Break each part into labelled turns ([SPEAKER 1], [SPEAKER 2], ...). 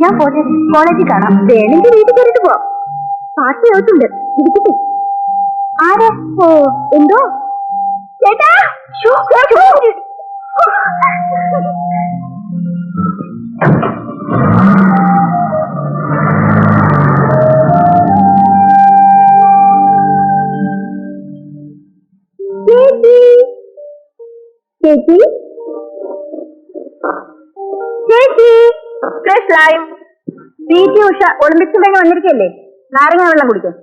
[SPEAKER 1] ഞാൻ പോട്ടെ, കോളേജിൽ കാണാം. വേണമെങ്കിൽ വീട്ടിൽ കയറിട്ട് പോവാം. പാർട്ടി ആയിട്ടുണ്ട്, ഇരിക്കട്ടെ. ആരെ? ഓ എന്തോ ചേട്ടാ. ചേച്ചി ചേച്ചി PT ഉഷ ഒളിമ്പിക്സ് കഴിഞ്ഞ് വന്നിരിക്കല്ലേ, നാരങ്ങ വെള്ളം കുടിക്കും.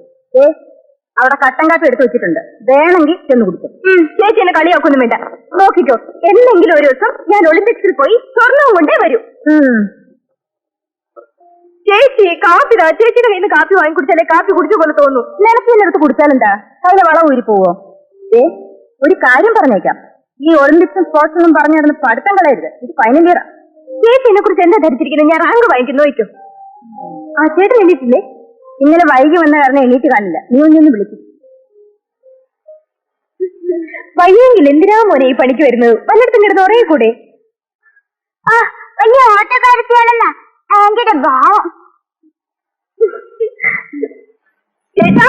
[SPEAKER 1] അവിടെ കട്ടൻ കാപ്പി എടുത്തു വെച്ചിട്ടുണ്ട്, വേണമെങ്കിൽ ചെന്ന് കുടിക്കും. ചേച്ചി എന്നെ കളിയാക്കൊന്നും വേണ്ട, നോക്കിക്കോ. എന്തെങ്കിലും ഒരു ദിവസം ഞാൻ ഒളിമ്പിക്സിൽ പോയി സ്വർണവും കൊണ്ടേ വരൂ. ചേച്ചി കാപ്പിതാ, ചേച്ചിയുടെ കയ്യിൽ നിന്ന് കാപ്പി വാങ്ങി കുടിച്ചാലേ കാപ്പി കുടിച്ച പോലെ തോന്നുന്നു. നിലത്തിനടുത്ത് കുടിച്ചാലെന്താ അതിന്റെ വളം ഊരി പോവോ? ഒരു കാര്യം പറഞ്ഞേക്കാം, ഈ ഒളിമ്പിക്സും സ്പോർട്സും പറഞ്ഞു നടന്ന് പഠിത്തം കളയരുത്. ഇത് ഫൈനൽ ഇയറാ. ചേച്ചി എന്നെ കുറിച്ച് എന്താ ധരിച്ചിരിക്കുന്നത്? ഞാൻ റാങ്ക് വാങ്ങിക്കുന്നു നോക്കും. ആ ചേട്ടൻ എണീറ്റില്ലേ? ഇന്നലെ വൈകി വന്ന കാരണം എണീറ്റ് കാണില്ല. നീ ഒന്നൊന്ന് വിളിക്കും. വയ്യെങ്കിൽ എന്തിനാ മോനെ ഈ പണിക്ക് വരുന്നത്? പലയിടത്തും കിടന്ന് ഉറയെ കൂടെ. ആ വലിയ ഓട്ടക്കാരത്തിയാണെന്ന ഭയങ്കര ഭാവം. ചേട്ടാ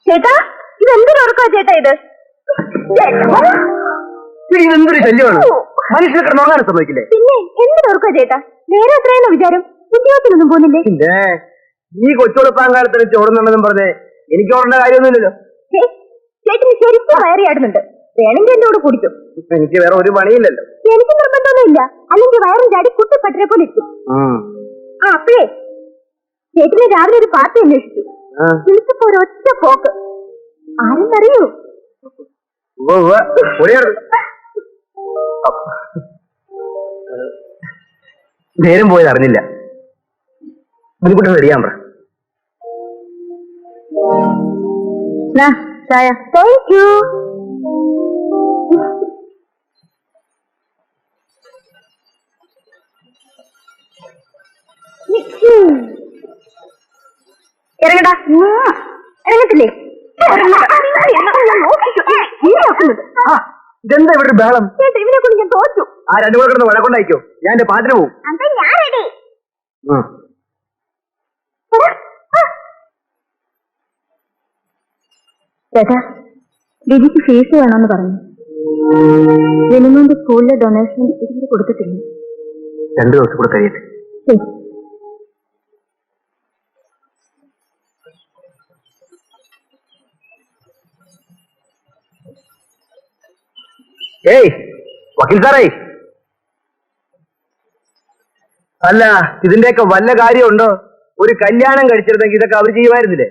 [SPEAKER 1] ചേട്ടാ ഇതെന്തൊരു ഉറക്കാ ചേട്ടാ ഇത്?
[SPEAKER 2] എന്തൊരു ശല്യമാണ്, മനുഷ്യനെ കിടന്നുറങ്ങാൻ സമ്മതിക്കില്ലേ?
[SPEAKER 1] പിന്നെ എന്തൊരു ഉറക്കാ ചേട്ടാ? നേരെ എത്രയെന്ന വിചാരം? ഉദ്യോഗത്തിനൊന്നും പോകുന്നില്ലേ?
[SPEAKER 2] പിന്നെ ഈ കൊച്ചുകൊടുപ്പാങ്കാലത്തിന് ചോറുന്നുണ്ടെന്നും പറഞ്ഞേ എനിക്ക് ഓടേണ്ട കാര്യമൊന്നുമില്ലല്ലോ.
[SPEAKER 1] ചേട്ടന് ശരിക്കും വയറിയാടുന്നുണ്ട്, വേണമെങ്കിൽ എന്റെ കൂടെ കുടിക്കും.
[SPEAKER 2] എനിക്ക് വേറെ ഒരു പണിയില്ലല്ലോ.
[SPEAKER 1] എനിക്ക് നിർബന്ധമൊന്നുമില്ല, അല്ലെങ്കിൽ വയറും ചാടി കുട്ടിപ്പട്ടരെ പോലെ ഇരിക്കും. ആ അപ്പഴേ ചേട്ടന് രാവിലെ ഒരു പാർട്ടി അന്വേഷിച്ചു, വിളിച്ചപ്പോ ഒരൊറ്റ പോക്ക്. ആരെന്നറിയൂ?
[SPEAKER 2] നേരം പോയത് അറിഞ്ഞില്ല. മുൻകൂട്ടി റെഡിയാൻ പറ.
[SPEAKER 1] ചായ. Thank you. ഇറങ്ങടാ. ഇറങ്ങത്തില്ലേ?
[SPEAKER 2] ഇതെന്താ ഇവിടെ ബഹളം?
[SPEAKER 1] ഇവനെ കൊണ്ട് ഞാൻ തോറ്റു.
[SPEAKER 2] ആ രണ്ടു കൂടെ കിടന്ന് വഴക്കൊണ്ടായിക്കോ, ഞാൻ എന്റെ പാട്ടിന് പോവും.
[SPEAKER 1] ചേട്ടാ, ലിജിക്ക് ഫീസ് വേണമെന്ന് പറഞ്ഞു. ജനിമോന്റെ സ്കൂളിലെ ഡൊണേഷൻ ഇതുവരെ കൊടുത്തിട്ടില്ല.
[SPEAKER 2] 2 ദിവസം കൂടെ കഴിയട്ടെ. ഏയ് വക്കീൽ സാറേ, അല്ല ഇതിന്റെയൊക്കെ വല്ല കാര്യമുണ്ടോ? ഒരു കല്യാണം കഴിച്ചിരുന്നെങ്കിൽ ഇതൊക്കെ അവർ ചെയ്യുമായിരുന്നില്ലേ?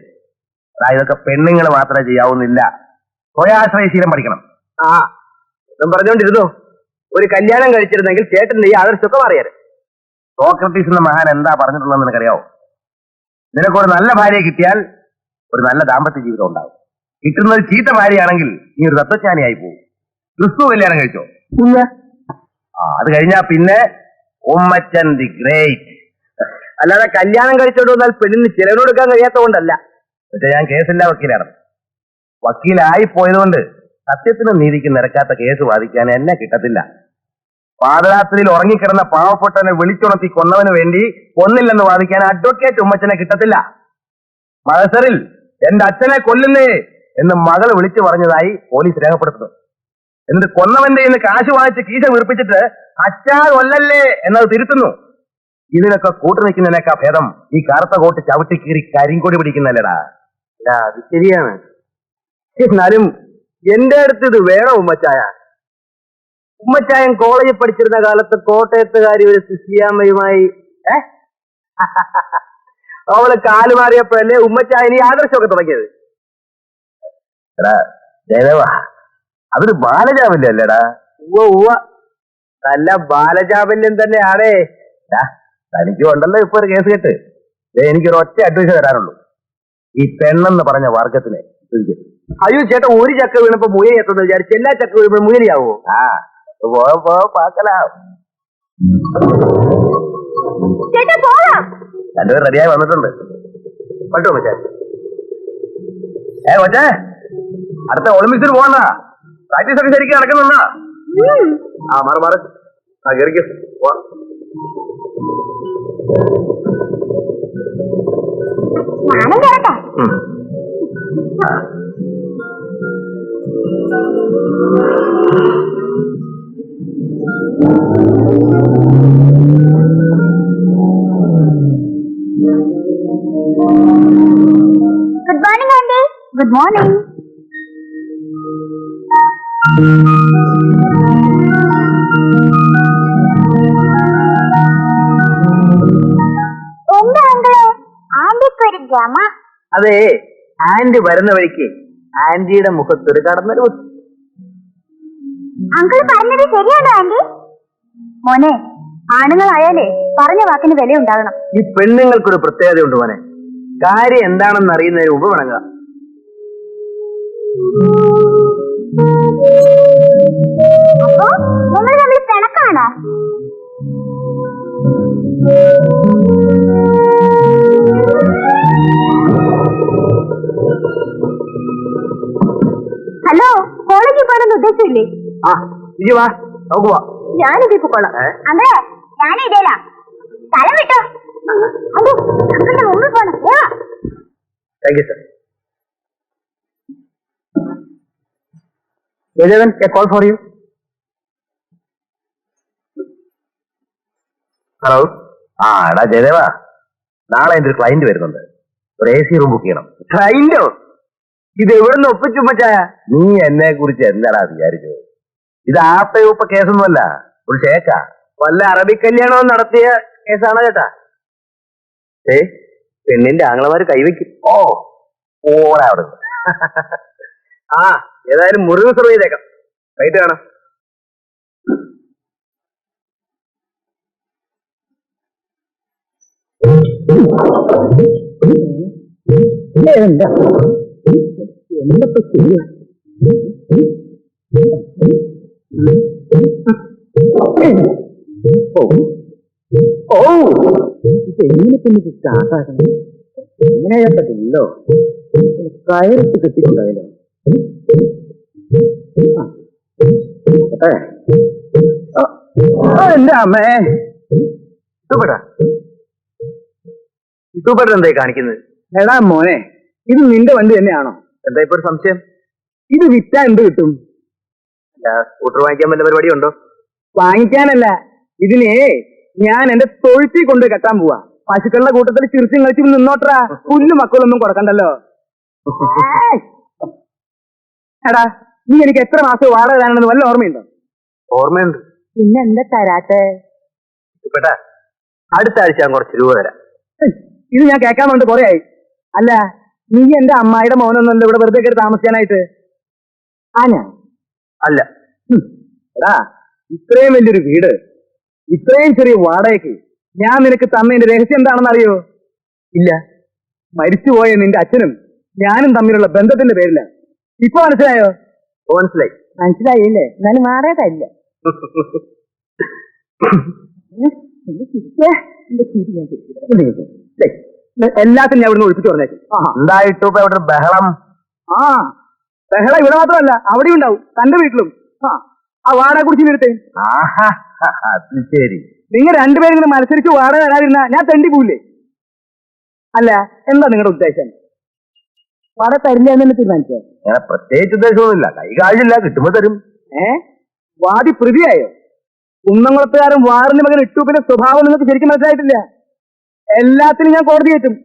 [SPEAKER 2] ഇതൊക്കെ പെണ്ണുങ്ങൾ മാത്രമേ ചെയ്യാവുന്നില്ല, സ്വയാശ്രയശീലം പഠിക്കണം. ആ ഞാൻ പറഞ്ഞോണ്ടിരുന്നു, ഒരു കല്യാണം കഴിച്ചിരുന്നെങ്കിൽ ചേട്ടന്റെ ഈ ആദർശമൊക്കെ മാറിയാര്. സോക്രട്ടീസ് എന്ന മഹാൻ എന്താ പറഞ്ഞിട്ടുള്ളതെന്ന് നിനക്കറിയാവോ? നിനക്കൊരു നല്ല ഭാര്യയെ കിട്ടിയാൽ ഒരു നല്ല ദാമ്പത്യ ജീവിതം ഉണ്ടാവും. കിട്ടുന്നത് ചീത്ത ഭാര്യയാണെങ്കിൽ നീ ഒരു തത്വജ്ഞാനിയായി പോകും. ക്രിസ്തു കല്യാണം കഴിച്ചോ? ഇല്ല. അത് കഴിഞ്ഞാ പിന്നെ ഉമ്മച്ചൻ ദി ഗ്രേറ്റ്. അല്ലാതെ കല്യാണം കഴിച്ചോണ്ട് വന്നാൽ പെണ്ണിന് ചിലവിനൊടുക്കാൻ കഴിയാത്തതുകൊണ്ടല്ല. പക്ഷെ ഞാൻ കേസില്ല വക്കീലാണ്. വക്കീലായി പോയതുകൊണ്ട് സത്യത്തിനും നീതിക്കും നിരക്കാത്ത കേസ് വാദിക്കാൻ എന്നെ കിട്ടത്തില്ല. പാദരാത്രിയിൽ ഉറങ്ങിക്കിടന്ന പാവപ്പെട്ടവനെ വിളിച്ചുണർത്തി കൊന്നവന് വേണ്ടി കൊന്നില്ലെന്ന് വാദിക്കാൻ അഡ്വക്കേറ്റ് ഉമ്മച്ചനെ കിട്ടത്തില്ല. മഹസറിൽ എന്റെ അച്ഛനെ കൊല്ലുന്നേ എന്ന് മകൾ വിളിച്ചു പറഞ്ഞതായി പോലീസ് രേഖപ്പെടുത്തുന്നു. എന്നിട്ട് കൊന്നവന്റെ ഇന്ന് കാശ് വാങ്ങിച്ച് കീശ വീർപ്പിച്ചിട്ട് അച്ഛാ കൊല്ലല്ലേ എന്നത് തിരുത്തുന്നു. ഇതിനൊക്കെ കൂട്ടുനിൽക്കുന്നതിനേക്കാ ഭേദം ഈ കറുത്ത കോട്ട് ചവിട്ടി കീറി കരിങ്കൊടി പിടിക്കുന്നല്ലേടാ. അത് ശരിയാണ്. എന്നാലും എന്റെ അടുത്ത് ഇത് വേണം ഉമ്മച്ചായ. ഉമ്മച്ചായൻ കോളേജിൽ പഠിച്ചിരുന്ന കാലത്ത് കോട്ടയത്തുകാരി ഒരു സിസിയാമ്മയുമായി അവള് കാലുമാറിയപ്പോഴല്ലേ ഉമ്മച്ചായൻ ഈ ആദർശമൊക്കെ തുടങ്ങിയത്. അതൊരു ബാലജാബല്യം അല്ലേടാ? ഉവ്വ നല്ല ബാലജാബല്യം തന്നെയാണേ. തനിക്ക് ഉണ്ടല്ലോ ഇപ്പൊ ഒരു കേസ് കേട്ട്. എനിക്കൊരു ഒറ്റ അഡ്വൈസ് തരാനുള്ളൂ, ഈ പെണ്ണെന്ന് പറഞ്ഞ വർഗത്തിനെ. അയ്യോ ചേട്ടാ, ഒരു ചക്ക വീണപ്പോ മുയൽ എത്തുന്നത് വിചാരിച്ച് എല്ലാ ചക്ക വീഴുമ്പോൾ മുയലിയാവോ? പാക്കലാം. രണ്ടുപേർ റെഡിയായി വന്നിട്ടുണ്ട്. പറ്റോ മച്ചാ? മച്ചേ, അടുത്ത ഒളിമ്പിക്സിന് പോകണ്ട, പ്രാക്ടീസ് ഒക്കെ ശരിക്കും നടക്കുന്നുണ്ടാ? ആ മാറി ആ കയറിക്ക്.
[SPEAKER 1] Good morning aunty. Good morning. എന്താ അങ്കിള് ആന്റിക്കൊരു ഗമ?
[SPEAKER 2] അതെ, ആന്റി വരുന്ന വഴിക്ക് ആന്റിയുടെ മുഖത്തൊരു കടന്നൊരു
[SPEAKER 1] അങ്കിൾ പറഞ്ഞത് ശരിയാണോ ആന്റി? മോനെ, ആണുങ്ങളായാലേ പറഞ്ഞ വാക്കിന് വില ഉണ്ടാകണം.
[SPEAKER 2] ഈ പെണ്ണുങ്ങൾക്കൊരു പ്രത്യേകത ഉണ്ട് മോനെ, കാര്യം എന്താണെന്ന് അറിയുന്നതിന് മുമ്പ് വണങ്ങുക.
[SPEAKER 1] അപ്പോ നിങ്ങൾ തമ്മിൽ പിണക്കാണോ? ഹലോ, കോളേജിൽ പോകാനൊന്നും ഉദ്ദേശിച്ചില്ലേ?
[SPEAKER 2] ആ ഇനി വാ, നമുക്ക് പോവാം.
[SPEAKER 1] ഞാനിത് പോക്കോളാം. അതെ, ഞാനിതേലാ. സ്ഥലം വിട്ടോ. അതെ, ഞങ്ങളുടെ മുമ്പിൽ പോണം.
[SPEAKER 2] Thank you sir. Eleven, a call for you. Hello. എടാ ജയദേവാ, നാളെ എന്റെ ഒരു ക്ലയന്റ് വരുന്നുണ്ട്. ഒരു AC റൂം ബുക്ക് ചെയ്യണം. ക്ലയന്റോ? ഇത് എവിടുന്ന് ഒപ്പിച്ചുമ്മച്ചായ? നീ എന്നെ കുറിച്ച് എന്താടാ വിചാരിച്ചത്? ഇത് ആപ്പ കേസൊന്നുമല്ല, ഒരു ഷേക്കാ. വല്ല അറബി കല്യാണവും നടത്തിയ കേസാണോ ചേട്ടാ? പെണ്ണിന്റെ ആങ്ങളമാര് കൈവയ്ക്കും. ഓടാ അവിടെ. ആ ഏതായാലും മുറിവ് സെർവ് ചെയ്തേക്കാം. റൈറ്റ് കാണാം. എന്തൊക്കെ ചെയ്യാം? എങ്ങനെ പിന്നെ സ്റ്റാർട്ടാക്കണം? ഇങ്ങനെ പറ്റില്ലല്ലോ, കയറിട്ട് കെട്ടിക്കൊണ്ടായാലോ. എന്റെ അമ്മേ, ഇത്തൂപ്പേട്ട എന്തായി കാണിക്കുന്നത്? എടാ മോനെ, ഇത് നിന്റെ വണ്ടി തന്നെയാണോ? എന്താ ഇപ്പൊ ഒരു സംശയം? ഇത് വിറ്റാ എന്ത് കിട്ടും? സ്കൂട്ടർ വാങ്ങിക്കാൻ വല്ല പരിപാടി ഉണ്ടോ? വാങ്ങിക്കാനല്ല, ഇതിനെ ഞാൻ എന്റെ തൊഴുത്തിൽ കൊണ്ട് കെട്ടാൻ പോവാ. പശുക്കളുടെ കൂട്ടത്തിൽ ചിരിച്ചും കളിച്ചും നിന്നോട്ടാ, പുല്ല് മക്കളൊന്നും കൊടുക്കണ്ടല്ലോ. എടാ, നീ എനിക്ക് എത്ര മാസം വാടക തരാണെന്ന് വല്ല ഓർമ്മയുണ്ടോ? ഓർമ്മയുണ്ട്.
[SPEAKER 1] പിന്നെ എന്താ തരാത്തെ?
[SPEAKER 2] അടുത്ത ആഴ്ച ഞാൻ കുറച്ച് രൂപ തരാം. ഇത് ഞാൻ കേൾക്കാൻ വേണ്ടി കുറെ ആയി. അല്ല, നീ എന്റെ അമ്മായിയുടെ മോനൊന്നുമല്ല ഇവിടെ വെറുതെ കയറി താമസിക്കാനായിട്ട്. അല്ല. എടാ, ഇത്രയും വലിയൊരു വീട് ഇത്രയും ചെറിയ വാടകയ്ക്ക് ഞാൻ നിനക്ക് തന്നതിന്റെ രഹസ്യം എന്താണെന്ന് അറിയോ? ഇല്ല. മരിച്ചുപോയ നിന്റെ അച്ഛനും ഞാനും തമ്മിലുള്ള ബന്ധത്തിന്റെ പേരില്ല. ഇപ്പൊ മനസ്സിലായോ? മനസ്സിലായി.
[SPEAKER 1] മനസ്സിലായില്ലേ? എന്നാലും വാടക തരില്ല.
[SPEAKER 2] എല്ലാത്തിനും ഞാൻ ഇവിടുന്ന് ഒഴിപ്പിച്ചു പറഞ്ഞേക്കും. എന്തായിട്ടു ഇപ്പൊ ഇവിടെ ബഹളം? ബഹളം ഇവിടെ മാത്രമല്ല, അവിടെ ഉണ്ടാവും, തന്റെ വീട്ടിലും. ആ വാടക കുറിച്ച് നിർത്തേ. ശരി, നിങ്ങൾ രണ്ടുപേരും ഇങ്ങനെ മത്സരിച്ച് വാടക തരാതിരുന്ന ഞാൻ തെണ്ടി പോവില്ലേ? അല്ല, എന്താ നിങ്ങളുടെ ഉദ്ദേശം? വാടക തരില്ല എന്ന് തീരുമാനിച്ചോ? പ്രത്യേകിച്ച് ഉദ്ദേശമൊന്നുമില്ല, കൈകാഴില്ല, കിട്ടുമ്പോ തരും. വാദി പ്രതിയായോ? കുന്നംകുളത്തുകാരൻ വാറിന്റെ മകൻ ഇട്ടൂപ്പിന്റെ സ്വഭാവം നിങ്ങൾക്ക് ശരിക്കും മനസ്സിലായിട്ടില്ല. എല്ലാത്തിനും ഞാൻ കോടതി കയറ്റും.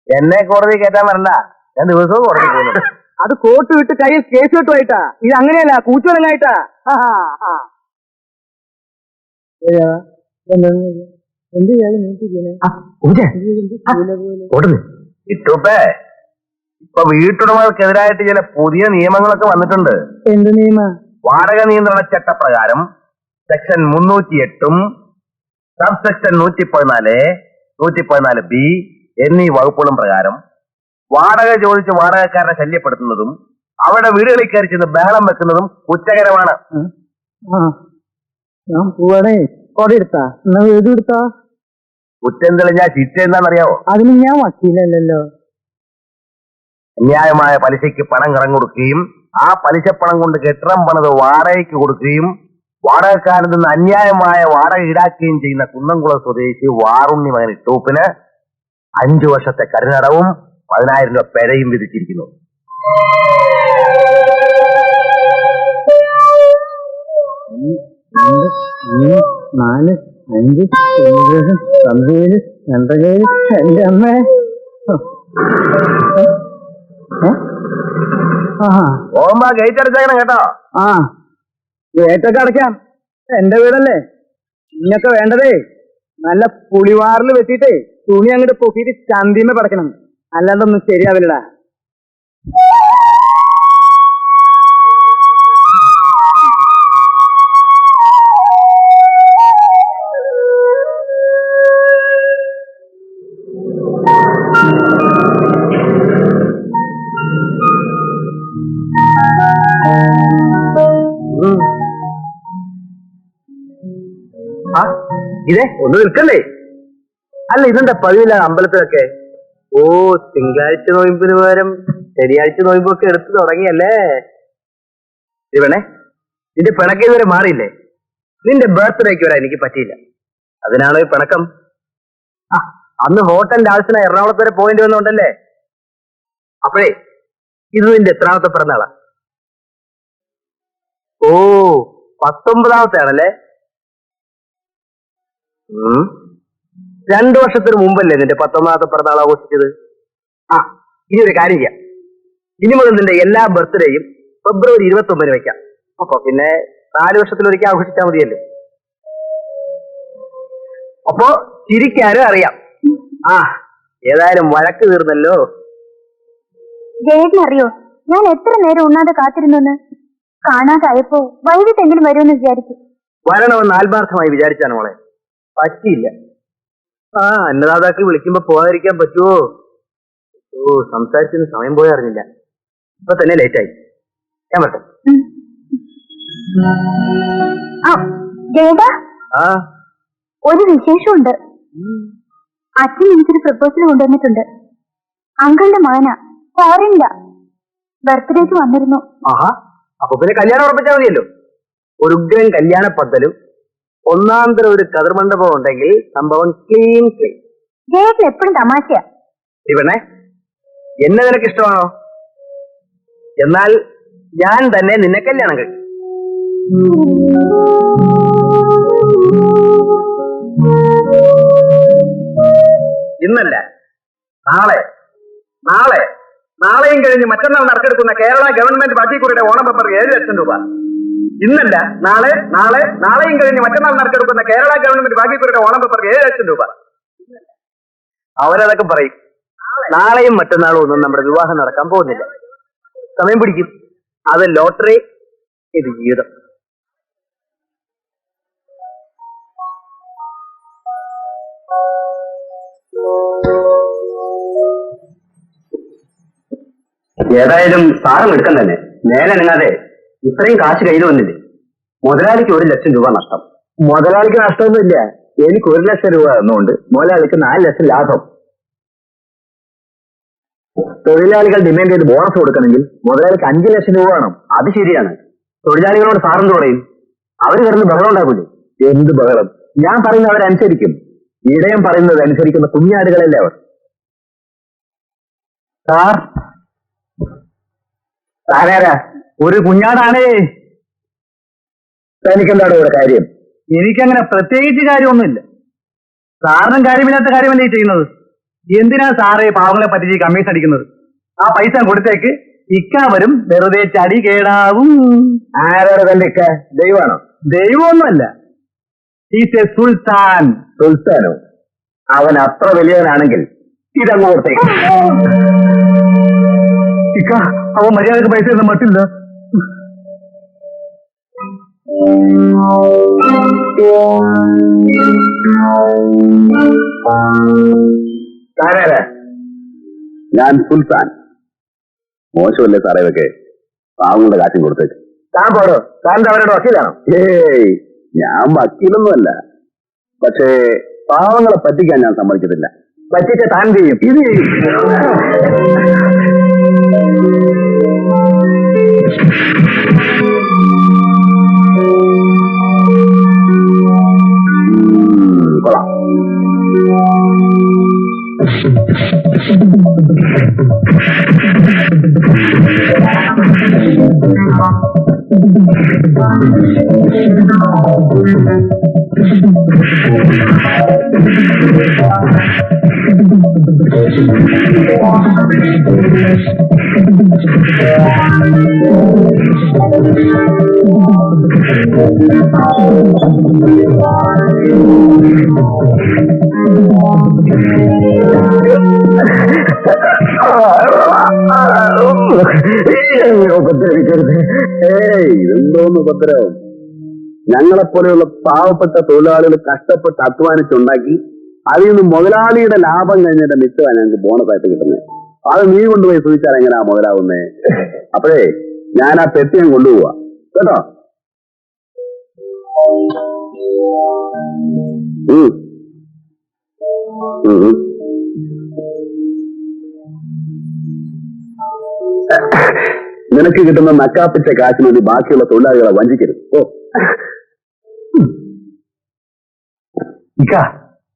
[SPEAKER 2] എന്നെ കോടതി കയറ്റാൻ വരണ്ട, ഞാൻ ദിവസവും കോടതി പോകുന്നു. അത് കോട്ട് വിട്ട് കയ്യിൽ കേസ് കെട്ടുമായിട്ടാ. ഇത് അങ്ങനെയല്ല, കൂച്ചുവരങ്ങായിട്ടാ. ഇപ്പൊ വീട്ടുടമകൾക്കെതിരായിട്ട് ചില പുതിയ നിയമങ്ങളൊക്കെ വന്നിട്ടുണ്ട്. എന്ത് നിയമ? വാടക നിയന്ത്രണ ചട്ടപ്രകാരം സെക്ഷൻ 308 സബ് സെക്ഷൻ 114, 114B എന്നീ വകുപ്പുകളും പ്രകാരം വാടക ചോദിച്ച് വാടകക്കാരനെ ശല്യപ്പെടുത്തുന്നതും അവരുടെ വീടുകളിൽ കയറി ചെന്ന് ബഹളം വെക്കുന്നതും കുറ്റകരമാണ്. കുറ്റം തെളിഞ്ഞാൽ ശിക്ഷ എന്താണെന്നറിയാവോ? അതിന് ഞാൻ വക്കീലല്ലോ. അന്യായമായ പലിശയ്ക്ക് പണം കടം കൊടുക്കുകയും ആ പലിശപ്പണം കൊണ്ട് കെട്ടിടം പണിത് വാടകയ്ക്ക് കൊടുക്കുകയും വാടകക്കാരിൽ നിന്ന് അന്യായമായ വാടക ഈടാക്കുകയും ചെയ്യുന്ന കുന്നംകുളം സ്വദേശി വാറുണ്ണി മകൻ ഇട്ടൂപ്പിന് 5 വർഷത്തെ കഠിനടവും 10,000 രൂപ പിഴയും വിധിച്ചിരിക്കുന്നു. എന്റെ അമ്മ ഓമ്പ ഗേറ്റ് അടച്ചേക്കണം കേട്ടോ. ഗേറ്റൊക്കെ അടയ്ക്കാം, എന്റെ വീടല്ലേ. ഇങ്ങൊക്കെ വേണ്ടതേ നല്ല പുളിവാറിൽ വെച്ചിട്ടേ തുണി അങ്ങോട്ട് പൊക്കിയിട്ട് ചന്തിമ പടക്കണം, അല്ലാതൊന്നും ശരിയാവില്ലടാ. ഇതേ ഒന്ന് നിൽക്കല്ലേ? അല്ല, ഇതെന്താ പതിവില്ല അമ്പലത്തിലൊക്കെ? ഓ, തിങ്കളാഴ്ച നോയമ്പിന് പകരം ശനിയാഴ്ച നോയമ്പൊക്കെ എടുത്തു തുടങ്ങിയല്ലേ? ഇവണേ, നിന്റെ പിണക്കം ഇതുവരെ മാറിയില്ലേ? നിന്റെ ബർത്ത്ഡേക്ക് വരാൻ എനിക്ക് പറ്റിയില്ല, അതിനാണോ ഈ പിണക്കം? അന്ന് ഹോട്ടലിന്റെ ആവശ്യത്തിന് എറണാകുളത്ത് വരെ പോയിന്റ് വന്നോണ്ടല്ലേ? അപ്പോഴേ ഇത് നിന്റെ എത്രാമത്തെ പിറന്നാളാ? ഓ, 19ാമത്തെ ആണല്ലേ? 2 വർഷത്തിന് മുമ്പല്ലേ നിന്റെ 19ാമത്തെ പിറന്നാൾ ആഘോഷിച്ചത്? ഇനി ഒരു കാര്യം ചെയ്യാം, ഇനി മുതൽ നിന്റെ എല്ലാ ബർത്ത്ഡേയും ഫെബ്രുവരി 29 വെക്കാം. അപ്പൊ പിന്നെ 4 വർഷത്തിലൊരിക്കൽ ആഘോഷിച്ചാൽ മതിയല്ലോ. അപ്പോ ചിരിക്കാനും അറിയാം. ഏതായാലും വഴക്ക് തീർന്നല്ലോ.
[SPEAKER 1] അറിയോ, ഞാൻ എത്ര നേരം ഉണ്ണാതെ കാത്തിരുന്നു. കാണാതായപ്പോ വൈകിട്ടെങ്കിലും വരുമെന്ന് വിചാരിച്ചു.
[SPEAKER 2] വരണമെന്ന് ആത്മാർത്ഥമായി വിചാരിച്ചാണ് മോളെ, പറ്റിയില്ല. അന്നദാതാക്കൾ വിളിക്കുമ്പോ പോകാതിരിക്കാൻ പറ്റുമോ? സംസാരിച്ചതിന് സമയം പോയി അറിഞ്ഞില്ല. ഇപ്പൊ തന്നെ ലേറ്റായി. ഞാൻ പറ്റും.
[SPEAKER 1] ഒരു വിശേഷമുണ്ട്. അച്ഛൻ എനിക്കൊരു പ്രപ്പോസൽ കൊണ്ടുവന്നിട്ടുണ്ട്. അങ്കിളുടെ മകനാ, ഫോറിനില്ല. ബർത്ത്ഡേക്ക് വന്നിരുന്നു.
[SPEAKER 2] ആഹാ, അപ്പൊ പിന്നെ കല്യാണം ഉറപ്പിച്ചാൽ മതിയല്ലോ. ഒരു ഉഗ്രൻ കല്യാണ പന്തലും ഒന്നാന്തരം ഒരു കതിർമണ്ഡപം ഉണ്ടെങ്കിൽ സംഭവം ക്ലീൻ ക്ലീൻ.
[SPEAKER 1] ജയത്തിൽ എപ്പോഴും തമാശയാ.
[SPEAKER 2] ഇവനെ എന്നെ നിനക്ക് ഇഷ്ടമാണോ? എന്നാൽ ഞാൻ തന്നെ നിന്നെ കല്യാണം കഴിക്കും. ഇന്നല്ല, നാളെ. നാളെ നാളെയും കഴിഞ്ഞ് മറ്റന്നാൾ നറുക്കെടുക്കുന്ന കേരള ഗവൺമെന്റ് ബാക്കിക്കുറിയുടെ ഓണം പേപ്പർ 7 ലക്ഷം രൂപ. ഇന്നല്ല, നാളെ. നാളെ നാളെയും കഴിഞ്ഞ് മറ്റന്നാൾ നറുക്കെടുക്കുന്ന കേരള ഗവൺമെന്റ് ബാക്കിക്കുറിയുടെ ഓണം പേപ്പർ 7 ലക്ഷം രൂപ. അവരതൊക്കെ പറയും. നാളെയും മറ്റന്നാളും ഒന്നും നമ്മുടെ വിവാഹം നടക്കാൻ പോകുന്നില്ല. സമയം പിടിക്കും. അത് ലോട്ടറി, ഇത് ജീവിതം. ഏതായാലും സാറും എടുക്കാൻ തന്നെ. നേരെ അനങ്ങാതെ ഇത്രയും കാശ് കയ്യിൽ വന്നില്ലേ. മുതലാളിക്ക് 1 ലക്ഷം രൂപ നഷ്ടം. മുതലാളിക്ക് നഷ്ടമൊന്നുമില്ല. എനിക്ക് 1 ലക്ഷം രൂപ തന്നുകൊണ്ട് മുതലാളിക്ക് 4 ലക്ഷം ലാഭം. തൊഴിലാളികൾ ഡിമാൻഡ് ചെയ്ത് ബോണസ് കൊടുക്കണമെങ്കിൽ മുതലാളിക്ക് 5 ലക്ഷം രൂപ വേണം. അത് ശരിയാണ്. തൊഴിലാളികളോട് സാറെന്ത് പറയും? അവർ കിടന്ന് ബഹളം ഉണ്ടാക്കൂലേ? എന്ത് ബഹളം? ഞാൻ പറയുന്നത് അവരനുസരിക്കും. ഇടയം പറയുന്നത് അനുസരിക്കുന്ന കുഞ്ഞാടുകളല്ലേ അവർ. സാർ, സാരാരാ? ഒരു കുഞ്ഞാടാണേ. തനിക്കെന്താണ് ഇവിടെ കാര്യം? എനിക്കങ്ങനെ പ്രത്യേകിച്ച് കാര്യമൊന്നുമില്ല. സാറിനും കാര്യമില്ലാത്ത കാര്യമല്ലേ ചെയ്യുന്നത്? എന്തിനാ സാറേ പാവങ്ങളെ പറ്റിച്ച് കമ്മീഷൻ അടിക്കുന്നത്? ആ പൈസ കൊടുത്തേക്ക്, ഇക്ക വരും, വെറുതെ ചടി കേടാവും. ആരോട് തന്റെ ഇക്ക? ദൈവമാണോ? ദൈവമൊന്നുമല്ല, ഈസ് എ സുൽത്താൻ. സുൽത്താനോ? അവൻ അത്ര വലിയവനാണെങ്കിൽ ഇതങ്ങോട്ടേക്ക്. ഇക്ക, അവൻ മര്യാദക്ക് പൈസ ഒന്നും മട്ടില്ല. ഞാൻ സുൽത്താൻ. മോശമല്ലേ സാറേ ഇതൊക്കെ? പാവങ്ങളുടെ കാറ്റും കൊടുത്തേക്ക്. താൻ പോടോ. താൻ അവരുടെ വക്കീലാണോ? ഏയ്, ഞാൻ വക്കീലൊന്നുമല്ല. പക്ഷേ പാവങ്ങളെ പറ്റിക്കാൻ ഞാൻ സമ്മതിക്കത്തില്ല. പറ്റിച്ച താൻ ചെയ്യും. ഇത് കൊള്ളാം. ഉപദ്രവിക്കരുത്. എന്തോന്ന് ഉപദ്രവം? ഞങ്ങളെപ്പോലെയുള്ള പാവപ്പെട്ട തൊഴിലാളികൾ കഷ്ടപ്പെട്ട് അധ്വാനിച്ചുണ്ടാക്കി അതിൽ നിന്ന് മുതലാളിയുടെ ലാഭം കഴിഞ്ഞിട്ട് മിച്ചമാണ് ഞങ്ങൾക്ക് ബോണസായിട്ട് കിട്ടുന്നത്. അത് നീ കൊണ്ടുപോയി സൂചിച്ചാൽ എങ്ങനെയാ മുതലാവുന്നേ? അപ്പോഴേ ഞാൻ ആ പെട്ടി ഞാൻ കൊണ്ടുപോവാ കേട്ടോ. നിനക്ക് കിട്ടുന്ന നക്കാപ്പിച്ച കാശിന് വേണ്ടി ബാക്കിയുള്ള തൊഴിലാളികളെ വഞ്ചിക്കരുത്. ഓ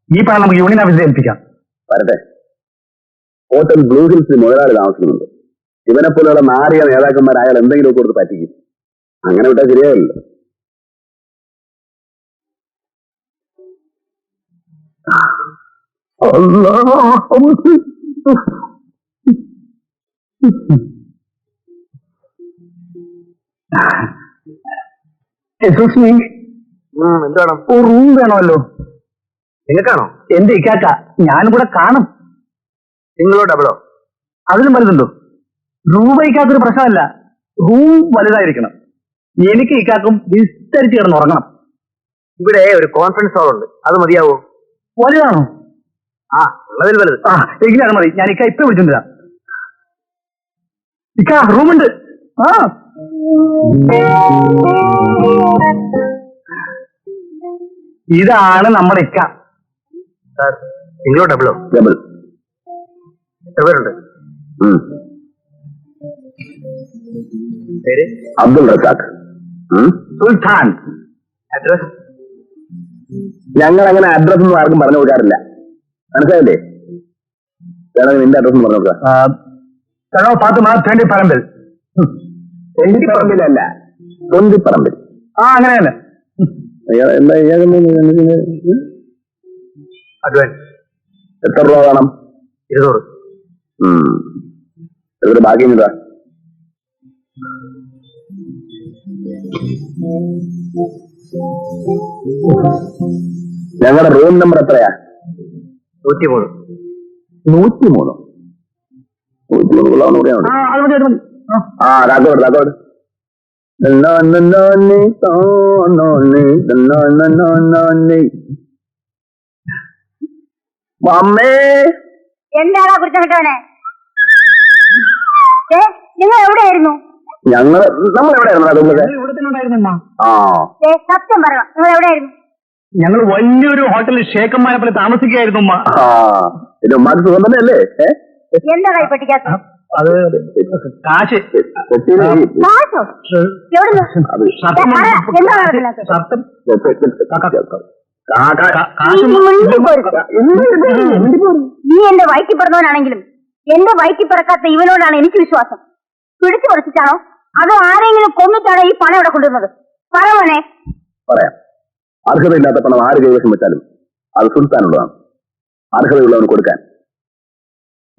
[SPEAKER 2] ഈ പണം നമുക്ക് യൂണിയൻ ഓഫീസിൽ ഏൽപ്പിക്കാം. വരട്ടെ. ഹോട്ടൽ ബ്ലൂ ഹിൽസിൽ മുതലാളി താമസിക്കുന്നുണ്ട്. ഇവനെ പോലെയുള്ള നാറിയ നേതാക്കന്മാർ അയാൾ എന്തെങ്കിലും കൊടുത്ത് പറ്റിക്കും. അങ്ങനെ വിട്ടാൽ ശരിയാവില്ല. എന്താണ്? ഒരു റൂം വേണമല്ലോ. നിങ്ങൾക്കാണോ? എന്റെ ഇക്കാക്ക. ഞാനും കൂടെ കാണും. നിങ്ങളോ ഡബിളോ? അതിലും വലുതുണ്ടോ? റൂം ഇക്കാത്തൊരു പ്രശ്നമല്ല, റൂം വലുതായിരിക്കണം. എനിക്ക് ഇക്കാക്കും വിസ്തരിച്ച് കിടന്ന് ഉറങ്ങണം. ഇവിടെ ഒരു കോൺഫറൻസ് ഹാൾ ഉണ്ട്, അത് മതിയാവോ? വലുതാണോ? ആ, ഉള്ളതിൽ വലുത്. ആ, എങ്കിലും അത് മതി. ഞാൻ ഇക്ക ഇപ്പൊ വിളിച്ചോണ്ടിരാം. ഇക്ക, റൂമുണ്ട്. ആ, ഇതാണ് നമ്മുടെ ഇക്ക. നിങ്ങളോ ഡബിളോ? ഡബിൾ. എത്ര പേരുണ്ട്? പേര്
[SPEAKER 3] അബ്ദുൾ റസാഖ്.
[SPEAKER 2] സുൽത്താൻ. അഡ്രസ്?
[SPEAKER 3] ഞങ്ങൾ അങ്ങനെ അഡ്രസ് ഒന്നും ആർക്കും പറഞ്ഞു കൊടുക്കാറില്ല, മനസ്സിലായില്ലേ? വേണമെങ്കിൽ നിന്റെ അഡ്രസ് പറഞ്ഞു കൊടുക്കാം.
[SPEAKER 2] പാത്തുമാ തേണ്ടിപ്പറമ്പിൽ.
[SPEAKER 3] തൊണ്ടിപ്പറമ്പിലല്ല, തൊണ്ടിപ്പറമ്പിൽ.
[SPEAKER 2] അങ്ങനെ തന്നെ.
[SPEAKER 3] എന്താ
[SPEAKER 2] അഡ്വാൻസ്
[SPEAKER 3] എത്ര രൂപ വേണം?
[SPEAKER 2] 200.
[SPEAKER 3] എത്ര ബാക്കി എന്താ? ഞങ്ങളുടെ റൂം നമ്പർ എത്രയാ?
[SPEAKER 2] 103.
[SPEAKER 3] 103. 103 കൊള്ളാവുന്ന കൂടെയാണ്. രാഘവോട് അമ്മേ.
[SPEAKER 1] എന്താണാ കുറിച്ചോനെ? നിങ്ങൾ എവിടെയായിരുന്നു?
[SPEAKER 3] നമ്മൾ എവിടെയായിരുന്നു?
[SPEAKER 1] സത്യം പറയണം, നിങ്ങൾ എവിടെയായിരുന്നു?
[SPEAKER 2] ഞങ്ങൾ വലിയൊരു ഹോട്ടലിൽ ഷേഖന്മാരെ പോലെ താമസിക്കുകയായിരുന്നു. ഉമ്മ
[SPEAKER 3] ഇത് ഉമ്മാക്ക് സുഖം തന്നെയല്ലേ?
[SPEAKER 1] എന്താ കൈപ്പറ്റിക്കാത്ത?
[SPEAKER 2] അത് കാശ്.
[SPEAKER 1] കാശോ? എവിടുന്ന്? എന്താ നീ എന്റെ വയറ്റി പിറന്നവനാണെങ്കിലും എന്റെ വയറ്റി പിറക്കാത്ത ഇവനോടാണ് എനിക്ക് വിശ്വാസം. പിടിച്ചു കുറച്ചിട്ടാണോ അതോ ആരെങ്കിലും കൊന്നിട്ടാണോ ഈ പണം ഇവിടെ കൊണ്ടുവന്നത്? പറവനെ.
[SPEAKER 3] പറയാം. അർഹതയില്ലാത്ത പണം ആര് കൈവശം വെച്ചാലും അത് സുൽത്താനുള്ളതാണ്, അർഹതയുള്ളവന് കൊടുക്കാൻ.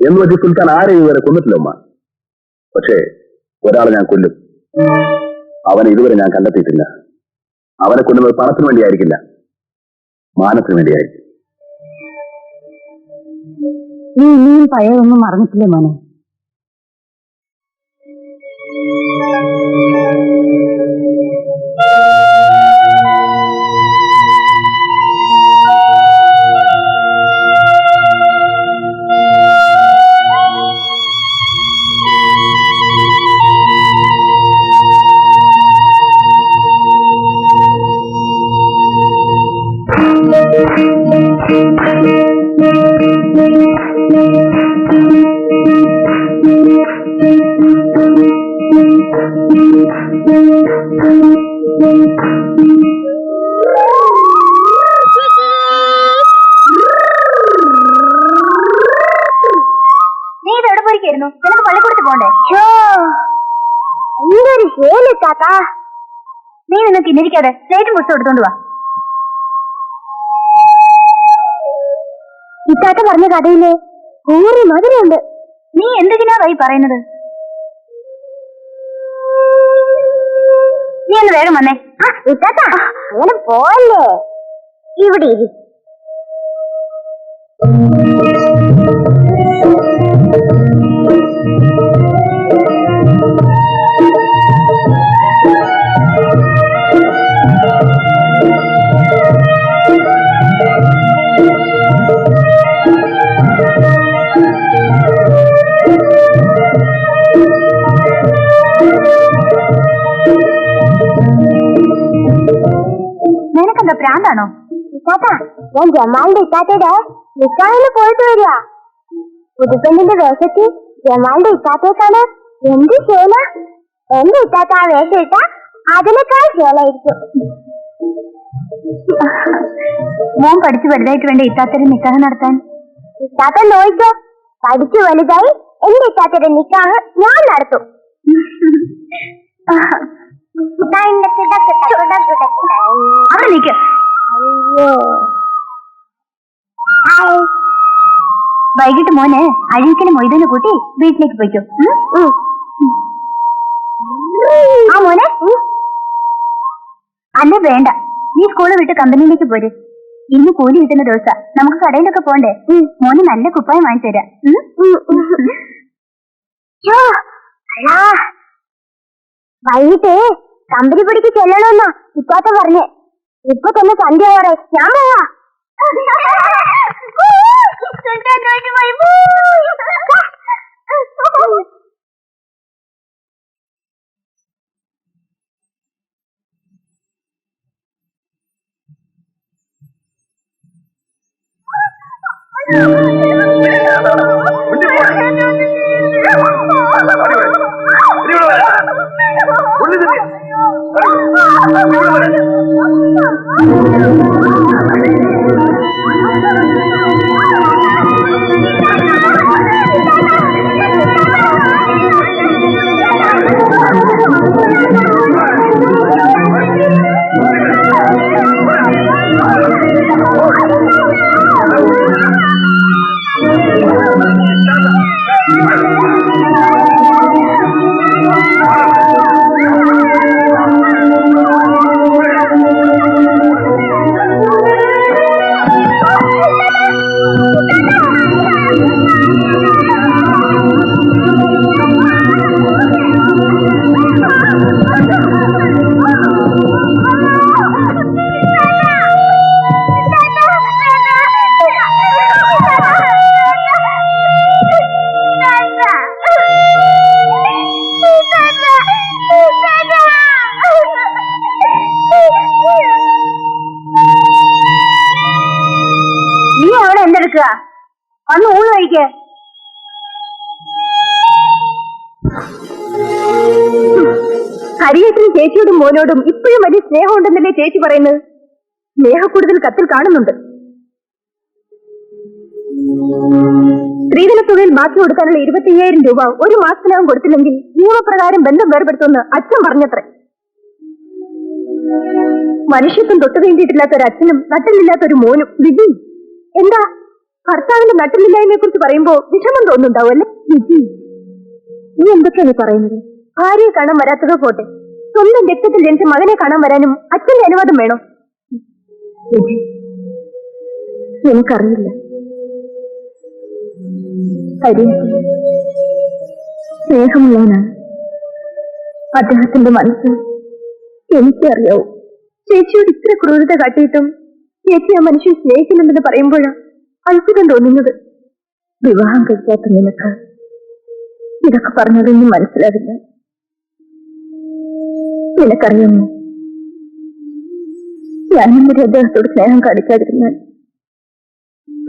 [SPEAKER 3] എന്ന് വെച്ച് സുൽത്താൻ ആരെയും ഇതുവരെ കൊന്നിട്ടില്ല ഉമ്മ. പക്ഷേ ഒരാളെ ഞാൻ കൊല്ലും. അവനെ ഇതുവരെ ഞാൻ കണ്ടെത്തിയിട്ടില്ല. അവനെ കൊല്ലുന്നത് പണത്തിന് വേണ്ടിയായിരിക്കില്ല, മാനത്തിന് വേണ്ടിയായിരിക്കും.
[SPEAKER 1] നീ ഇനിയും പഴയൊന്നും മറന്നിട്ടില്ലേ മോനെ? നീ ഇത് എവിടെ പോയിരിക്കായിരുന്നു? നിനക്ക് പള്ളിക്കൂടത്ത് പോണ്ടേ? എന്തൊരു ശേലിത്താത്ത. നീ നിനക്ക് ഇന്നിരിക്കാതെ സ്ലേറ്റും പുസ്തകം എടുത്തോണ്ട് വാ. ഇത്താത്ത പറഞ്ഞ കഥയില്ലേ ഊറി മധുരമുണ്ട്. നീ എന്തിനാ വൈ പറയുന്നത്? നീ ഒന്ന് വേഗം വന്നേ. ഇത്താത്ത അങ്ങനെ പോവല്ലേ, ഇവിടെ ഇരി. നിനക്കെന്താ പ്രാന്താണോ? ഇത്താത്ത ഞാൻ ജമാലിന്റെ ഇത്താത്തയുടെ നിക്കാഹിന് പോയിട്ട് വരിക. പുതുപ്പെണ്ണിന്റെ വേഷത്തിൽ ജമാലിന്റെ ഇത്താത്തേക്കാണ് എന്ത് ശേല. എന്റെ ഇത്താത്ത ആ വേഷം ഇട്ട അതിനേക്കാൾ ശേലായിരിക്കും. മോൻ പഠിച്ചു വലുതായിട്ട് വേണ്ട ഇത്താത്തയുടെ നിക്കാഹ് നടത്താൻ. ഇത്താത്ത നോയിക്കോ, പഠിച്ചു വലുതായി എന്റെ ഇത്താത്തയുടെ നിക്കാഹ് ഞാൻ നടത്തും. അവിടെ നിൽക്ക്. വൈകിട്ട് മോന് അഴീക്കന് മൊയ്തനെ കൂട്ടി വീട്ടിലേക്ക് പോയിക്കോ. ആ മോനെ. അല്ല വേണ്ട, നീ സ്കൂള് വിട്ട് കമ്പനിയിലേക്ക് പോര്. ഇന്ന് കൂലി കിട്ടുന്ന ദിവസം നമുക്ക് കടയിലൊക്കെ പോണ്ടേ? മോന് നല്ല കുപ്പായം വാങ്ങിച്ചു തരാം. വൈകിട്ട് കമ്പനി പിടിക്ക് ചെല്ലണമെന്നാ ഇപ്പാത്ത പറഞ്ഞേ. ഇപ്പൊ തന്നെ സന്ധ്യ ആവാറേ, ഞാൻ പോവാ. നീ അവിടെ എന്തെടുക്കുക? വന്ന് ഊണ് കഴിക്കേ. ഹരിയേട്ടനും ചേച്ചിയോടും മോനോടും ഇപ്പോഴും വലിയ സ്നേഹമുണ്ടെന്നല്ലേ ചേച്ചി പറയുന്നത്? സ്നേഹക്കൂടുതൽ കത്തിൽ കാണുന്നുണ്ട്. സ്ത്രീധന തുകയിൽ ബാക്കി കൊടുക്കാനുള്ള 25,000 രൂപ ഒരു മാസത്തിനകം കൊടുത്തില്ലെങ്കിൽ നിയമപ്രകാരം ബന്ധം വേർപെടുത്തുമെന്ന് അച്ഛൻ പറഞ്ഞത്രേ. മനുഷ്യത്വം തൊട്ടു വേണ്ടിയിട്ടില്ലാത്ത ഒരു അച്ഛനും നട്ടിലില്ലാത്ത ഒരു മോനും. വിജി, എന്താ ഭർത്താവിന്റെ നട്ടിലില്ലായ്മയെ കുറിച്ച് പറയുമ്പോ വിഷമം തോന്നുന്നുണ്ടാവും അല്ലേ? വിജി, നീ എന്തൊക്കെയാണ് പറയുന്നത്? ഭാര്യയെ കാണാൻ വരാത്തതോ പോട്ടെ, സ്വന്തം രക്തത്തിൽ ജനിച്ച മകനെ കാണാൻ വരാനും അച്ഛന്റെ അനുവാദം വേണോ? വിജി, എനിക്കറിയില്ല. സ്നേഹമുള്ളവനാണ് അദ്ദേഹത്തിന്റെ മനസ്സ്. എനിക്കറിയാവൂ. ചേച്ചിയോട് ഇത്ര ക്രൂരത കാട്ടിയിട്ടും ചേച്ചി ആ മനുഷ്യൻ സ്നേഹിക്കുന്നുണ്ടെന്ന് പറയുമ്പോഴാണ് അത്ഭുതം തോന്നുന്നത്. വിവാഹം കഴിക്കാത്ത നിനക്ക് ഇതൊക്കെ പറഞ്ഞതൊന്നും മനസ്സിലാവില്ല. നിനക്കറിയാമോ, ഞാനിന്നൊരു അദ്ദേഹത്തോട് സ്നേഹം കാണിക്കാതിരുന്നാൽ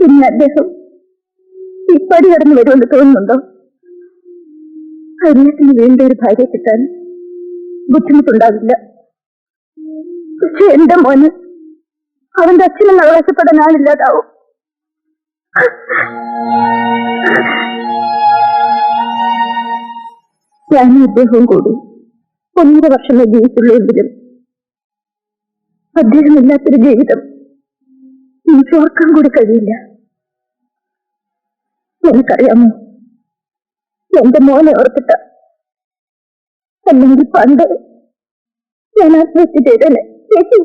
[SPEAKER 1] പിന്നെ അദ്ദേഹം ഈ പടി കടന്നു വരുമെന്ന് തോന്നുന്നുണ്ടോ? ഹരിയത്തിന് വീണ്ടും ഒരു ഭാര്യ കിട്ടാൻ ബുദ്ധിമുട്ടുണ്ടാവില്ല. പക്ഷെ എന്റെ മോന് അവന്റെ അച്ഛനും അവകാശപ്പെടാൻ ആളില്ലാതാവും. ഞാനും അദ്ദേഹവും കൂടി 1.5 വർഷമേ ജീവിച്ചുള്ളെങ്കിലും അദ്ദേഹമില്ലാത്തൊരു ജീവിതം എനിക്ക് ഓർക്കാൻ കൂടി കഴിയില്ല. എനിക്കറിയാമോ, എന്റെ മോനെ ഓർത്തിട്ട അല്ലെങ്കിൽ പണ്ട് ഞാൻ ആത്മഹത്യ ചെയ്തേനെ. ചേച്ചി,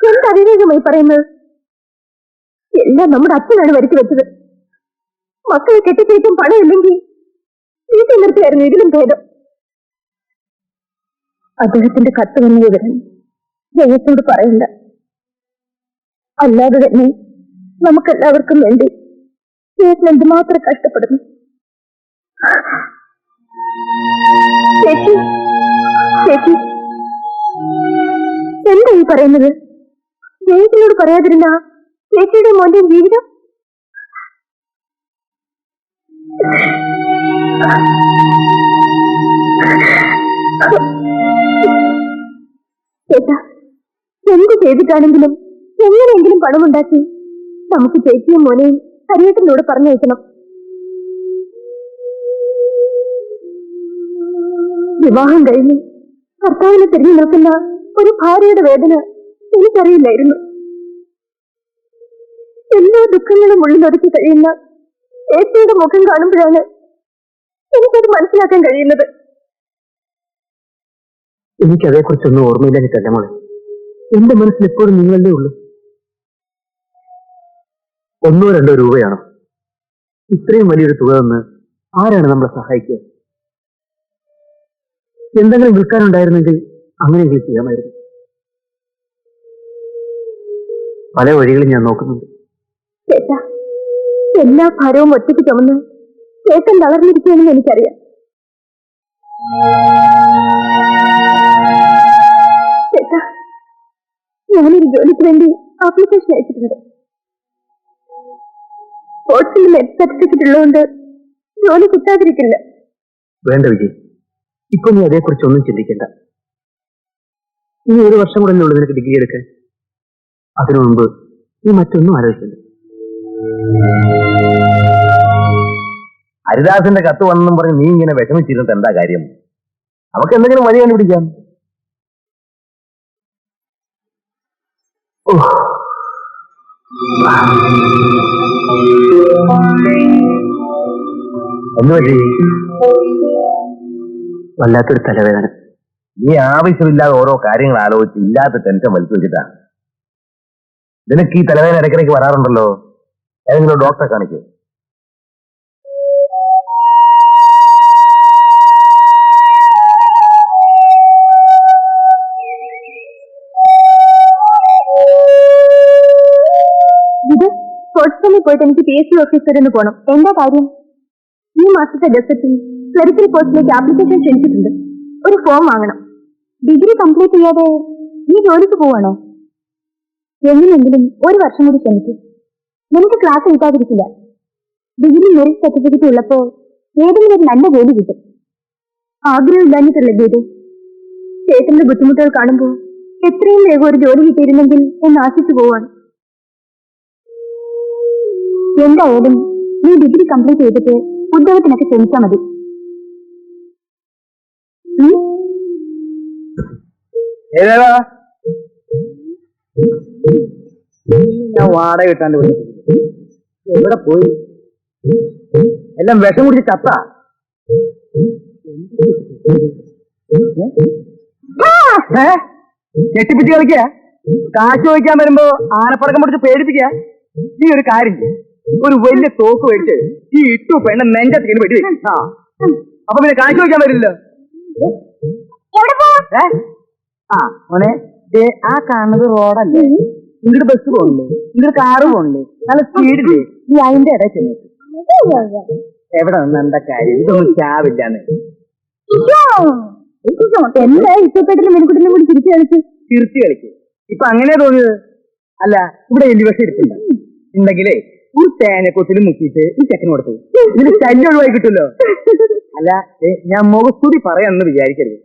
[SPEAKER 1] എന്ത് അവിവേകമായി പറയുന്നത്? എല്ലാം നമ്മുടെ അച്ഛനാണ് വരുത്തി വെച്ചത്. മക്കളെ കെട്ടിച്ചേറ്റും പണമില്ലെങ്കിൽ വീട്ടിൽ നിർത്തിയായിരുന്നു ഇതിലും ഭേദം. അദ്ദേഹത്തിന്റെ കത്ത് വന്ന വിവരം ജയത്തോട് പറയണ്ട. അല്ലാതെ തന്നെ നമുക്കെല്ലാവർക്കും വേണ്ടി ചേച്ചി എന്തുമാത്രം കഷ്ടപ്പെടുന്നു. ചേച്ചി, ചേച്ചി, എന്താ ഈ പറയുന്നത്? ജയത്തിനോട് പറയാതിരുന്ന ചേച്ചിയുടെ മോന്റെയും ജീവിതം ചേട്ടാ, എന്ത് ചെയ്തിട്ടാണെങ്കിലും എങ്ങനെയെങ്കിലും പണമുണ്ടാക്കി നമുക്ക് ചേച്ചിയും മോനെയും ഹരിയേട്ടനോട് പറഞ്ഞയക്കണം. വിവാഹം കഴിഞ്ഞ് ഭർത്താവിനെ തിരിഞ്ഞു നിൽക്കുന്ന ഒരു ഭാര്യയുടെ വേദന എനിക്കറിയില്ലായിരുന്നു. എല്ലാ ദുഃഖങ്ങളും ഉള്ളിലൊതുക്കി കഴിയുന്ന ചേച്ചിയുടെ മുഖം കാണുമ്പോഴാണ് എനിക്കത് മനസ്സിലാക്കാൻ കഴിയുന്നത്.
[SPEAKER 2] എനിക്കതേക്കുറിച്ചൊന്നും ഓർമ്മയില്ലാഞ്ഞിട്ടല്ല മോളെ, എന്റെ മനസ്സിൽ എപ്പോഴും നിങ്ങളല്ലേ ഉള്ളൂ. 1-2 രൂപയാണോ ഇത്രയും വലിയൊരു തുക തന്ന് ആരാണ് നമ്മളെ സഹായിക്കുക? എന്തെങ്കിലും വിൽക്കാനുണ്ടായിരുന്നെങ്കിൽ അങ്ങനെയെങ്കിലും ചെയ്യാമായിരുന്നു. പല വഴികളും ഞാൻ നോക്കുന്നുണ്ട്.
[SPEAKER 1] ചേട്ടാ, എല്ലാ ഭാരവും ഒറ്റയ്ക്ക് ചുമന്ന് ചേട്ടൻ തളർന്നിരിക്കുകയാണെന്ന് എനിക്കറിയാം. ചേട്ടാ, ഞാനൊരു ജോലിക്ക് വേണ്ടി ആപ്ലിക്കേഷൻ അയച്ചിട്ടുണ്ട്. സ്പോർട്സിൽ മെഡ് സർട്ടിഫിക്കറ്റ് ഉള്ളതുകൊണ്ട് ജോലി കിട്ടാതിരിക്കില്ല.
[SPEAKER 2] വേണ്ട വിജയ്, ഇപ്പൊ നീ അതേക്കുറിച്ചൊന്നും ചിന്തിക്കണ്ട. ഇനി 1 വർഷം കൂടെ ഉള്ളൂ നിനക്ക് ഡിഗ്രി എടുക്കാൻ. അതിനു മുമ്പ് നീ മറ്റൊന്നും ആലോചിക്കില്ല. ഹരിദാസിന്റെ കത്ത് വന്നെന്നും പറഞ്ഞ് നീ ഇങ്ങനെ വിഷമിച്ചിരുന്നിട്ട് എന്താ കാര്യം? നമുക്ക് എന്തെങ്കിലും വഴി കണ്ടുപിടിക്കാം. എന്തുപറ്റി? വല്ലാത്തൊരു തലവേദന. നീ ആവശ്യമില്ലാതെ ഓരോ കാര്യങ്ങൾ ആലോചിച്ച് ഇല്ലാത്ത ടെൻഷൻ വലിച്ചു വെച്ചിട്ടാ. നിനക്ക് ഈ തലവേദന ഇടയ്ക്കിടയ്ക്ക് വരാറുണ്ടല്ലോ. ഏതെങ്കിലും ഡോക്ടറെ കാണിക്കൂ.
[SPEAKER 1] ഇത് സ്പോർട്സ് പോയിട്ട് എനിക്ക് PSC ഓഫീസറിന് പോകണം. എന്താ കാര്യം? ഈ മാസത്തെ ഡെസർട്ടിൽ ക്ലറിക്കൽ പോസ്റ്റിലേക്ക് ആപ്ലിക്കേഷൻ ക്ഷണിച്ചിട്ടുണ്ട്. ഒരു ഫോം വാങ്ങണം. ഡിഗ്രി കംപ്ലീറ്റ് ചെയ്യാതെ നീ ജോലിക്ക് പോവാണോ? എങ്ങനെയെങ്കിലും 1 വർഷം കൂടി ക്ഷണിക്കും. നിനക്ക് ക്ലാസ് കിട്ടാതിരിക്കില്ല. ഡിഗ്രി മെറിറ്റ് സർട്ടിഫിക്കറ്റ് ഉള്ളപ്പോ ഏതെങ്കിലും ഒരു നല്ല ജോലി കിട്ടും. ആഗ്രഹമില്ലാഞ്ഞിട്ടല്ലേ ഗീതു? ചേട്ടന്റെ ബുദ്ധിമുട്ടുകൾ കാണുമ്പോൾ എത്രയും വേഗം ഒരു ജോലി കിട്ടിയിരുന്നെങ്കിൽ എന്ന് ആശിച്ചു പോവാണ്. എന്തായാലും നീ ഡിഗ്രി കംപ്ലീറ്റ് ചെയ്തിട്ട് ഉദ്യോഗത്തിനൊക്കെ ശ്രമിച്ചാൽ മതി.
[SPEAKER 2] ഞാൻ വാടക കിട്ടാണ്ട് എവിടെ പോയി? എല്ലാം വിഷം കുടിച്ച് ചത്ത. ഞെട്ടിപ്പിച്ച് കളിക്ക. കാശ് ചോദിക്കാൻ വരുമ്പോ ആനപ്പടക്കം പിടിച്ച് പേടിപ്പിക്ക. ഈ ഒരു കാര്യം ഒരു വലിയ തോക്ക് മേടിച്ച് ഈ ഇട്ടു പെണ്ണ നെഞ്ചത്തിന് വെടി. അപ്പൊ പിന്നെ കാശ് ചോദിക്കാൻ വരില്ലല്ലോ. മോനെ, ആ കാണുന്നത് റോഡല്ലേ? ഇങ്ങോട്ട് ബസ് പോകണ്ടേ? ഇങ്ങോട്ട് കാറ് പോകണ്ടേ? നല്ല സ്പീഡില്ലേ? നീ അതിന്റെ ഇടയിൽ ചെന്നു. എവിടെ നിന്ന് എന്താ കാര്യം? ഇതൊന്നും ചാവില്ലാന്ന്.
[SPEAKER 1] എന്താ ഇഷ്ടപ്പെട്ടില്ല മെനക്കുട്ടിനെ കൂടി തിരിച്ചു
[SPEAKER 2] കളിക്ക്. ഇപ്പൊ അങ്ങനെ തോന്നിയത് അല്ല. ഇവിടെ എലിവശം ഇരിപ്പുണ്ട്. ഉണ്ടെങ്കിലേ ഒരു തേനക്കൊത്തിൽ മുക്കിയിട്ട് ഈ ചെക്കന് കൊടുത്തു. ഇതിന് ശല്യം ഒഴിവായി കിട്ടുമല്ലോ. അല്ല, ഞാൻ മുഖസ്തുതി പറയാന്ന് വിചാരിക്കരുത്.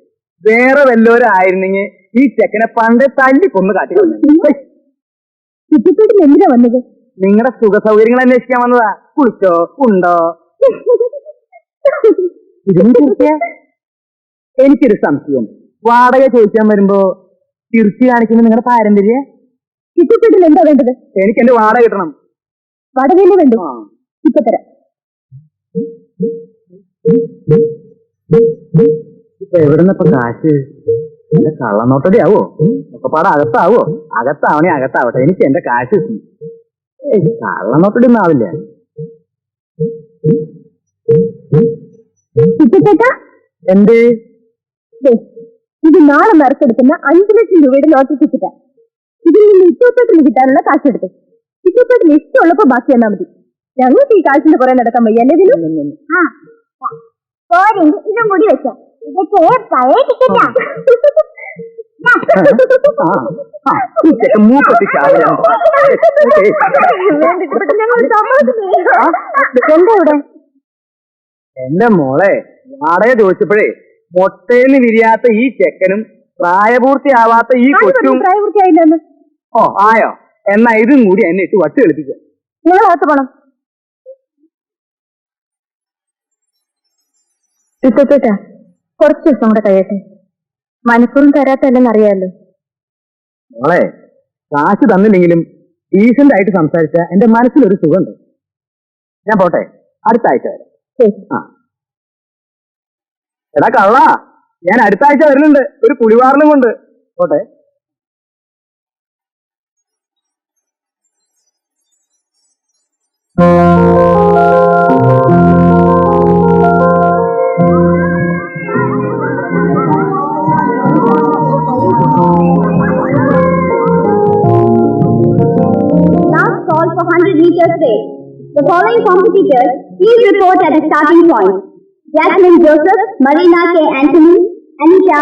[SPEAKER 2] വേറെ വല്ലവരായിരുന്നെങ്കിൽ ഈ ചെക്കനെ പണ്ട് തല്ലി കൊന്ന് കാട്ടി
[SPEAKER 1] ചുറ്റിപ്പെട്ടിൽ എന്തിനാ വന്നത്?
[SPEAKER 2] നിങ്ങളുടെ സുഖ സൗകര്യങ്ങൾ അന്വേഷിക്കാൻ വന്നതാ. കുളിച്ചോ? ഉണ്ടോ? എനിക്കൊരു സംശയം. വാടക ചോദിക്കാൻ വരുമ്പോ തിരിച്ചു കാണിക്കുന്ന നിങ്ങളുടെ പാരമ്പര്യം.
[SPEAKER 1] ചുറ്റിപ്പെട്ടിൽ എന്താ വേണ്ടത്?
[SPEAKER 2] എനിക്ക് എന്റെ വാടക കിട്ടണം.
[SPEAKER 1] വാടകയില് വേണ്ടു? ഇപ്പൊ തരാം.
[SPEAKER 2] ഇപ്പൊ എവിടുന്നപ്പോ കാശ്? എന്റെ കള്ളനോട്ടടി ആവോ? ഒക്കെ പാടെ അകത്താവോ? അകത്താവണേ അകത്താവട്ടെ. എനിക്ക് എന്റെ കാശ് കള്ളനോട്ടടി ഒന്നും ആവില്ല. എന്ത്?
[SPEAKER 1] ഇത് നാളെ നറുക്കെടുക്കുന്ന 5 ലക്ഷം രൂപയുടെ ലോട്ടറി ടിക്കറ്റാ. ഇതിൽ നിന്ന് ഇറ്റോപ്പേട്ടിൽ കിട്ടാനുള്ള കാശെടുത്ത് ഇറ്റോപ്പേട്ടിൽ ഇഷ്ടമുള്ളപ്പോ ബാക്കി തന്നാ മതി. ഞങ്ങൾക്ക് ഈ കാശിന്റെ കുറെ നടക്കാൻ വയ്യ. അല്ലേ ഇതിലും ഇതും കൂടി വെച്ചോ. ഇതൊക്കെ പഴയ ടിക്കറ്റാ. എന്താ ഇവിടെ?
[SPEAKER 2] എന്റെ മോളെ, വാടക ചോദിച്ചപ്പോഴേ മൊട്ടേന്ന് വിരിയാത്ത ഈ ചെക്കനും പ്രായപൂർത്തിയാവാത്ത ഈ കൊച്ചും.
[SPEAKER 1] പ്രായപൂർത്തിയായില്ലെന്ന്?
[SPEAKER 2] ഓ ആയോ? എന്നാ ഇതും കൂടി എന്നെ ഇട്ട് വട്ട് കളിപ്പിക്കാം.
[SPEAKER 1] നിങ്ങൾ അകത്ത് പോണം. ഇട്ടോട്ടാ, കുറച്ച് ദിവസം കൂടെ കഴിയട്ടെ. മനഃപൂർവ്വം തരാത്തല്ലെന്ന് അറിയാമല്ലോ.
[SPEAKER 2] മോളെ, കാശ് തന്നില്ലെങ്കിലും ഡീസന്റ് ആയിട്ട് സംസാരിച്ച എന്റെ മനസ്സിലൊരു സുഖമുണ്ട്. ഞാൻ പോട്ടെ, അടുത്ത ആഴ്ച വരാം. എടാ കള്ളാ, ഞാൻ അടുത്ത ആഴ്ച വരുന്നുണ്ട് ഒരു പുളിവാറിനും കൊണ്ട്. പോട്ടെ.
[SPEAKER 1] Last call for 100 meters race. The following competitors, please report at the starting point. Jasmine Joseph, Marina K. Anthony, Anisha,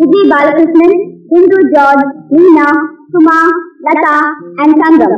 [SPEAKER 1] Vijay Balakrishnan, Hindu George, Meena, Suma, Lata, and Sangam.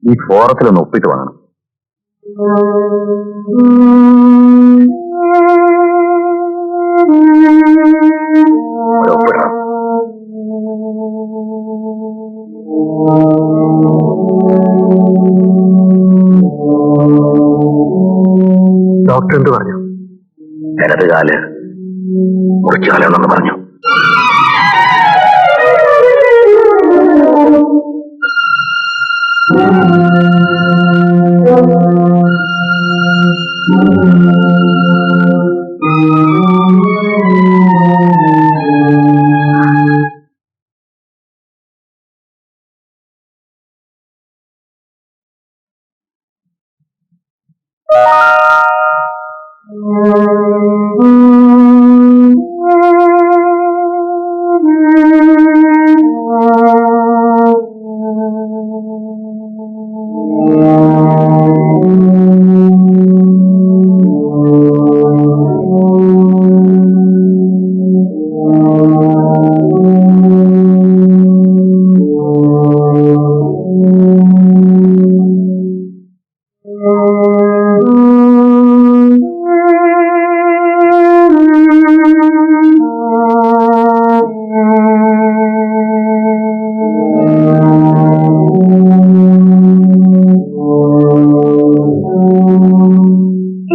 [SPEAKER 3] ഈ ഫോറത്തിലൊന്ന് ഒപ്പിട്ട് വേണം. ഒപ്പിടണം. ഡോക്ടർ എന്ത് പറഞ്ഞു? ഇടത് കാല് മുറിച്ചു കളയണമെന്ന് പറഞ്ഞു.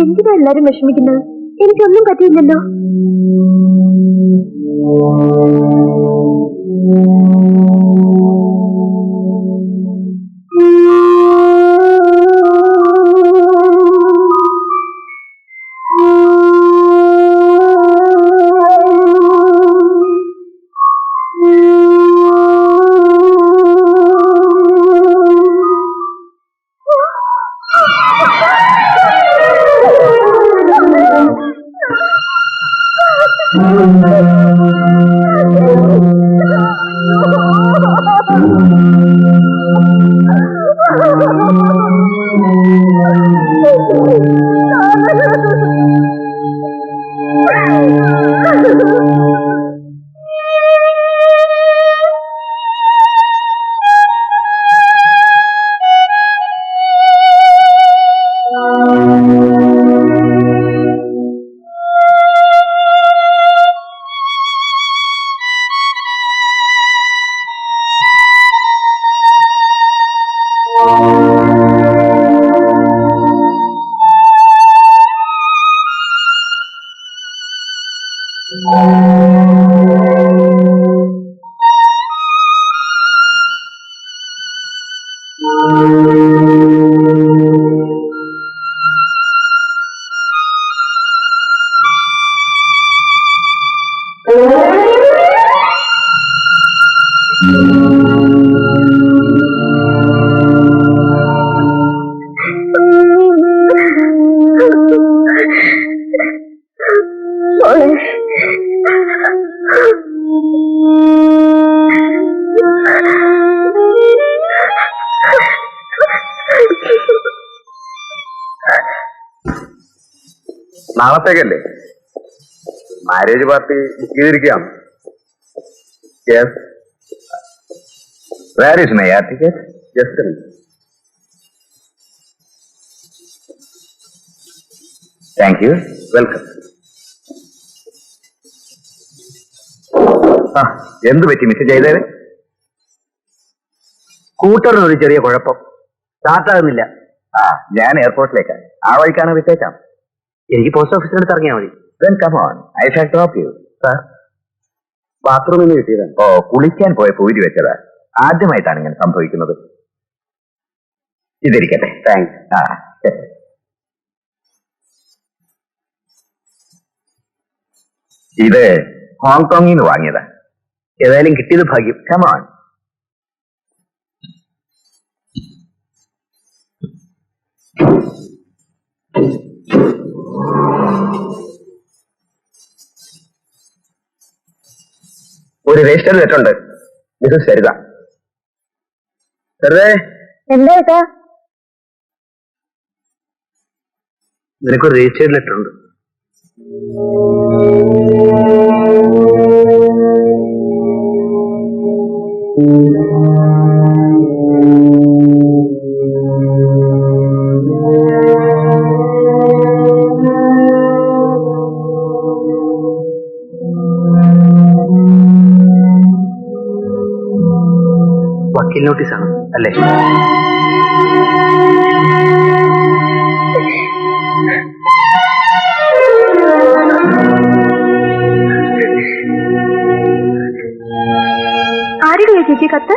[SPEAKER 1] എന്തിനാ എല്ലാരും വിഷമിക്കുന്നത്? എനിക്കൊന്നും പറ്റിയില്ലല്ലോ.
[SPEAKER 3] നാളത്തേക്കല്ലേ മാരേജ് പാർട്ടി ബുക്ക് ചെയ്തിരിക്കാം. Yes, where is my air ticket? Just thank you, welcome. എന്ത് പറ്റി മിസ് ചെയ്തത്?
[SPEAKER 2] സ്കൂട്ടറിന് ഒരു ചെറിയ കുഴപ്പം, സ്റ്റാർട്ടാകുന്നില്ല.
[SPEAKER 3] ഞാൻ എയർപോർട്ടിലേക്കാണ്, ആ വഴിക്കാണ് വിട്ടേക്കാം.
[SPEAKER 2] എനിക്ക് പോസ്റ്റ് ഓഫീസിനടുത്ത് ഇറങ്ങിയാൽ മതി.
[SPEAKER 3] Then come on, I shall drop you.
[SPEAKER 2] Sir, ബാത്റൂമിൽ നിന്ന് കിട്ടിയതാണ്.
[SPEAKER 3] ഓ, കുളിക്കാൻ പോയപ്പോ ഊരി വെച്ചതാ. ആദ്യമായിട്ടാണ് ഇങ്ങനെ സംഭവിക്കുന്നത്. ഇതിരിക്കട്ടെ. താങ്ക്സ്. ഇത് ഹോങ്കോങ്ങിൽ നിന്ന് വാങ്ങിയതാ.
[SPEAKER 2] ഏതായാലും കിട്ടിയത് ഭാഗ്യം.
[SPEAKER 3] Come on. ഒരു രജിസ്റ്റർ ലെറ്ററുണ്ട്, മിസ്സസ് സരിത. സരിതേ,
[SPEAKER 1] എന്താ ഏട്ടാ?
[SPEAKER 2] നിനക്കൊരു രജിസ്റ്റേർഡ് ലെറ്റർ ഉണ്ട്. വക്കീൽ നോട്ടീസാണ് അല്ലേ?
[SPEAKER 1] ആരുടെ ചേച്ചി കത്ത്?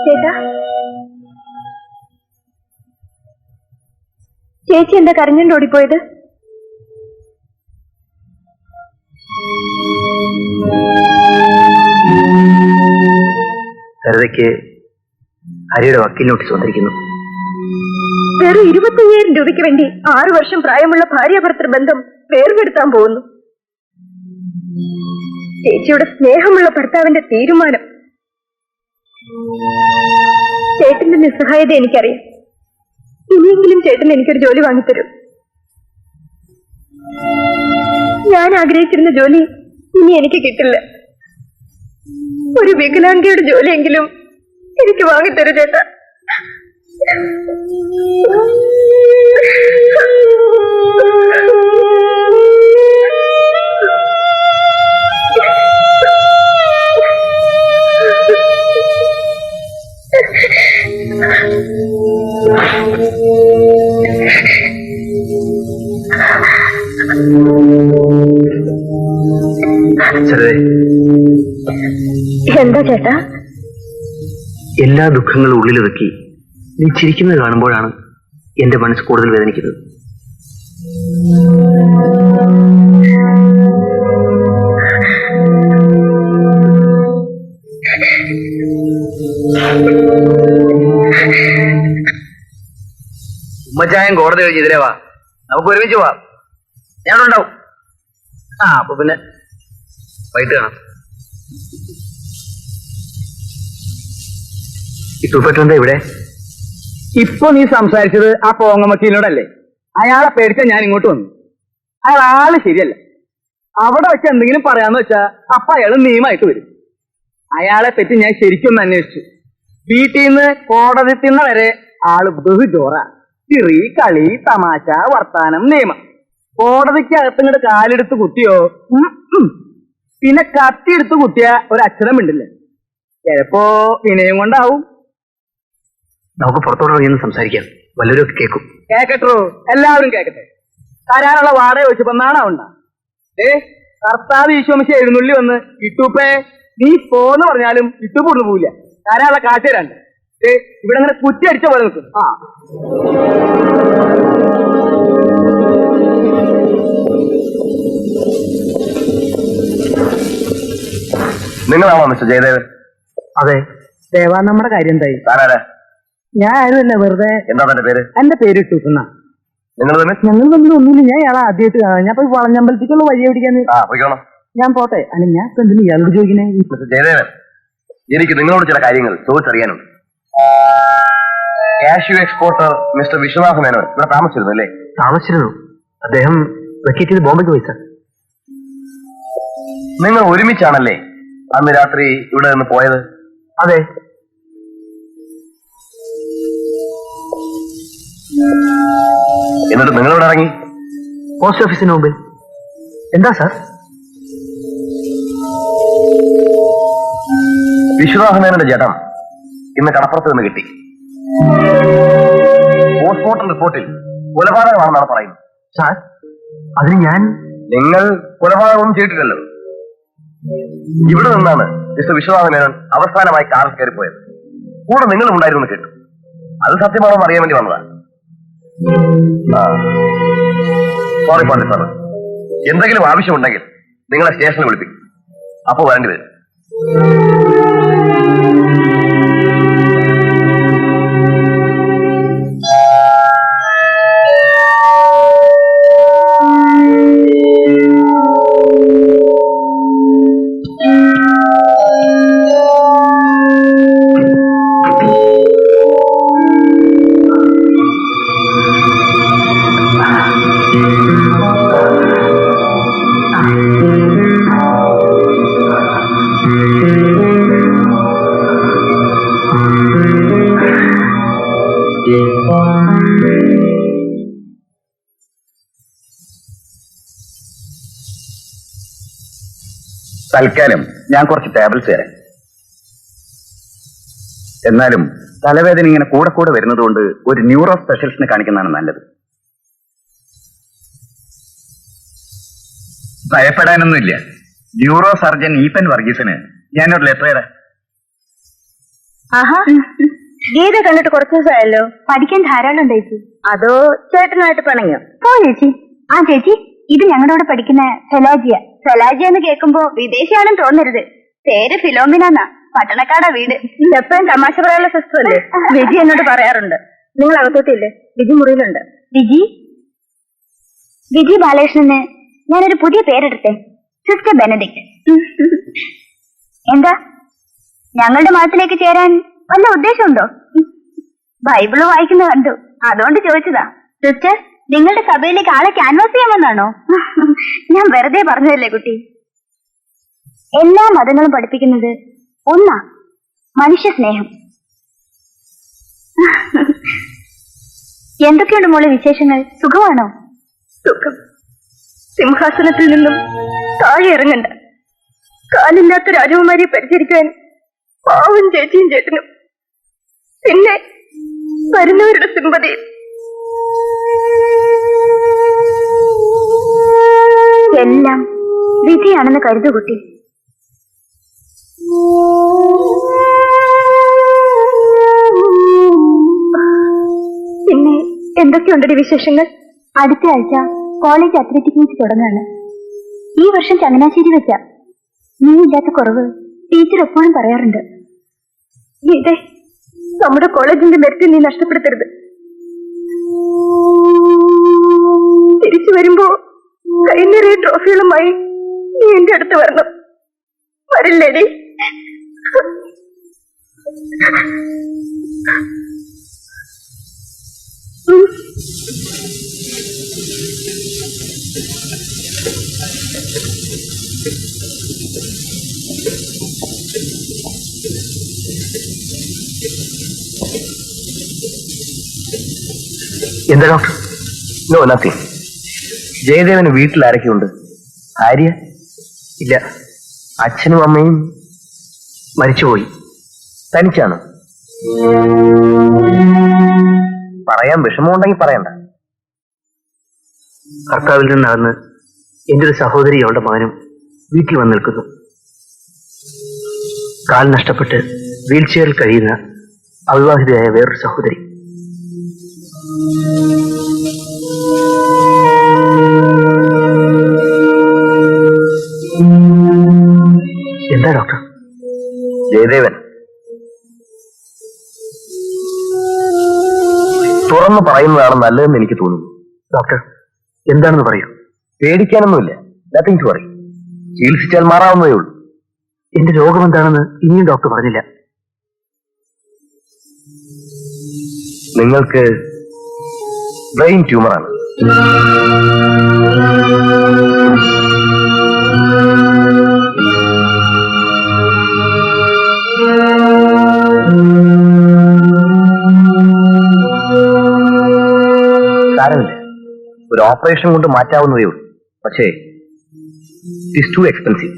[SPEAKER 1] ചേട്ടാ, ചേച്ചി എന്താ കരഞ്ഞോണ്ട് ഓടിപ്പോയത്?
[SPEAKER 2] സരിതയ്ക്ക് ഹരിയുടെ വക്കീൽ നോട്ടീസ് വന്നിരിക്കുന്നു.
[SPEAKER 1] വെറും 25,000 രൂപയ്ക്ക് വേണ്ടി 6 വർഷം പ്രായമുള്ള ഭാര്യാഭർത്തൃ ബന്ധം വേർപെടുത്താൻ പോകുന്നു. ചേച്ചിയുടെ സ്നേഹമുള്ള ഭർത്താവിന്റെ തീരുമാനം. ചേട്ടന്റെ നിസ്സഹായത എനിക്കറിയാം. ഇനിയെങ്കിലും ചേട്ടൻ എനിക്കൊരു ജോലി വാങ്ങിത്തരും. ഞാൻ ആഗ്രഹിച്ചിരുന്ന ജോലി ഇനി എനിക്ക് കിട്ടില്ല. ഒരു വികലാംഗയുടെ ജോലിയെങ്കിലും എനിക്ക് വാങ്ങിത്തരൂ ചേട്ടാ. എന്താ ചേട്ടാ?
[SPEAKER 2] എല്ലാ ദുഃഖങ്ങളും ഉള്ളിലൊതുക്കി നീ ചിരിക്കുന്നത് കാണുമ്പോഴാണ് എന്റെ മനസ്സ് കൂടുതൽ വേദനിക്കുന്നത്. ഉമ്മച്ചായം കോടതി കഴിഞ്ഞ് ഇതിലേ വാ, നമുക്ക് ഒരുമിച്ച് പോവാം. ഞാനുണ്ടാവും. അപ്പൊ പിന്നെ വൈകിട്ട് കാണാം. ഇട്ടുപെട്ടെന്താ ഇവിടെ?
[SPEAKER 4] ഇപ്പൊ നീ സംസാരിച്ചത് ആ പോങ്ങ വക്കീലിനോടല്ലേ? അയാളെ പേടിച്ച ഞാൻ ഇങ്ങോട്ട് വന്നു. അയാൾ ആള് ശരിയല്ല. അവിടെ വെച്ച് എന്തെങ്കിലും പറയാന്ന് വെച്ചാ അപ്പൊ അയാൾ നിയമമായിട്ട് വരും. അയാളെ പറ്റി ഞാൻ ശരിക്കും അന്വേഷിച്ചു. വീട്ടിൽ നിന്ന് കോടതി തിന്ന വരെ ആള് ബഹുജോറ. ചിറി, കളി, തമാശ, വർത്താനം, നിയമം. കോടതിക്ക് അകത്തിങ്ങോട്ട് കാലെടുത്ത് കുത്തിയോ പിന്നെ കത്തിയെടുത്ത് കുത്തിയ ഒരക്ഷരം ഉണ്ടില്ല. ചിലപ്പോ വിനയം കൊണ്ടാവും.
[SPEAKER 2] നമുക്ക് പുറത്തോട്ട് സംസാരിക്കാം, വല്ലവരും കേൾക്കും.
[SPEAKER 4] കേക്കട്ടോ, എല്ലാവരും കേക്കട്ടെ. തരാനുള്ള വാടക വെച്ചപ്പോ നാണാവണ്ട. കർത്താവ് ഈശോമിശ എഴുന്നള്ളി വന്ന് ഇട്ടൂപ്പേ നീ പോന്ന് പറഞ്ഞാലും ഇട്ടുപൂർന്നു പോവില്ല. തരാനുള്ള കാശ് തരാണ്ട്. ഇവിടെ അങ്ങനെ കുറ്റി അടിച്ച പോലെ നിൽക്കും.
[SPEAKER 2] നിങ്ങളാണോ മിസ്റ്റർ ജയദേവൻ? അതെ.
[SPEAKER 4] ദേവാ, നമ്മുടെ കാര്യം എന്തായി?
[SPEAKER 2] താനാരാ?
[SPEAKER 4] ഞാൻ ആരുമല്ല, വെറുതെ.
[SPEAKER 2] എന്താ തന്റെ പേര്?
[SPEAKER 4] എന്റെ പേര് ഇട്ടുന്ന.
[SPEAKER 2] നിങ്ങൾ
[SPEAKER 4] ഞങ്ങൾ തമ്മിൽ ഒന്നുമില്ല. ഞാൻ ഇയാളെ ആദ്യമായിട്ട് കാണാം. ഞാൻ പോയി വളഞ്ഞമ്പലത്തേക്കുള്ള വഴി പിടിക്കാൻ. ഞാൻ പോട്ടെ. അല്ല, ഞാൻ ഇപ്പൊ എന്തിനു ഇയാളോട് ചോദിക്കണേ?
[SPEAKER 2] മിസ്റ്റർ ജയദേവൻ, എനിക്ക് നിങ്ങളോട് ചില കാര്യങ്ങൾ ചോദിച്ചറിയാനുണ്ട്. Cashew exporter mister Viswanatha Menon ഇവിടെ താമസിച്ചിരുന്നു അല്ലേ? താമസിച്ചിരുന്നു. അദ്ദേഹം വെക്കേറ്റ് ചെയ്ത് ബോംബെക്ക് പോയി സാർ. നിങ്ങൾ ഒരുമിച്ചാണല്ലേ അന്ന് രാത്രി ഇവിടെ നിന്ന് പോയത്? അതെ. എന്നിട്ട് നിങ്ങളിവിടെ ഇറങ്ങി? പോസ്റ്റ് ഓഫീസിന് മുമ്പിൽ. എന്താ സാർ? വിശ്വനാഥമേനോന്റെ ജഡം ഇന്ന് കടപ്പുറത്ത് നിന്ന് കിട്ടി. പോസ്റ്റ്മോർട്ടം റിപ്പോർട്ടിൽ കൊലപാതകമാണെന്നാണ് പറയുന്നത്. സാർ, അതിന് നിങ്ങൾ കൊലപാതകമൊന്നും ചെയ്തിട്ടില്ലല്ലോ. ഇവിടെ നിന്നാണ് മിസ്റ്റർ വിശ്വനാഥമേനോൻ അവസാനമായി കാറിൽ കയറിപ്പോയത്. കൂടെ നിങ്ങളും ഉണ്ടായിരുന്നു കേട്ടു. അത് സത്യമാണോ എന്ന് അറിയാൻ വേണ്ടി വന്നതാണ്. സോറി പാണ്ഡ്യ സാർ, എന്തെങ്കിലും ആവശ്യമുണ്ടെങ്കിൽ നിങ്ങളെ സ്റ്റേഷനിൽ വിളിപ്പിക്കും. അപ്പോ വരേണ്ടി വരും.
[SPEAKER 3] തൽക്കാലം ഞാൻ കുറച്ച് ടാബ്ലറ്റ്സ് തരാം. എന്നാലും തലവേദന ഇങ്ങനെ കൂടെ കൂടെ വരുന്നതുകൊണ്ട് ഒരു ന്യൂറോ സ്പെഷ്യലിസ്റ്റിനെ കാണിക്കുന്നതാണ് നല്ലത്. ഭയപ്പെടാനൊന്നുമില്ല. ന്യൂറോ സർജൻ ഈപ്പൻ വർഗീസിന് ഞാനൊരു ലെറ്റർ തരാം.
[SPEAKER 1] ആഹാ, ഗീത കണ്ടിട്ട് കുറച്ച് ദിവസമായല്ലോ. പഠിക്കാൻ ധാരാളം ഉണ്ട് ചേച്ചി. അതോ ചേട്ടനായിട്ട് പിണങ്ങിയോ? ഓ ചേച്ചി. ആ ചേച്ചി, ഇത് ഞങ്ങളുടെ കൂടെ പഠിക്കുന്ന ഫെലാജിയ. പെലാജിയ എന്ന് കേൾക്കുമ്പോ വിദേശിയാണെന്ന് തോന്നരുത്. പേര് ഫിലോമിനാന്നാ, പട്ടണക്കാടാ വീട്. എപ്പോഴും തമാശ പറയാനുള്ള സിസ്റ്റർ അല്ലേ? വിജി എന്നോട് പറയാറുണ്ട്. നിങ്ങൾ അകത്തോട്ടില്ലേ? വിജി മുറിയിലുണ്ട്. വിജി ബാലകൃഷ്ണന് ഞാനൊരു പുതിയ പേരെടുത്തേ, സിസ്റ്റർ ബെനഡിക്ട്. എന്താ, ഞങ്ങളുടെ മതത്തിലേക്ക് ചേരാൻ വല്ല ഉദ്ദേശമുണ്ടോ? ബൈബിള് വായിക്കുന്ന കണ്ടു, അതുകൊണ്ട് ചോദിച്ചതാ. സിസ്റ്റർ, നിങ്ങളുടെ സഭയിലേക്ക് ആളെ ക്യാൻവാസ് ചെയ്യാമെന്നാണോ? ഞാൻ വെറുതെ പറഞ്ഞതല്ലേ കുട്ടി. എല്ലാ മതങ്ങളും പഠിപ്പിക്കുന്നത് ഒന്നാ, മനുഷ്യ സ്നേഹം. എന്തൊക്കെയുണ്ട് മോളെ വിശേഷങ്ങൾ? സുഖമാണോ? സുഖം. സിംഹാസനത്തിൽ നിന്നും താഴെ ഇറങ്ങണ്ട. കാലില്ലാത്ത രാജകുമാരിയെ പരിചരിക്കാൻ പാവം ചേച്ചിയും ചേട്ടനും, പിന്നെ വരുന്നവരുടെ സിമ്പതി. എല്ലാം വിധിയാണെന്ന് കരുതു കുട്ടി. പിന്നെ എന്തൊക്കെയുണ്ടടി വിശേഷങ്ങൾ? അടുത്ത ആഴ്ച കോളേജ് അത്ലറ്റിക് മീറ്റ് തുടങ്ങാണ്. ഈ വർഷം ചങ്ങനാശ്ശേരി വെച്ച. നീ ഇല്ലാത്ത കുറവ് ടീച്ചർ എപ്പോഴും പറയാറുണ്ട്. ഇതേ നമ്മുടെ കോളേജിന്റെ മെറിറ്റ് നീ നഷ്ടപ്പെടുത്തരുത്. തിരിച്ചു വരുമ്പോ കൈ നിറയെ ട്രോഫികളുമായി നീ എന്റെ അടുത്ത് വരണം. വരില്ലേടി?
[SPEAKER 2] എന്താ ഡോക്ടർ? No nothing. ജയദേവന് വീട്ടിൽ ആരൊക്കെയുണ്ട്? ഭാര്യ ഇല്ല, അച്ഛനും അമ്മയും മരിച്ചുപോയി. തനിച്ചാണ്? പറയാൻ വിഷമമുണ്ടെങ്കിൽ പറയണ്ട. ഭർത്താവിൽ നിന്നകന്ന് എന്റെ ഒരു സഹോദരി അവളുടെ മകനും വീട്ടിൽ വന്ന് നിൽക്കുന്നു. കാൽ നഷ്ടപ്പെട്ട് വീൽ ചെയറിൽ കഴിയുന്ന അവിവാഹിതയായ വേറൊരു സഹോദരി. എന്താ ഡോക്ടർ? ജയദേവൻ തുറന്നു പറയുന്നതാണ് നല്ലതെന്ന് എനിക്ക് തോന്നുന്നു. ഡോക്ടർ, എന്താണെന്ന് പറയൂ. പേടിക്കാനൊന്നുമില്ല. Nothing to worry. ചികിത്സിച്ചാൽ മാറാവുന്നതേ ഉള്ളൂ. എന്റെ രോഗം എന്താണെന്ന് ഇനിയും ഡോക്ടർ പറഞ്ഞില്ല. നിങ്ങൾക്ക് ബ്രെയിൻ ട്യൂമറാണ്. സാരമില്ല, ഒരു ഓപ്പറേഷൻ കൊണ്ട് മാറ്റാവുന്നതേ ഉള്ളൂ. പക്ഷേ ഇറ്റ് ഈസ് ടു എക്സ്പെൻസീവ്.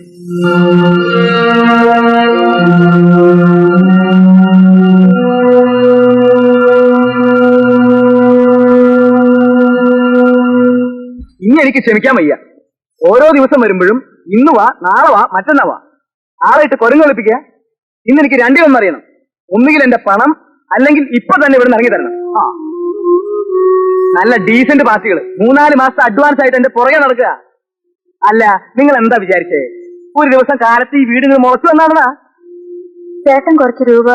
[SPEAKER 4] ഇനി എനിക്ക് ക്ഷമിക്കാൻ വയ്യ. ഓരോ ദിവസം വരുമ്പോഴും ഇന്ന് വാ, നാളെ വാ, മറ്റന്നാ വാ, ആളായിട്ട് കുരങ്ങ് കളിപ്പിക്കുക. ഇന്ന് എനിക്ക് രണ്ടിലൊന്നും അറിയണം. ഒന്നുകിൽ എന്റെ പണം, അല്ലെങ്കിൽ ഇപ്പൊ തന്നെ ഇവിടെ ഇറങ്ങി തരണം. ആ, നല്ല ഡീസന്റ് പാർട്ടികൾ 3-4 മാസത്തെ അഡ്വാൻസ് ആയിട്ട് എന്റെ പുറകെ നടക്കുക. അല്ല, നിങ്ങൾ എന്താ വിചാരിച്ചേ? ഒരു ദിവസം കാലത്ത് ഈ വീട് മുളച്ചു വന്നാണെന്നാ?
[SPEAKER 1] ചേട്ടൻ കുറച്ച് രൂപ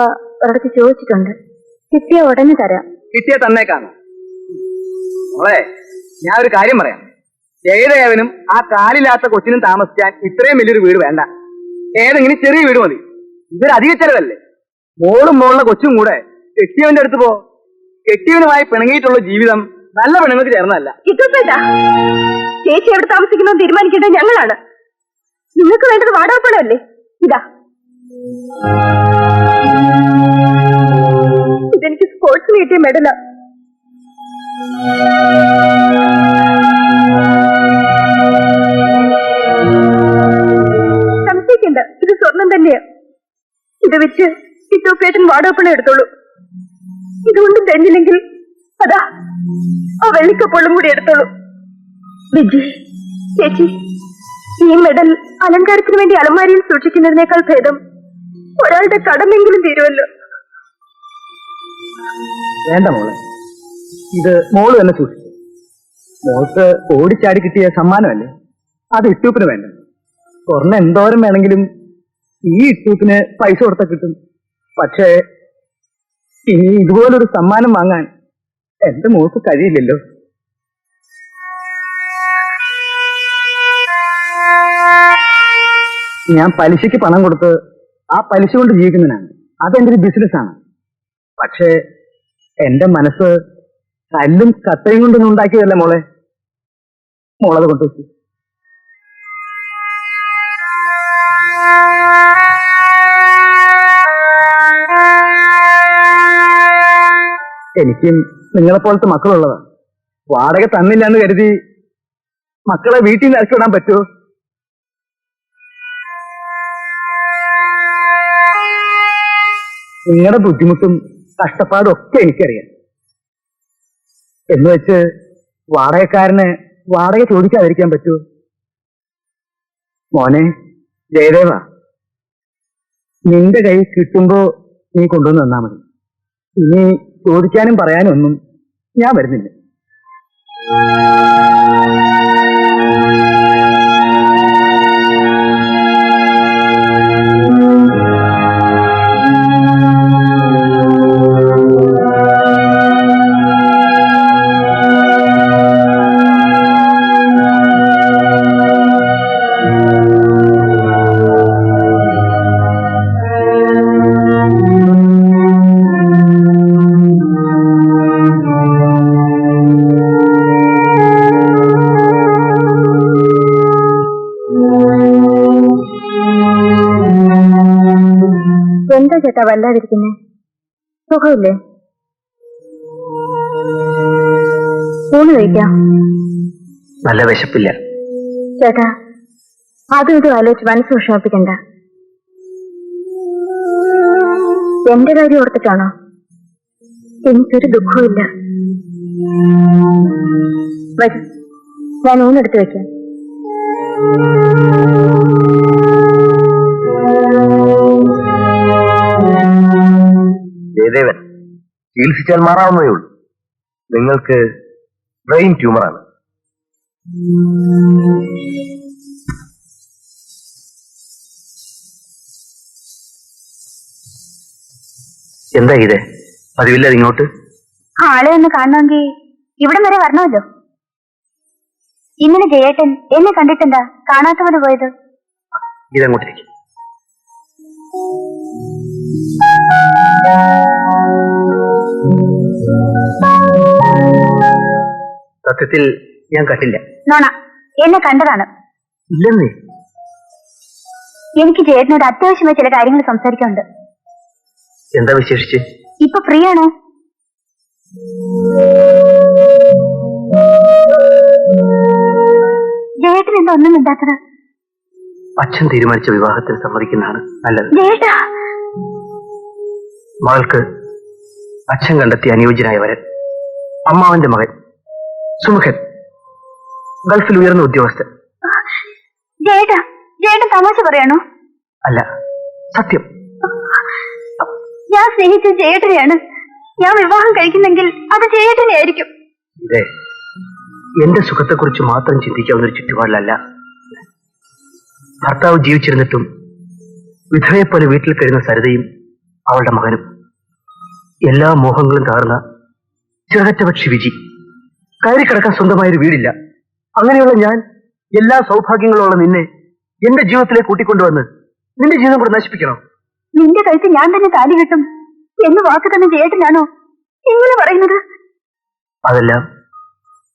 [SPEAKER 1] ഒരിടത്ത് ചോദിച്ചിട്ടുണ്ട്. കിട്ടിയ ഉടനെ തരാം.
[SPEAKER 4] കിട്ടിയ തന്നേക്കാണ്. മോളെ, ഞാൻ ഒരു കാര്യം പറയാം. ജയദേവനും ആ കാലില്ലാത്ത കൊച്ചിനും താമസിക്കാൻ ഇത്രയും വലിയൊരു വീട് വേണ്ട. ഏതെങ്കിലും ചെറിയ വീട് മതി. ഇതൊരു അധിക ചെലവല്ലേ? മോളും മോളുടെ കൊച്ചും കൂടെ കെട്ടിയവന്റെ അടുത്ത് പോ. കെട്ടിയവനുമായി പിണങ്ങിയിട്ടുള്ള ജീവിതം നല്ല പെണ്ണുങ്ങൾക്ക് ചേർന്നതല്ല.
[SPEAKER 1] ഇതൊന്നല്ല, ചേച്ചി എവിടെ താമസിക്കുന്നത് തീരുമാനിക്കേണ്ടത് ഞങ്ങളാണ്. നിങ്ങൾക്ക് വേണ്ടത് വാടകപ്പണമല്ലേ? ഇതാ, ഇതെനിക്ക് സ്പോർട്സിന് കിട്ടിയ മെഡലാ. സംശയിക്കണ്ട, ഇത് സ്വർണം തന്നെയാ. ഇത് വെച്ച് ഇറ്റോപ്പേട്ടൻ വാടകപ്പണം എടുത്തോളൂ. ഇതുകൊണ്ടും തന്നില്ലെങ്കിൽ അതാ ആ വെള്ളിക്കപ്പൊള്ളും കൂടി എടുത്തോളൂ. വിജി ചേച്ചി, ഈ മെഡൽ അലങ്കാരത്തിന് വേണ്ടി അലമാരിയിൽ സൂക്ഷിക്കുന്നതിനേക്കാൾ ഭേദം ഒരാളുടെ കടമെങ്കിലും തീരുമല്ലോ.
[SPEAKER 4] വേണ്ട മോളെ, ഇത് മോള് തന്നെ സൂക്ഷിച്ചു. മോൾക്ക് ഓടിച്ചാടി കിട്ടിയ സമ്മാനമല്ലേ, അത് ഇട്ടൂപ്പിന് വേണ്ട. സ്വർണ്ണം എന്തോരം വേണമെങ്കിലും ഈ ഇട്ടൂപ്പിന് പൈസ കൊടുത്താൽ കിട്ടും. പക്ഷേ ഇനി ഇതുപോലൊരു സമ്മാനം വാങ്ങാൻ എന്റെ മോൾക്ക് കഴിയില്ലല്ലോ. ഞാൻ പലിശയ്ക്ക് പണം കൊടുത്ത് ആ പലിശ കൊണ്ട് ജീവിക്കുന്നതിനാണ്. അതെന്റെ ഒരു ബിസിനസ്സാണ്. പക്ഷേ എന്റെ മനസ്സ് കല്ലും കത്തയും കൊണ്ടൊന്നും ഉണ്ടാക്കിയതല്ല മോളെ. മോളത് കൊണ്ടുവച്ചു. എനിക്കും നിങ്ങളെപ്പോലത്തെ മക്കളുള്ളതാണ്. വാടക തന്നില്ല എന്ന് കരുതി മക്കളെ വീട്ടിൽ നിന്ന് ഇറക്കി വിടാൻ പറ്റുമോ? നിങ്ങളുടെ ബുദ്ധിമുട്ടും കഷ്ടപ്പാടും ഒക്കെ എനിക്കറിയാം. എന്ന് വെച്ച് വാടകക്കാരന് വാടക ചോദിക്കാതിരിക്കാൻ പറ്റുമോ? മോനെ ജയദേവ, നിന്റെ കൈ കിട്ടുമ്പോ നീ കൊണ്ടുവന്ന് തന്നാ മതി. ഇനി ചോദിക്കാനും പറയാനും ഒന്നും ഞാൻ വരുന്നില്ല.
[SPEAKER 1] എന്താ ചേട്ടാ വല്ലാതിരിക്കുന്നേ? സുഖമില്ലേ? ഊണ് കഴിക്കാം.
[SPEAKER 2] നല്ല വിശപ്പില്ല
[SPEAKER 1] ചേട്ടാ, അതും ഇതും ആലോചിച്ച് മനസ്സ് വിഷമിപ്പിക്കണ്ട. എന്റെ കാര്യം ഓർത്തിട്ടാണോ? എനിക്കൊരു ദുഃഖമില്ല. വരും, ഞാൻ ഊണെടുത്ത് വെക്കാം.
[SPEAKER 2] ജയദേവൻ, ചികിത്സിച്ചാൽ മാറാവുന്നതേ ഉള്ളൂ. നിങ്ങൾക്ക് ബ്രെയിൻ ട്യൂമറാണ്. എന്താ ഇത്? പതിവില്ല ഇങ്ങോട്ട്?
[SPEAKER 1] ആളെ ഒന്ന് കാണണമെങ്കിൽ ഇവിടം വരെ വരണമല്ലോ. ഇന്നലെ ജയേട്ടൻ എന്നെ കണ്ടിട്ടെന്താ കാണാത്ത പോലെ പോയത്?
[SPEAKER 2] ഇതങ്ങോട്ടേക്ക്. സത്യത്തിൽ ഞാൻ കണ്ടില്ല.
[SPEAKER 1] നോണ, എന്നെ കണ്ടതാണ്.
[SPEAKER 2] ഇല്ലെന്നേ.
[SPEAKER 1] എനിക്ക് ജയേട്ടനോട് അത്യാവശ്യമായ ചില കാര്യങ്ങൾ സംസാരിക്കാനുണ്ട്.
[SPEAKER 2] എന്താ വിശേഷിച്ച്?
[SPEAKER 1] ഇപ്പൊ ഫ്രീ ആണോ? ജയേട്ടൻ എന്താ ഒന്നും മിണ്ടാത്തത്?
[SPEAKER 2] അച്ഛൻ തീരുമാനിച്ച വിവാഹത്തിന് സമ്മതിക്കുന്നതാണ് നല്ലത്.
[SPEAKER 1] ജയേട്ടാ,
[SPEAKER 2] മകൾക്ക് അച്ഛൻ കണ്ടെത്തിയ അനുയോജ്യനായ വരൻ, അമ്മാവന്റെ മകൻ സുമുഖൻ, ഗൾഫിൽ ഉയർന്ന ഉദ്യോഗസ്ഥൻ.
[SPEAKER 1] ജയേട്ടാ, ജയേട്ടൻ തമാശ പറയാണോ?
[SPEAKER 2] അല്ല, സത്യം.
[SPEAKER 1] ഞാൻ സ്നേഹിച്ച ജയേട്ടനെയാണ്. ഞാൻ വിവാഹം കഴിക്കുന്നെങ്കിൽ അത് ജയേട്ടനെ ആയിരിക്കും.
[SPEAKER 2] ഇതേ എന്റെ സുഖത്തെക്കുറിച്ച് മാത്രം ചിന്തിക്കാവുന്ന ഒരു ചുറ്റുപാടിലല്ല. ഭർത്താവ് ജീവിച്ചിരുന്നിട്ടും വിധവയെപ്പോലെ വീട്ടിൽ കഴിയുന്ന സരിതയും അവളുടെ മകനും, എല്ലാ മോഹങ്ങളും തകർന്ന ചിറകറ്റ പക്ഷി വിജി, കയറി കിടക്കാൻ സ്വന്തമായൊരു വീടില്ല. അങ്ങനെയുള്ള ഞാൻ എല്ലാ സൗഭാഗ്യങ്ങളുള്ള നിന്നെ എന്റെ ജീവിതത്തിലേക്ക് കൂട്ടിക്കൊണ്ടുവന്ന് നിന്റെ ജീവിതം കൂടെ നശിപ്പിക്കണം.
[SPEAKER 1] നിന്റെ കഴുത്ത് ഞാൻ തന്നെ താലി കിട്ടും എന്ന് വാക്ക് തന്നെ ജയേട്ടനാണോ ഇങ്ങനെ പറയുന്നത്?
[SPEAKER 2] അതെല്ലാം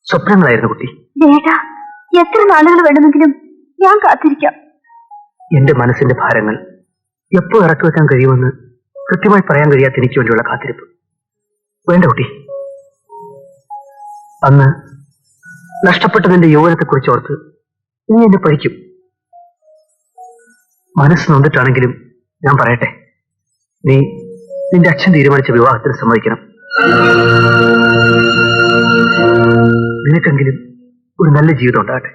[SPEAKER 2] സ്വപ്നങ്ങളായിരുന്നു കുട്ടി.
[SPEAKER 1] ജയേട്ടാ, എത്ര നാളുകൾ വേണമെങ്കിലും ഞാൻ കാത്തിരിക്കാം.
[SPEAKER 2] എന്റെ മനസ്സിന്റെ ഭാരങ്ങൾ എപ്പോ ഇറക്കി വെക്കാൻ കഴിയുമെന്ന് കൃത്യമായി പറയാൻ കഴിയാത്ത എനിക്ക് വേണ്ടിയുള്ള കാത്തിരിപ്പ് വേണ്ട കുട്ടി. അന്ന് നഷ്ടപ്പെട്ട നിന്റെ യൗവനത്തെക്കുറിച്ച് ഓർത്ത് നീ എന്നെ പഠിക്കും. മനസ്സ് നൊന്നിട്ടാണെങ്കിലും ഞാൻ പറയട്ടെ, നീ നിന്റെ അച്ഛൻ തീരുമാനിച്ച വിവാഹത്തിന് സമ്മതിക്കണം. നിനക്കെങ്കിലും ഒരു നല്ല ജീവിതം ഉണ്ടാകട്ടെ.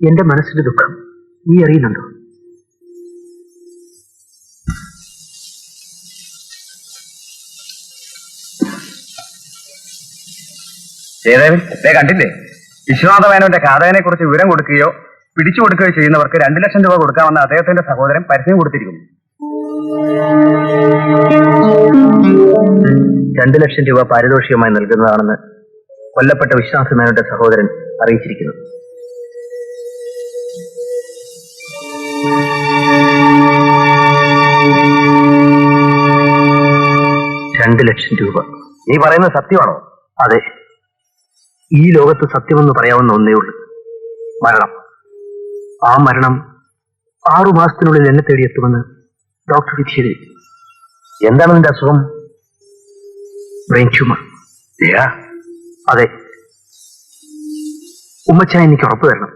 [SPEAKER 4] എന്റെ മനസ്സിന്റെ ദുഃഖം നീ അറിയുന്നുണ്ടോ?
[SPEAKER 2] ജയദേവൻ കണ്ടില്ലേ, വിശ്വനാഥ മേനോന്റെ ഘാതകനെ കുറിച്ച് വിവരം കൊടുക്കുകയോ പിടിച്ചു കൊടുക്കുകയോ ചെയ്യുന്നവർക്ക് 2 ലക്ഷം രൂപ കൊടുക്കാമെന്ന് അദ്ദേഹത്തിന്റെ സഹോദരൻ പരസ്യം കൊടുത്തിരിക്കുന്നു.
[SPEAKER 4] 2 ലക്ഷം രൂപ പാരിതോഷികമായി നൽകുന്നതാണെന്ന് കൊല്ലപ്പെട്ട വിശ്വനാഥ മേനോന്റെ സഹോദരൻ അറിയിച്ചിരിക്കുന്നു. $2 ലക്ഷം രൂപ.
[SPEAKER 2] നീ പറയുന്നത് സത്യമാണോ?
[SPEAKER 4] അതെ, ഈ ലോകത്ത് സത്യമെന്ന് പറയാവുന്ന ഒന്നേ ഉള്ളൂ, മരണം. ആ മരണം 6 മാസത്തിനുള്ളിൽ എന്നെ തേടിയെത്തുമെന്ന് ഡോക്ടർ വിധിച്ചത്.
[SPEAKER 2] എന്താണ് നിന്റെ അസുഖം?
[SPEAKER 4] Brain tumour. അതെ. ഉമ്മച്ചായ എനിക്ക് ഉറപ്പ് തരണം,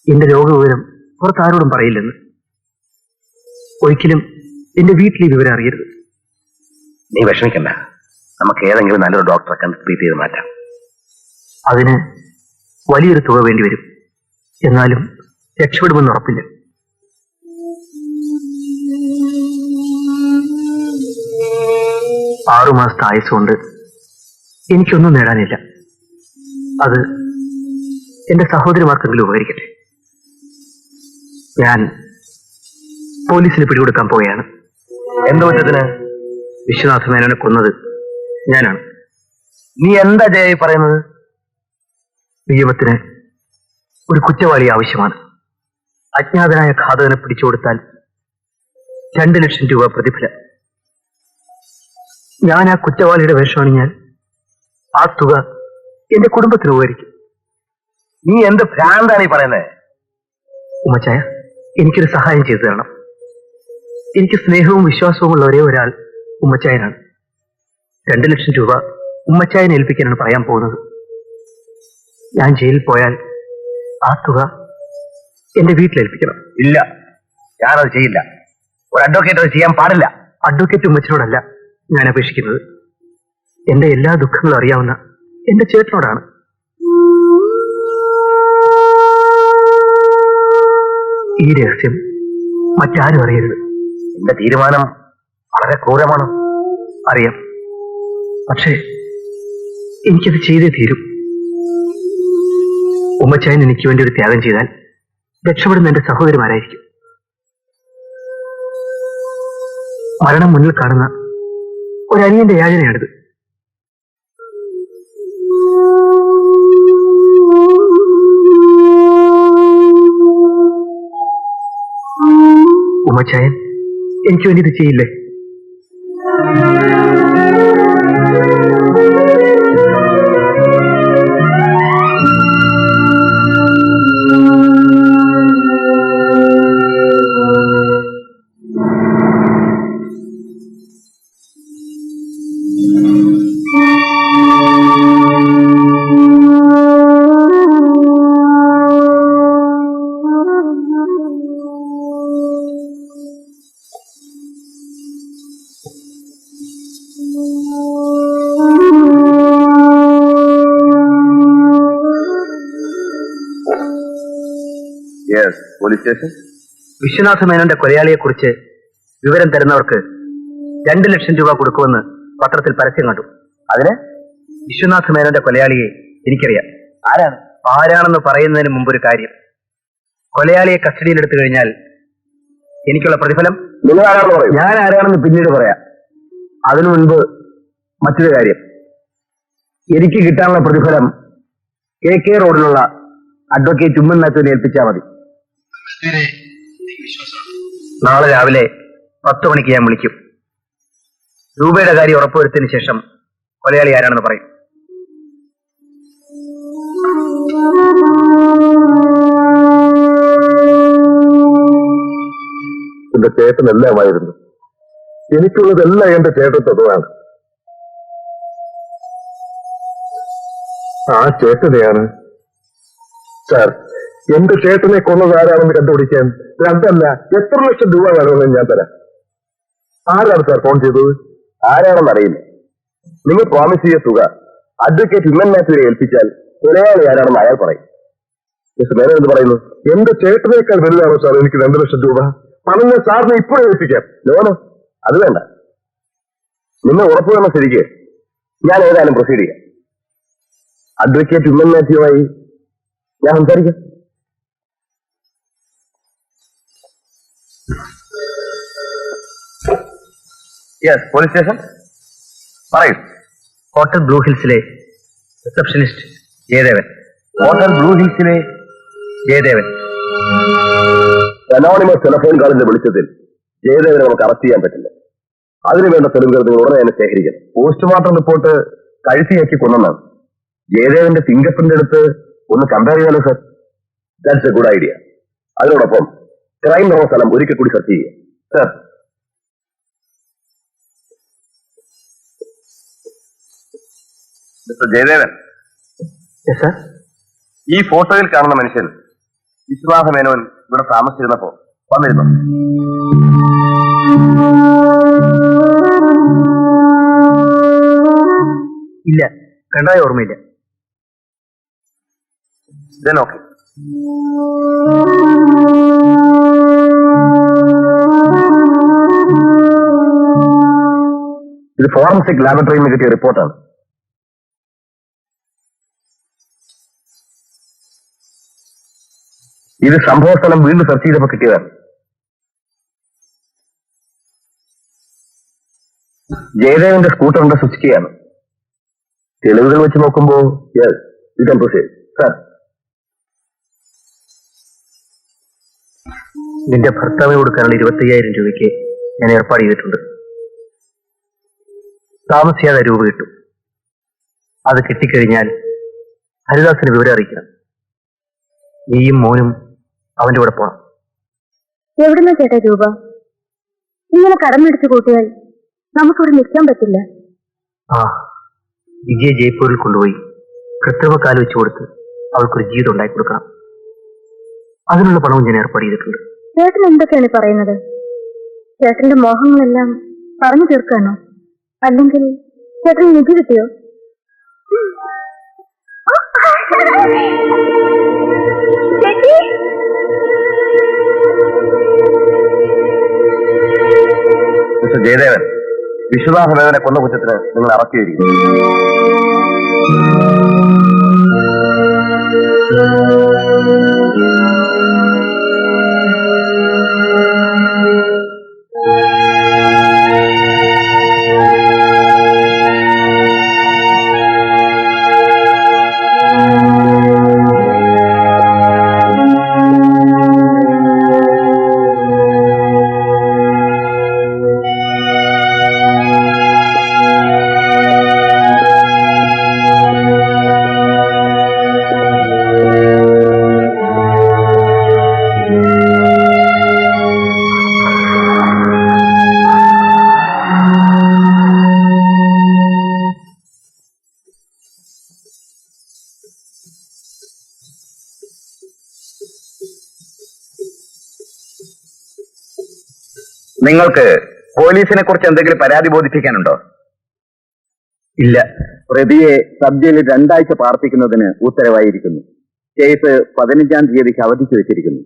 [SPEAKER 4] എന്റെ രോഗവിവരം പുറത്താരോടും പറയില്ലെന്ന്. ഒരിക്കലും എന്റെ വീട്ടിൽ ഈ വിവരം അറിയരുത്.
[SPEAKER 2] നീ വിഷമിക്കണ്ട, നമുക്ക് ഏതെങ്കിലും നല്ലൊരു ഡോക്ടറെ കണ്ട് ട്രീറ്റ് ചെയ്ത് മാറ്റാം.
[SPEAKER 4] അതിന് വലിയൊരു തുക വേണ്ടി വരും, എന്നാലും രക്ഷപ്പെടുമെന്ന് ഉറപ്പില്ല. ആറു മാസത്തെ ആയുസ്സുകൊണ്ട് എനിക്കൊന്നും നേടാനില്ല. അത് എന്റെ സഹോദരിമാർക്കെങ്കിലും ഉപകരിക്കട്ടെ. ഞാൻ പോലീസിന് പിടികൊടുക്കാൻ പോവുകയാണ്.
[SPEAKER 2] എന്ത് കുറ്റത്തിന്?
[SPEAKER 4] വിശ്വനാഥ മേനോനെ കൊന്നത് ഞാനാണ്.
[SPEAKER 2] നീ എന്താ ജയ പറയുന്നത്?
[SPEAKER 4] നിയമത്തിന് ഒരു കുറ്റവാളി ആവശ്യമാണ്. അജ്ഞാതനായ ഘാതകനെ പിടിച്ചുകൊടുത്താൽ 2 ലക്ഷം രൂപ പ്രതിഫലം. ഞാൻ ആ കുറ്റവാളിയുടെ വേഷമണിഞ്ഞാൽ ആ തുക എന്റെ കുടുംബത്തിന് ഉപകരിക്കും.
[SPEAKER 2] നീ എന്ത് ഭ്രാന്താണ് ഈ പറയുന്നത്?
[SPEAKER 4] ഉമ്മച്ചായ, എനിക്കൊരു സഹായം ചെയ്തു തരണം. എനിക്ക് സ്നേഹവും വിശ്വാസവും ഉള്ള ഒരേ ഒരാൾ ഉമ്മച്ചായനാണ്. 2 ലക്ഷം രൂപ ഉമ്മച്ചായനെ ഏൽപ്പിക്കാനാണ് പറയാൻ പോകുന്നത്. ഞാൻ ജയിലിൽ പോയാൽ ആ തുക എന്റെ വീട്ടിലേൽപ്പിക്കണം.
[SPEAKER 2] ഇല്ല, ഞാനത് ചെയ്യില്ല. ഒരു അഡ്വക്കേറ്റ് അത് ചെയ്യാൻ പാടില്ല.
[SPEAKER 4] അഡ്വക്കേറ്റ് ഉമ്മച്ചനോടല്ല ഞാൻ അപേക്ഷിക്കുന്നത്, എന്റെ എല്ലാ ദുഃഖങ്ങളും അറിയാവുന്ന എന്റെ ചേട്ടനോടാണ്. ഈ രഹസ്യം മറ്റാരും അറിയരുത്.
[SPEAKER 2] എന്റെ തീരുമാനം വളരെ ക്രൂരമാണ്.
[SPEAKER 4] അറിയാം, പക്ഷേ എനിക്കത് ചെയ്തേ തീരും. ഉമ്മച്ചായൻ എനിക്ക് വേണ്ടി ഒരു ത്യാഗം ചെയ്താൽ രക്ഷപ്പെടുന്ന എന്റെ സഹോദരിമാരായിരിക്കും. മരണം മുന്നിൽ കാണുന്ന ഒരനിയന്റെ യാചനയാണിത്. ഉമ്മച്ചായൻ എനിക്ക് വേണ്ടി ഇത് ചെയ്യില്ലേ?
[SPEAKER 2] Police station.
[SPEAKER 4] വിശ്വനാഥ മേനോന്റെ കൊലയാളിയെക്കുറിച്ച് വിവരം തരുന്നവർക്ക് 2 ലക്ഷം രൂപ കൊടുക്കുമെന്ന് പത്രത്തിൽ പരസ്യം കണ്ടു.
[SPEAKER 2] അതിന്?
[SPEAKER 4] വിശ്വനാഥ മേനോന്റെ കൊലയാളിയെ എനിക്കറിയാം. ആരാണെന്ന് പറയുന്നതിന് മുമ്പൊരു കാര്യം, കൊലയാളിയെ കസ്റ്റഡിയിലെടുത്തു കഴിഞ്ഞാൽ എനിക്കുള്ള പ്രതിഫലം
[SPEAKER 2] നിങ്ങൾ ആരാണെന്ന് പറയും. ഞാൻ ആരാണെന്ന് പിന്നീട് പറയാം. അതിനു മുൻപ് മറ്റൊരു കാര്യം, എനിക്ക് കിട്ടാനുള്ള പ്രതിഫലം KK റോഡിലുള്ള അഡ്വക്കേറ്റ് ഉമ്മൻ മാത്യുവിനെ ഏൽപ്പിച്ചാൽ മതി.
[SPEAKER 4] നാളെ രാവിലെ 10 മണിക്ക് ഞാൻ വിളിക്കും. രൂപയുടെ കാര്യം ഉറപ്പുവരുത്തിയതിനു ശേഷം കൊലയാളി ആരാണെന്ന് പറയും.
[SPEAKER 3] എന്റെ ചേട്ടനെല്ലാമായിരുന്നു. എനിക്കുള്ളതെല്ലാം എന്റെ ചേട്ടൻ തന്നതാണ്. ആ ചേട്ടനെയാണ് സാർ എന്റെ ചേട്ടനെ കൊന്നത് ആരാണെന്ന് കണ്ടുപിടിക്കാൻ 2 അല്ല എത്ര ലക്ഷം രൂപ വേണമെന്ന് ഞാൻ തരാം. ആരാണ് സാർ ഫോൺ ചെയ്തത്?
[SPEAKER 2] ആരാണെന്ന് അറിയില്ല. നിങ്ങൾ പ്രോമിസ് ചെയ്ത തുക അഡ്വക്കേറ്റ് ഉമ്മൻ മാത്യുവിനെ ഏൽപ്പിച്ചാൽ കൊലയാളി ആരാണെന്ന് അയാൾ പറയും.
[SPEAKER 3] മിസ്റ്റർ മേനോൻ എന്ത് പറയുന്നു? എന്റെ ചേട്ടനേക്കാൾ വലുതാണോ സാർ എനിക്ക് 2 ലക്ഷം രൂപ? പണം ഞാൻ സാറിന് ഇപ്പോഴേ ഏൽപ്പിക്കാം. ലോനോ അത് വേണ്ട. നിങ്ങൾ ഉറപ്പ് വേണം ശരിക്ക്. ഞാൻ ഏതായാലും പ്രൊസീഡ് ചെയ്യാം. അഡ്വക്കേറ്റ് ഉമ്മൻ മാത്യുവായി ഞാൻ സംസാരിക്കാം.
[SPEAKER 2] Yes, police station. പറയൂ.
[SPEAKER 4] ഹോട്ടൽ ബ്ലൂ ഹിൽസിലെ റിസപ്ഷനിസ്റ്റ് ജയദേവൻ.
[SPEAKER 2] ഹോട്ടൽ ബ്ലൂ ഹിൽസിലെ
[SPEAKER 4] ജയദേവൻ.
[SPEAKER 3] അനോണിമസ് ടെലിഫോൺ കാളിന്റെ വെളിച്ചത്തിൽ ജയദേവനെ നമുക്ക് അറസ്റ്റ് ചെയ്യാൻ പറ്റില്ല. അതിനുവേണ്ട തെളിവുകൾ നിങ്ങൾ ഉടനെ തന്നെ ശേഖരിക്കണം.
[SPEAKER 2] പോസ്റ്റ്മോർട്ടം റിപ്പോർട്ട് കഴുത്തിയാക്കി കൊന്നാണ്. ജയദേവന്റെ ഫിംഗർ പ്രിന്റ് എടുത്ത് ഒന്ന് കമ്പയർ ചെയ്യാലോ sir?
[SPEAKER 3] That's a good idea. അതിനോടൊപ്പം ക്രൈം നടന്ന സ്ഥലം ഒരിക്കൽ കൂടി സെർച്ച് ചെയ്യുക.
[SPEAKER 2] സർ, മിസ്റ്റർ ജയദേവൻ,
[SPEAKER 4] സർ,
[SPEAKER 2] ഈ ഫോട്ടോയിൽ കാണുന്ന മനുഷ്യൻ വിശ്വാസ മേനോൻ ഇവിടെ താമസിച്ചിരുന്നപ്പോ വന്നിരുന്നു?
[SPEAKER 4] ഇല്ല, കണ്ടതായി ഓർമ്മയില്ല.
[SPEAKER 2] Then okay. ഇത് ഫോറൻസിക് ലാബറട്ടറിയിൽ നിന്ന് കിട്ടിയ റിപ്പോർട്ടാണ്. ഇത് സംഭവ സ്ഥലം വീണ്ടും സെർച്ച് ചെയ്തപ്പോൾ കിട്ടിയതാണ്. ജയദേവന്റെ സ്കൂട്ടറിന്റെ സ്വിച്ച് കീയാണ്. തെളിവുകൾ വെച്ച് നോക്കുമ്പോ
[SPEAKER 3] സാർ,
[SPEAKER 4] നിന്റെ ഭർത്താവിന് കൊടുക്കാനുള്ള 25,000 രൂപയ്ക്ക് ഞാൻ ഏർപ്പാട് ചെയ്തിട്ടുണ്ട്. താമസിയാതെ രൂപ കിട്ടും. അത് കിട്ടിക്കഴിഞ്ഞാൽ ഹരിദാസിന് വിവരം അറിയിക്കണം. നീയും മോനും അവന്റെ കൂടെ പോണം.
[SPEAKER 1] എവിടുന്ന ചേട്ടാ രൂപ? ഇങ്ങനെ കടം മേടിച്ചു കൂട്ടിയാൽ നമുക്കിവിടെ നിൽക്കാൻ പറ്റില്ല.
[SPEAKER 4] ആ, വിജയ ജയ്പൂരിൽ കൊണ്ടുപോയി കൃത്രിമ കാല് വെച്ച് കൊടുത്ത് അവൾക്കൊരു ജീവിതം ഉണ്ടാക്കി കൊടുക്കണം. അതിനുള്ള പണവും ഞാൻ ഏർപ്പാട് ചെയ്തിട്ടുണ്ട്.
[SPEAKER 1] ചേട്ടൻ എന്തൊക്കെയാണ് പറയുന്നത്? ചേട്ടന്റെ മോഹങ്ങളെല്ലാം പറഞ്ഞു തീർക്കാനോ? അല്ലെങ്കിൽ ചേട്ടൻ നിധി കിട്ടിയോ?
[SPEAKER 2] മിസ്റ്റർ ജയദേവൻ, വിശ്വനാഥ മേനോനെ കൊന്ന കുറ്റത്തിന് നിങ്ങൾ അറസ്റ്റ് ചെയ്തിരിക്കുന്നു. നിങ്ങൾക്ക് പോലീസിനെ കുറിച്ച് എന്തെങ്കിലും പരാതി ബോധിപ്പിക്കാനുണ്ടോ?
[SPEAKER 4] ഇല്ല.
[SPEAKER 3] പ്രതിയെ സബ് ജയിലിൽ 2 ആഴ്ച പാർപ്പിക്കുന്നതിന് ഉത്തരവായിരിക്കുന്നു. കേസ് 15-ാം തീയതിക്ക് അവധിക്ക് വെച്ചിരിക്കുന്നു.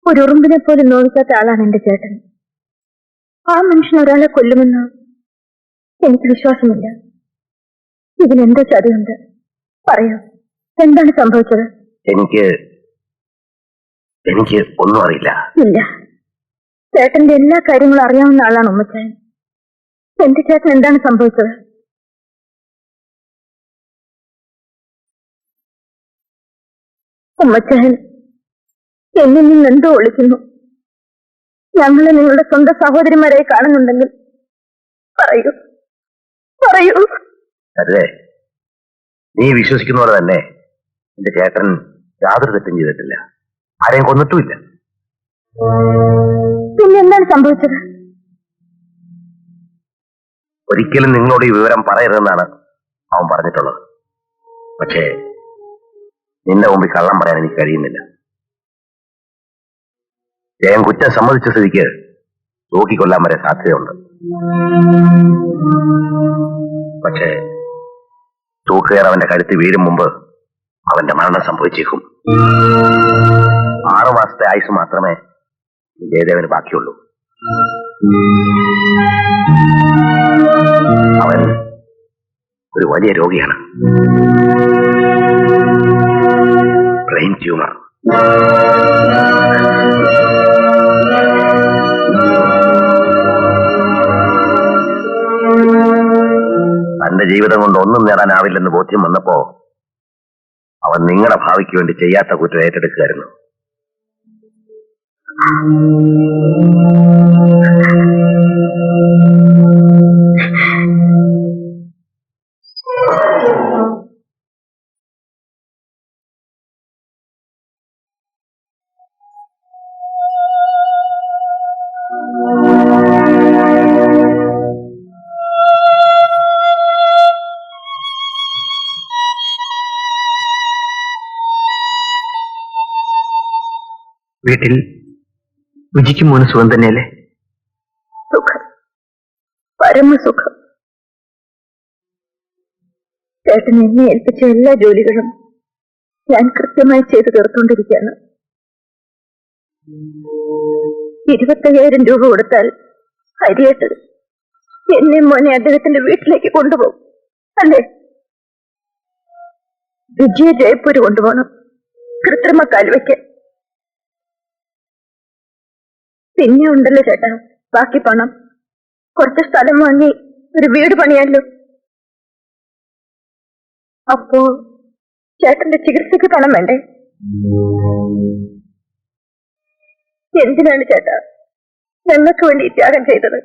[SPEAKER 1] ഒരു ഉറുമ്പിനെ പോലും നോവിക്കാത്ത ആളാണ് എന്റെ ചേട്ടൻ. ആ മനുഷ്യൻ ഒരാളെ കൊല്ലുമെന്ന് എനിക്ക് വിശ്വാസമില്ല. ഇതിനെന്തോ ചതിയുണ്ട്. പറയൂ, എന്താണ് സംഭവിച്ചത്?
[SPEAKER 2] എനിക്ക് ഒന്നും അറിയില്ല.
[SPEAKER 1] ഇല്ല, ചേട്ടന്റെ എല്ലാ കാര്യങ്ങളും അറിയാവുന്ന ആളാണ് ഉമ്മച്ചായൻ. എന്റെ ചേട്ടൻ എന്താണ് സംഭവിച്ചത്? ഉമ്മച്ചായൻ എന്നിൽ നിന്ന് എന്തോ ഒളിക്കുന്നു. ഞങ്ങളെ നിങ്ങളുടെ സ്വന്തം സഹോദരിമാരായി കാണുന്നുണ്ടെങ്കിൽ പറയൂ, പറയൂ.
[SPEAKER 2] അതെ, നീ വിശ്വസിക്കുന്ന പോലെ തന്നെ എന്റെ ചേട്ടൻ യാതൊരു തെറ്റും ചെയ്തിട്ടില്ല, ആരെയും കൊന്നിട്ടുമില്ല.
[SPEAKER 1] പിന്നെ എന്താണ് സംഭവിച്ചത്?
[SPEAKER 2] ഒരിക്കലും നിങ്ങളോട് ഈ വിവരം പറയരുതെന്നാണ് അവൻ പറഞ്ഞിട്ടുള്ളത്. പക്ഷേ നിന്റെ മുമ്പിൽ കള്ളം പറയാൻ എനിക്ക് കഴിയുന്നില്ല. ജയൻ കുറ്റം സമ്മതിച്ച സ്ഥിതിക്ക് തൂക്കിക്കൊല്ലാൻ വരെ സാധ്യതയുണ്ട്. പക്ഷേ തൂക്കുകയർ അവന്റെ കഴുത്തിൽ വീഴും മുമ്പ് അവന്റെ മരണം സംഭവിച്ചേക്കും. 6 മാസത്തെ ആയുസ് മാത്രമേ ജയദേവന് ബാക്കിയുള്ളൂ. അവൻ ഒരു വലിയ രോഗിയാണ്, ബ്രെയിൻ ട്യൂമർ. തന്റെ ജീവിതം കൊണ്ട് ഒന്നും നേടാനാവില്ലെന്ന് ബോധ്യം വന്നപ്പോ അവൻ നിങ്ങളുടെ ഭാവിക്ക് വേണ്ടി ചെയ്യാത്ത കുറ്റം ഏറ്റെടുക്കുകയായിരുന്നു. വീട്ടിൽ രുചിക്കും മോന് സുഖം തന്നെയല്ലേ?
[SPEAKER 1] സുഖം, പരമസുഖം. ചേട്ടൻ എന്നെ ഏൽപ്പിച്ച എല്ലാ ജോലികളും ഞാൻ കൃത്യമായി ചെയ്തു തീർത്തുകൊണ്ടിരിക്കുകയാണ്. 25,000 രൂപ കൊടുത്താൽ ഹരിയേട്ട് എന്നെ മോനെ അദ്ദേഹത്തിന്റെ വീട്ടിലേക്ക് കൊണ്ടുപോകും, അല്ലേ? വിജയ ജയ്പൂര് കൊണ്ടുപോകണം, കൃത്രിമ കാൽവയ്ക്ക്. പിന്നെ ഉണ്ടല്ലോ ചേട്ടാ ബാക്കി പണം. കുറച്ച് സ്ഥലം വാങ്ങി ഒരു വീട് പണിയാലോ. അപ്പോ ചേട്ടന്റെ ചികിത്സയ്ക്ക് പണം വേണ്ടേ? എന്തിനാണ് ചേട്ടാ ഞങ്ങൾക്ക് വേണ്ടി ത്യാഗം ചെയ്തത്?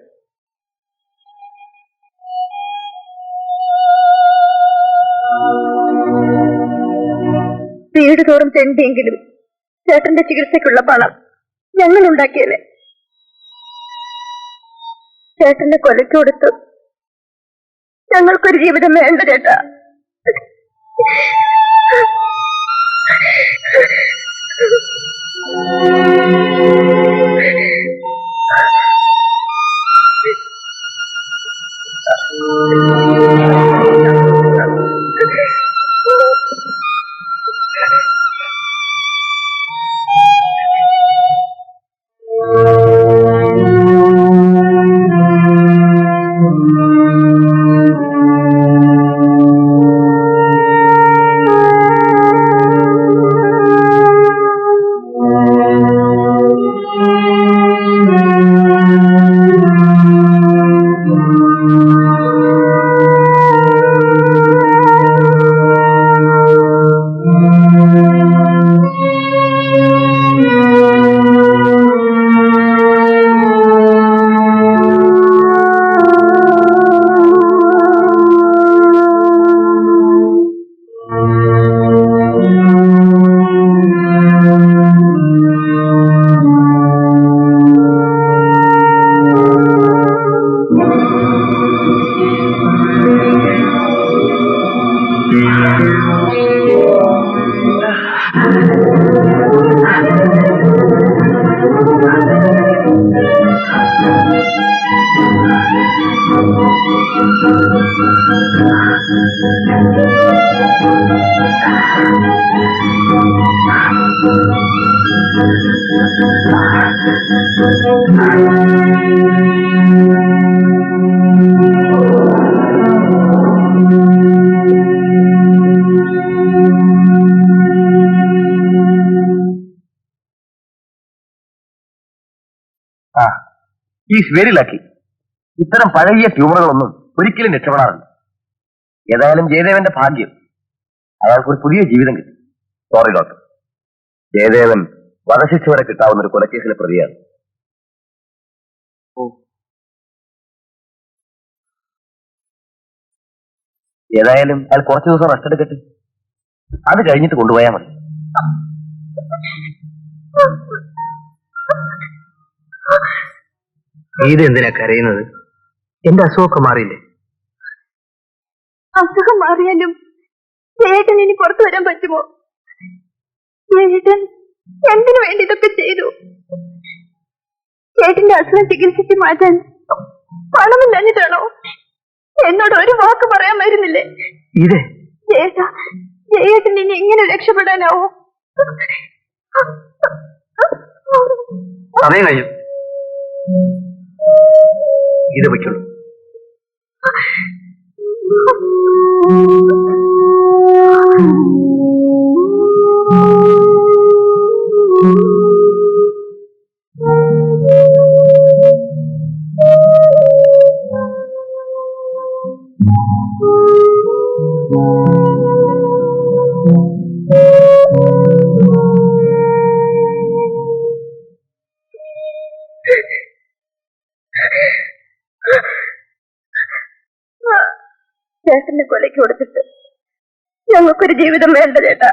[SPEAKER 1] വീട് തോറും തെണ്ടിയെങ്കിലും ചേട്ടന്റെ ചികിത്സയ്ക്കുള്ള പണം ഞങ്ങൾ ഉണ്ടാക്കിയല്ലേ. ചേട്ടന്റെ കൊലയ്ക്ക് കൊടുത്തു ഞങ്ങൾക്കൊരു ജീവിതം വേണ്ട ചേട്ടാ.
[SPEAKER 2] Is very lucky. ഇത്തരം പഴകിയ ട്യൂമറുകളൊന്നും ഒരിക്കലും രക്ഷപ്പെടാറില്ല. ഏതായാലും ജയദേവന്റെ ഭാഗ്യം, അയാൾക്ക് ഒരു പുതിയ ജീവിതം കിട്ടി. സോറി ഡോക്ടർ, ജയദേവൻ വധശിക്ഷ വരെ കിട്ടാവുന്ന ഒരു കൊലക്കേസിലെ പ്രതിയാണ്. ഏതായാലും അയാൾ കുറച്ചു ദിവസം റെസ്റ്റ് എടുക്കട്ടെ. അത് കഴിഞ്ഞിട്ട് കൊണ്ടുപോയാൽ മതി. ഇത് എന്തിനാ കരയുന്നത്? എന്റെ അസുഖമൊക്കെ മാറിയില്ലേ?
[SPEAKER 1] അസുഖം മാറിയാലും ചേട്ടൻ ഇനി പുറത്തു വരാൻ പറ്റുമോ? ചേട്ടൻ എന്തിനു വേണ്ടി ഇതൊക്കെ ചെയ്തു? ചേട്ടന്റെ അസുഖം ചികിത്സിച്ച് മാറ്റാൻ പണമില്ലാഞ്ഞിട്ടാണോ? എന്നോട് ഒരു വാക്ക് പറയാമായിരുന്നില്ലേ?
[SPEAKER 2] ഇതേ
[SPEAKER 1] ചേട്ടൻ ഇനി എങ്ങനെ രക്ഷപ്പെടാനാവോ?
[SPEAKER 2] സമയം കഴിയും. ഇത് വയ്ക്കുള്ളൂ.
[SPEAKER 1] ചേട്ടന്റെ കൊലയ്ക്ക് കൊടുത്തിട്ട് ഞങ്ങൾക്കൊരു ജീവിതം വേണ്ട ചേട്ടാ.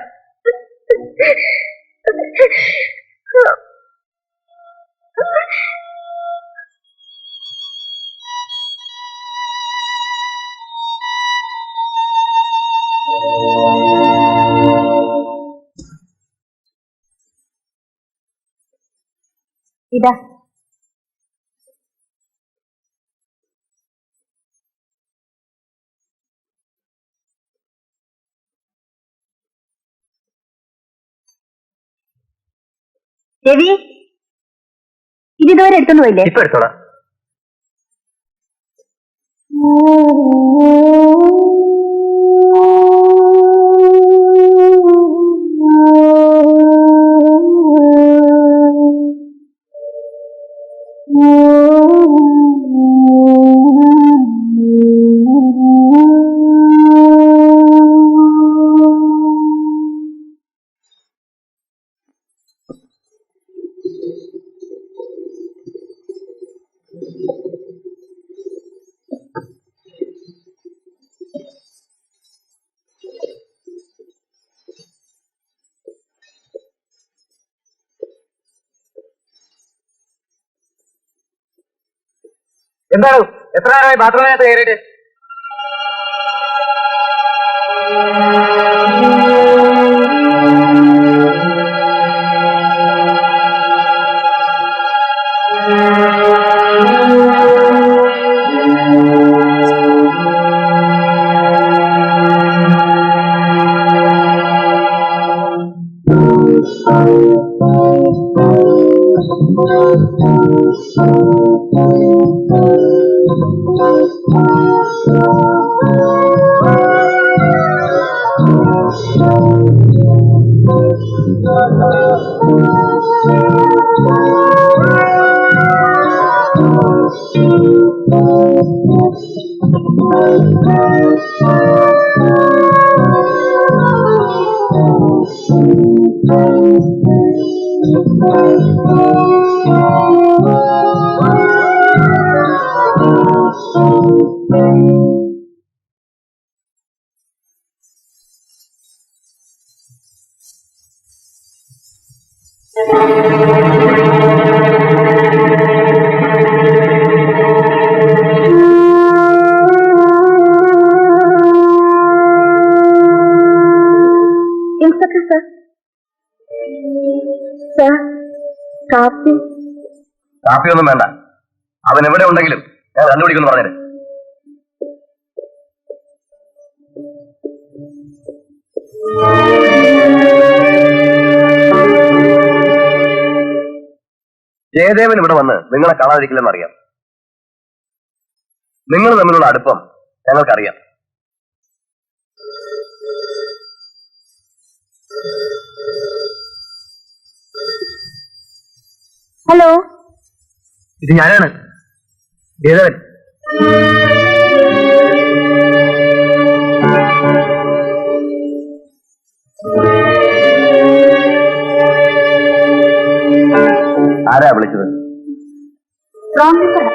[SPEAKER 1] ഇതാ രവി, ഇതിതുവരെ എടുത്തൊന്നു പോയില്ലേ?
[SPEAKER 2] ഇപ്പൊ എടുത്തോളാം. എന്താണ് എത്ര നേരമായി ബാത്റൂമിനകത്ത് കയറിയിട്ട്?
[SPEAKER 1] ഇൻസ്പെക്ടർ സർ, സർ കാപ്പി.
[SPEAKER 2] കാപ്പിയൊന്നും വേണ്ട. അവൻ എവിടെ ഉണ്ടെങ്കിലും ഞാൻ കണ്ടുപിടിക്കുന്നു പറഞ്ഞത്. ജയദേവൻ ഇവിടെ വന്ന് നിങ്ങളെ കാണാതിരിക്കില്ലെന്ന് അറിയാം. നിങ്ങൾ തമ്മിലുള്ള അടുപ്പം ഞങ്ങൾക്കറിയാം.
[SPEAKER 1] ഹലോ,
[SPEAKER 2] ഇത് ഞാനാണ്, ജയദേവൻ. ആരാ വിളിച്ചത്?
[SPEAKER 1] Wrong number.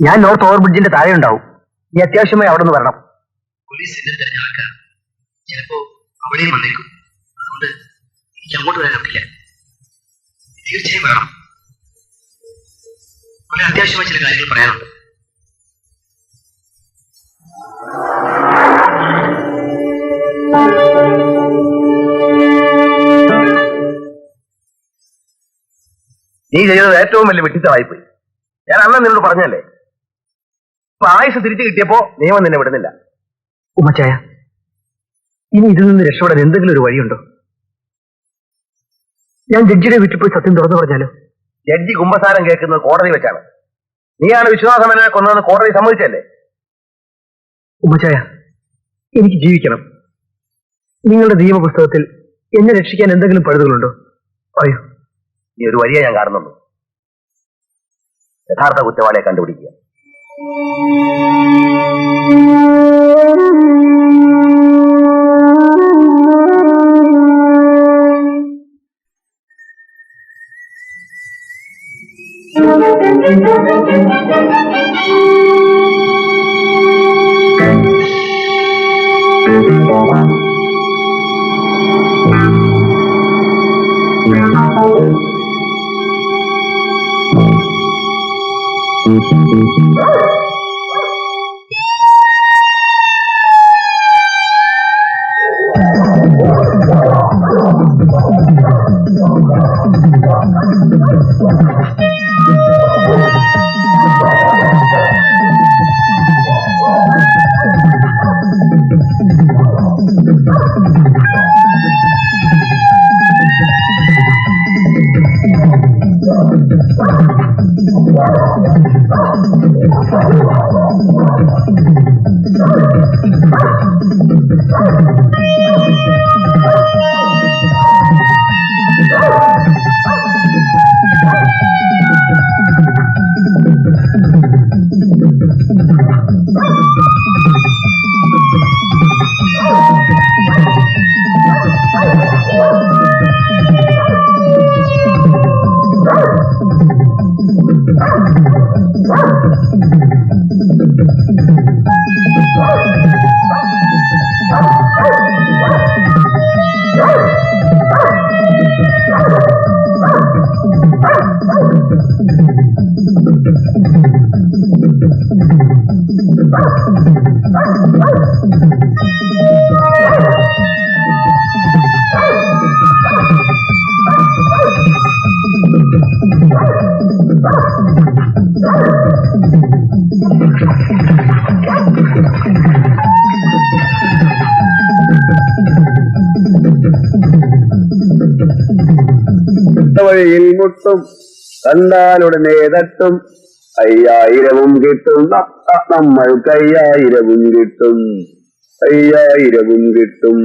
[SPEAKER 2] ഞാൻ നോർത്ത് ഓവർ ബ്രിഡ്ജിന്റെ താഴെ ഉണ്ടാവും. നീ അത്യാവശ്യമായി അവിടെ നിന്ന് വരണം.
[SPEAKER 5] പോലീസ് എന്നെ തെരഞ്ഞെടുക്കുക ചിലപ്പോ അവിടെയും വന്നേക്കും. അതുകൊണ്ട് എനിക്ക് അങ്ങോട്ട് വരാൻ ഒക്കില്ല. തീർച്ചയായും വേണം. വളരെ അത്യാവശ്യമായ ചില കാര്യങ്ങൾ പറയാനുണ്ട്.
[SPEAKER 2] നീ ചെയ്തത് ഏറ്റവും വലിയ വെട്ടിത്തമായിപ്പോയി. ഞാൻ അന്ന് നിന്നോട് പറഞ്ഞല്ലേ, ഇപ്പൊ ആയുസ് തിരിച്ചു കിട്ടിയപ്പോ നിയമം നിന്നെ വിടുന്നില്ല. ഉമ്മച്ചായ, ഇനി ഇതിൽ നിന്ന് രക്ഷപ്പെടാൻ എന്തെങ്കിലും ഒരു വഴിയുണ്ടോ? ഞാൻ ജഡ്ജിയുടെ വീട്ടിൽ പോയി സത്യം തുറന്നു പറഞ്ഞാലോ? ജഡ്ജി കുമ്പസാരം കേൾക്കുന്നത് കോടതി വെച്ചാണ്. നീയാണ് വിശ്വാസമനെ കൊന്നതെന്ന് കോടതി സമ്മതിച്ചല്ലേ? ഉമ്മച്ചായ, എനിക്ക് ജീവിക്കണം. നിങ്ങളുടെ നിയമപുസ്തകത്തിൽ എന്നെ രക്ഷിക്കാൻ എന്തെങ്കിലും പഴുതുകളുണ്ടോ? പറയൂ. ഈ ഒരു വഴിയെ ഞാൻ കാണുന്നുള്ളൂ. യഥാർത്ഥ കുറ്റവാളിയെ കണ്ടുപിടിക്കുക.
[SPEAKER 3] വഴിയിൽ മുട്ടും കണ്ടാലുടനെ തട്ടും 5000 കിട്ടും. നമ്മൾക്ക് 5000 കിട്ടും. 5000 കിട്ടും.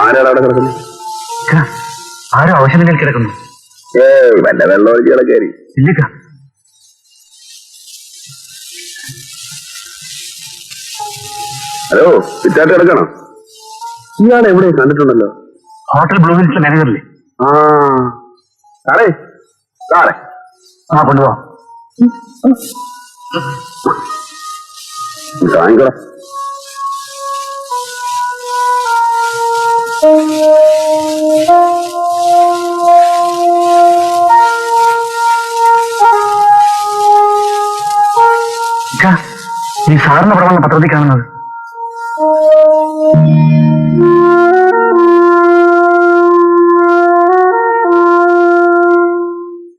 [SPEAKER 3] ആരാണ് അവിടെ കിടക്കുന്നത്?
[SPEAKER 2] ആരോ ആവശ്യത്തിൽ കിടക്കുന്നു.
[SPEAKER 3] വല്ല വെള്ളം ഒഴിച്ച് കിടക്കേറി.
[SPEAKER 2] ഇല്ല.
[SPEAKER 3] ഹലോ, പിറ്റാട്ട് കിടക്കണം. ഇയാളെ എവിടെ കണ്ടിട്ടുണ്ടല്ലോ?
[SPEAKER 2] ഹോട്ടൽ ബ്ലൂ ഹിൽസ് മാനേജറില്ലേ?
[SPEAKER 3] സാറേ സാറേ
[SPEAKER 2] കൊണ്ടുപോ.
[SPEAKER 3] കാണിക്കട.
[SPEAKER 2] ഈ സാറിന്റെ പടമാണ് പത്രത്തിൽ കാണുന്നത്.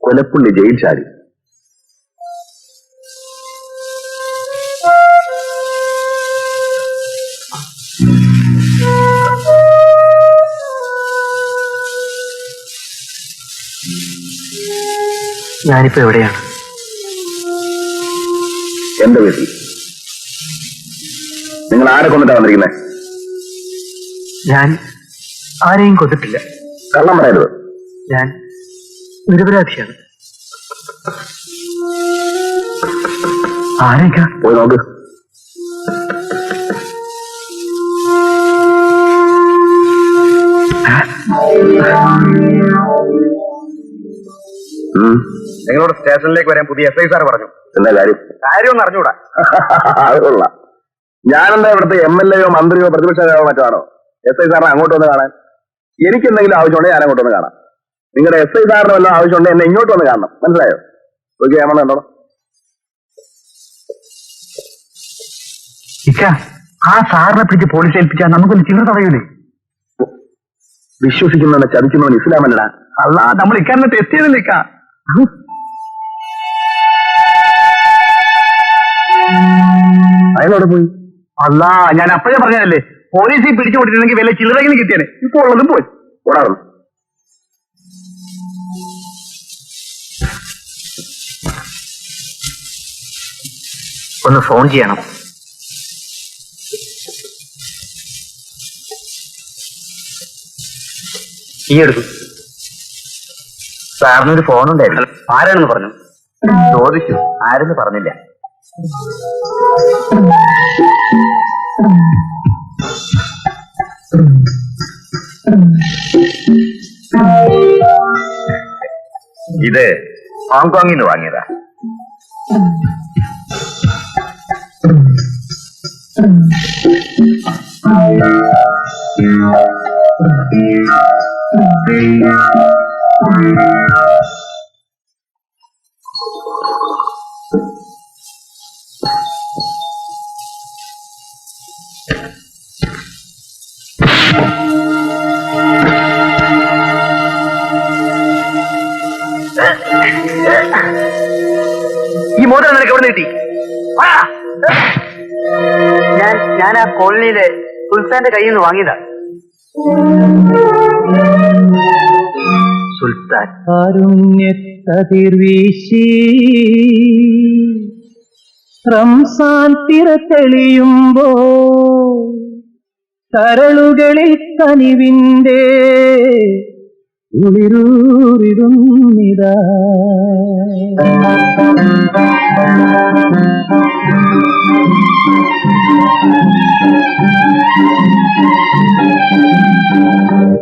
[SPEAKER 3] കൊലപ്പുള്ളി ജയിൽ ചാടി.
[SPEAKER 2] ഞാനിപ്പോ എവിടെയാണ്?
[SPEAKER 3] എന്റെ വീട്ടിൽ. നിങ്ങൾ ആരെ കൊന്നിട്ടാ വന്നിരിക്കുന്നത്?
[SPEAKER 2] ഞാൻ ആരെയും കൊന്നിട്ടില്ല.
[SPEAKER 3] കള്ളം പറയരുത്.
[SPEAKER 2] ഞാൻ നിരപരാധിയാണ്. ആരേക്കാ?
[SPEAKER 3] പോയി നോക്ക്.
[SPEAKER 2] നിങ്ങളോട് സ്റ്റേഷനിലേക്ക് വരാൻ പുതിയ SI സാർ പറഞ്ഞു.
[SPEAKER 3] എന്താ കാര്യം?
[SPEAKER 2] കാര്യമൊന്നും അറിഞ്ഞൂടാ.
[SPEAKER 3] അതുകൊള്ള. ഞാനെന്താ ഇവിടുത്തെ MLA യോ മന്ത്രിയോ പ്രതിപക്ഷ നേതാവോ മറ്റോ ആണോ SI സാറിനെ അങ്ങോട്ട് വന്ന് കാണാൻ? എനിക്ക് എന്തെങ്കിലും ആവശ്യമുണ്ടെങ്കിൽ ഞാൻ അങ്ങോട്ട് വന്ന് കാണാം. നിങ്ങളുടെ SI സാറിന് വല്ല ആവശ്യമുണ്ടെങ്കിൽ എന്നെ ഇങ്ങോട്ട് വന്ന് കാണണം. മനസ്സിലായോ? ഓക്കെ, നമ്മൾ കണ്ടോ.
[SPEAKER 2] ആ സാറിനെ പിടിച്ച് പോലീസ് ഏൽപ്പിച്ചാൽ നമുക്കൊന്ന് ചില്ലറ തടയൂലേ?
[SPEAKER 3] വിശ്വസിക്കുന്നവനെ ചതിക്കുന്നവൻ ഇസ്ലാമല്ലടാ.
[SPEAKER 2] അല്ല, നമ്മൾ ഇക്കാരനെ ടെസ്റ്റ് ചെയ്തില്ലേക്കാ.
[SPEAKER 3] അയാളോടെ പോയി.
[SPEAKER 2] അല്ല, ഞാൻ അപ്പോഴേ പറഞ്ഞതല്ലേ, പോലീസിൽ പിടിച്ചു കൊടുത്തിട്ടുണ്ടെങ്കിൽ വില ചില്ലറെങ്കിലും കിട്ടിയാണ്. ഇപ്പൊ ഉള്ളതും പോയി.
[SPEAKER 3] ഓടാറും
[SPEAKER 5] ഒന്ന് ഫോൺ ചെയ്യണം. ഈ എടുക്കും. സാറിനൊരു ഫോണുണ്ടായിരുന്നു. ആരാണെന്ന് പറഞ്ഞു? ചോദിച്ചു, ആരെന്ന് പറഞ്ഞില്ല.
[SPEAKER 2] ഇത് ഹോങ്കോങ്ങിൽ നിന്ന് വാങ്ങിയതാ. ഈ മോതിരം നിനക്ക് എവിടെ കിട്ടി?
[SPEAKER 5] ഞാൻ ആ കോളനിയിലെ സുൽത്താന്റെ കയ്യിൽ നിന്ന് വാങ്ങിയതാ. സുൽത്താൻ
[SPEAKER 6] കാരുണ്യക്കതിർവീശി റംസാൻ തിര തെളിയുമ്പോ കരളുകളിൽ കനിവിന്റെ ഉളിരൂരിടുന്നിതാ.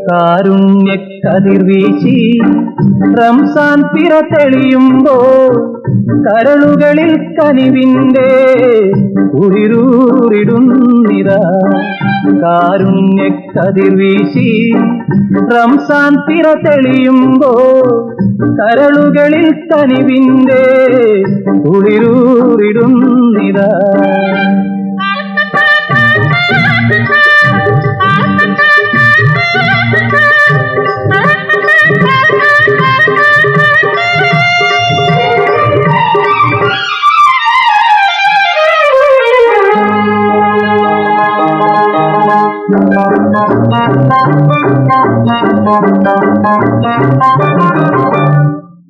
[SPEAKER 6] കാരുണ്യക്കതിർവീശി റംസാൻ തിര തെളിയുമ്പോ കരളുകളിൽ കനിവിന്റെ ഉളിരൂരിടുന്നിതാ. കാരുണ്യക്കതിർവീശി റംസാൻ തിര തെളിയുമ്പോ കരളുകളിൽ കനിവിന്റെ ഉളിരൂരിടുന്നിതാ.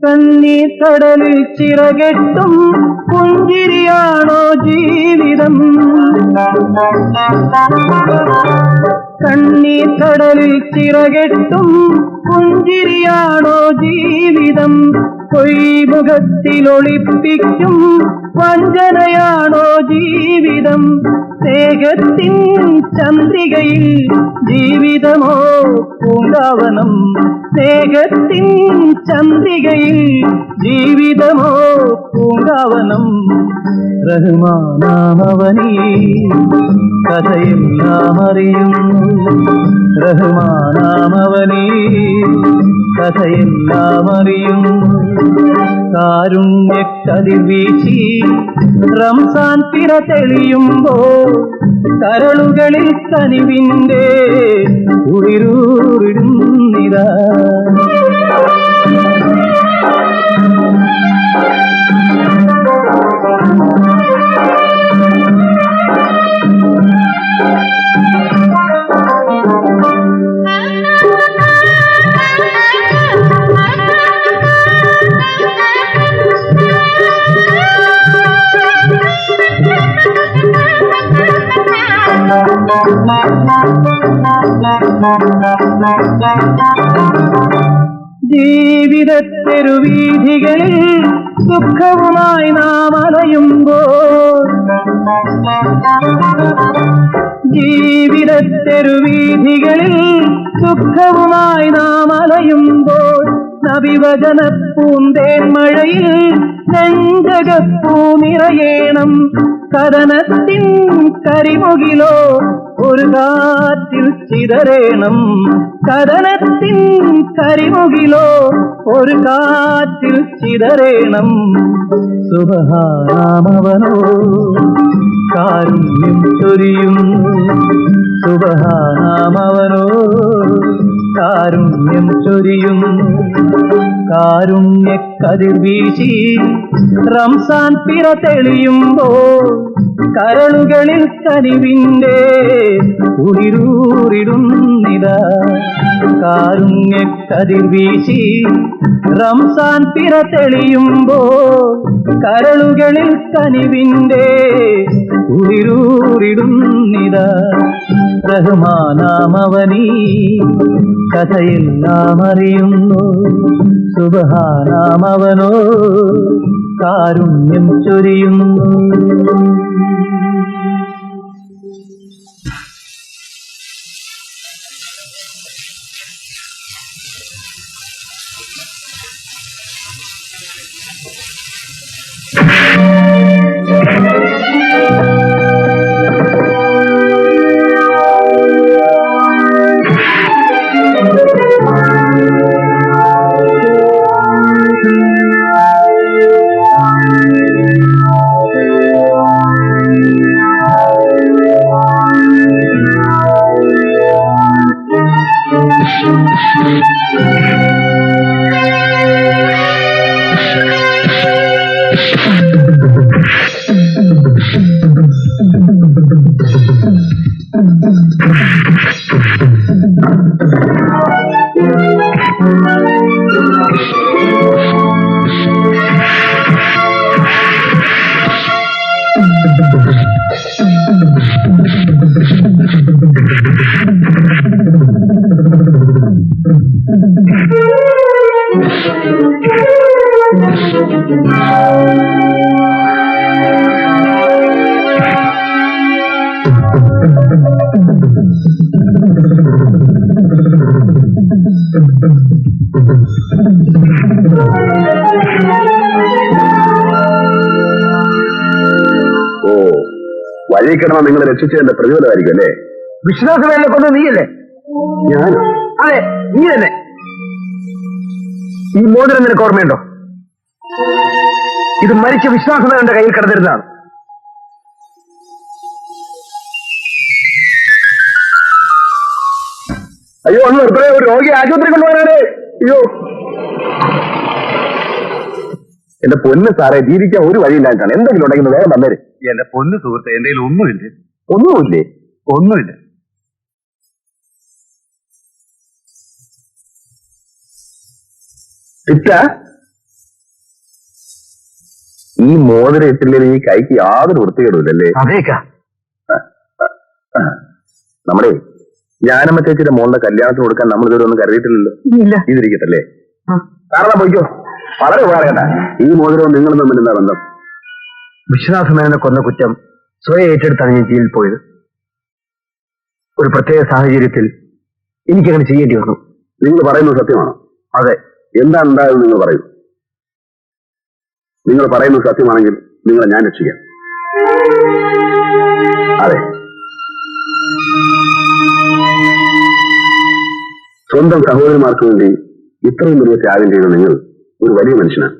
[SPEAKER 6] കണ്ണീർ കടലിൽ ചിറകെട്ടും പുഞ്ചിരിയാണോ ജീവിതം? കണ്ണീർ കടലിൽ ചിറകെട്ടും പുഞ്ചിരിയാണോ ജീവിതം? പൊയ്മുഖത്തിലൊളിപ്പിക്കും വഞ്ചനയാണോ ജീവിതം? സ്നേഹത്തിൻ ചന്ദ്രികയിൽ ജീവിതമോ പൂങ്കാവനം? സ്നേഹത്തിൻ ചന്ദ്രികയിൽ ജീവിതമോ പൂങ്കാവനം? റഹ്മാനാമവനീ കഥയെല്ലാം അറിയുന്നു. റഹ്മാനാമവനീ കഥയെല്ലാം അറിയുന്നു. കാരുണ്യക്കതിർവീശി റംസാൻ തിര തെളിയുമ്പോ കരളുകളിൽ കനിവിന്റെ ഉളിരൂരിടുന്നിതാ. ജീവിതത്തെരുവീഥികളിൽ ദുഃഖവുമായി നാം അലയുമ്പോൾ, ജീവിതത്തെരുവീഥികളിൽ ദുഃഖവുമായി നാം അലയുമ്പോൾ വിഭജന പൂന്തേൻ മഴയിൽ നെഞ്ചകപ്പൂ നിറയേണം. കഥനത്തിൻ കരിമുകിലോ ഒരു കാറ്റിൽ ചിതറേണം. കഥനത്തിൻ കരിമുകിലോ ഒരു കാറ്റിൽ ചിതറേണം. സുബ്ഹാനവനോ കാരുണ്യം ചൊരിയുന്നു. സുബ്ഹാനവനോ കാരുണ്യം ചൊരിയുന്നു. കാരുണ്യക്കതിർ വീശി റംസാൻ പിറ തെളിയുമ്പോൾ കരളുകളിൽ കനിവിന്റെ കുളിരൂറിടുന്നിതാ. കാരുണ്യക്കതിർ വീശി റംസാൻ പിറ തെളിയുമ്പോൾ കരളുകളിൽ കനിവിന്റെ കുളിരൂറിടുന്നിതാ. റഹ്മാനാമവനീ കഥയെല്ലാം അറിയുന്നു. സുബ്ഹാനവനോ കാരുണ്യം ചൊരിയുന്നു.
[SPEAKER 3] വഴി കിടന്ന നിങ്ങളെ രക്ഷിച്ചതിന്റെ പ്രതിഫലമായിരിക്കും അല്ലേ?
[SPEAKER 2] വിശ്വാസമേനെ കൊണ്ട് നീയല്ലേ?
[SPEAKER 3] ഞാനോ?
[SPEAKER 2] അതെ, നീ തന്നെ. ഈ മോതിരം നിനക്ക് ഓർമ്മയുണ്ടോ? ഇത് മരിച്ച വിശ്വാസമേന്റെ കയ്യിൽ കിടന്നിരുന്നതാണ്.
[SPEAKER 3] അയ്യോ, ഒന്ന് നിർത്തണേ, ഒരു രോഗി ആശുപത്രി കൊണ്ടുപോകാനാണ്. അയ്യോ, എന്റെ പൊന്ന് സാറേ, ജീവിക്കാൻ ഒരു വഴിയില്ലായിട്ടാണ്. എന്തെങ്കിലും ഉണ്ടെങ്കിൽ വേഗം വന്നേര്.
[SPEAKER 2] എന്റെ പൊന്ന് സുഹൃത്തെ, എന്റെ കയ്യിൽ ഒന്നുമില്ല.
[SPEAKER 3] ഒന്നുമില്ലേ?
[SPEAKER 2] ഒന്നുമില്ല.
[SPEAKER 3] ഇല്ല, ഈ മോതിരം ഇട്ടില്ലേ ഈ കൈക്ക് യാതൊരു വൃത്തികേടുമില്ലല്ലേ?
[SPEAKER 2] അതേക്കാ.
[SPEAKER 3] നമ്മുടെ ജ്ഞാനമ്മ ചേച്ചിയുടെ മോളുടെ കല്യാണത്തിന് കൊടുക്കാൻ നമ്മൾ ഇതുവരെ ഒന്നും കരുതിയിട്ടില്ലല്ലോ.
[SPEAKER 2] ഇല്ല.
[SPEAKER 3] ഇതിരിക്കട്ടല്ലേ? കാരണം പോയിക്കോ, വളരെ ഉപകാരക്കേട്ടാ. ഈ മോതിരവും നിങ്ങളും തമ്മിൽ എന്താ ബന്ധം?
[SPEAKER 2] വിശ്വാസമേനെ കൊന്ന കുറ്റം സ്വയം ഏറ്റെടുത്താണ് ഞാൻ ജയിലിൽ പോയത്. ഒരു പ്രത്യേക സാഹചര്യത്തിൽ എനിക്കങ്ങനെ ചെയ്യേണ്ടി വന്നു.
[SPEAKER 3] നിങ്ങൾ പറയുന്നത് സത്യമാണോ?
[SPEAKER 2] അതെ.
[SPEAKER 3] എന്താണ് ഉണ്ടായത് നിങ്ങൾ പറയൂ. നിങ്ങൾ പറയുന്നത് സത്യമാണെങ്കിൽ നിങ്ങളെ ഞാൻ രക്ഷിക്കാം. അതെ, സ്വന്തം സഹോദരിമാർക്ക് വേണ്ടി ഇത്രയും വലിയ ത്യാഗം ചെയ്ത നിങ്ങൾ ഒരു വലിയ മനുഷ്യനാണ്.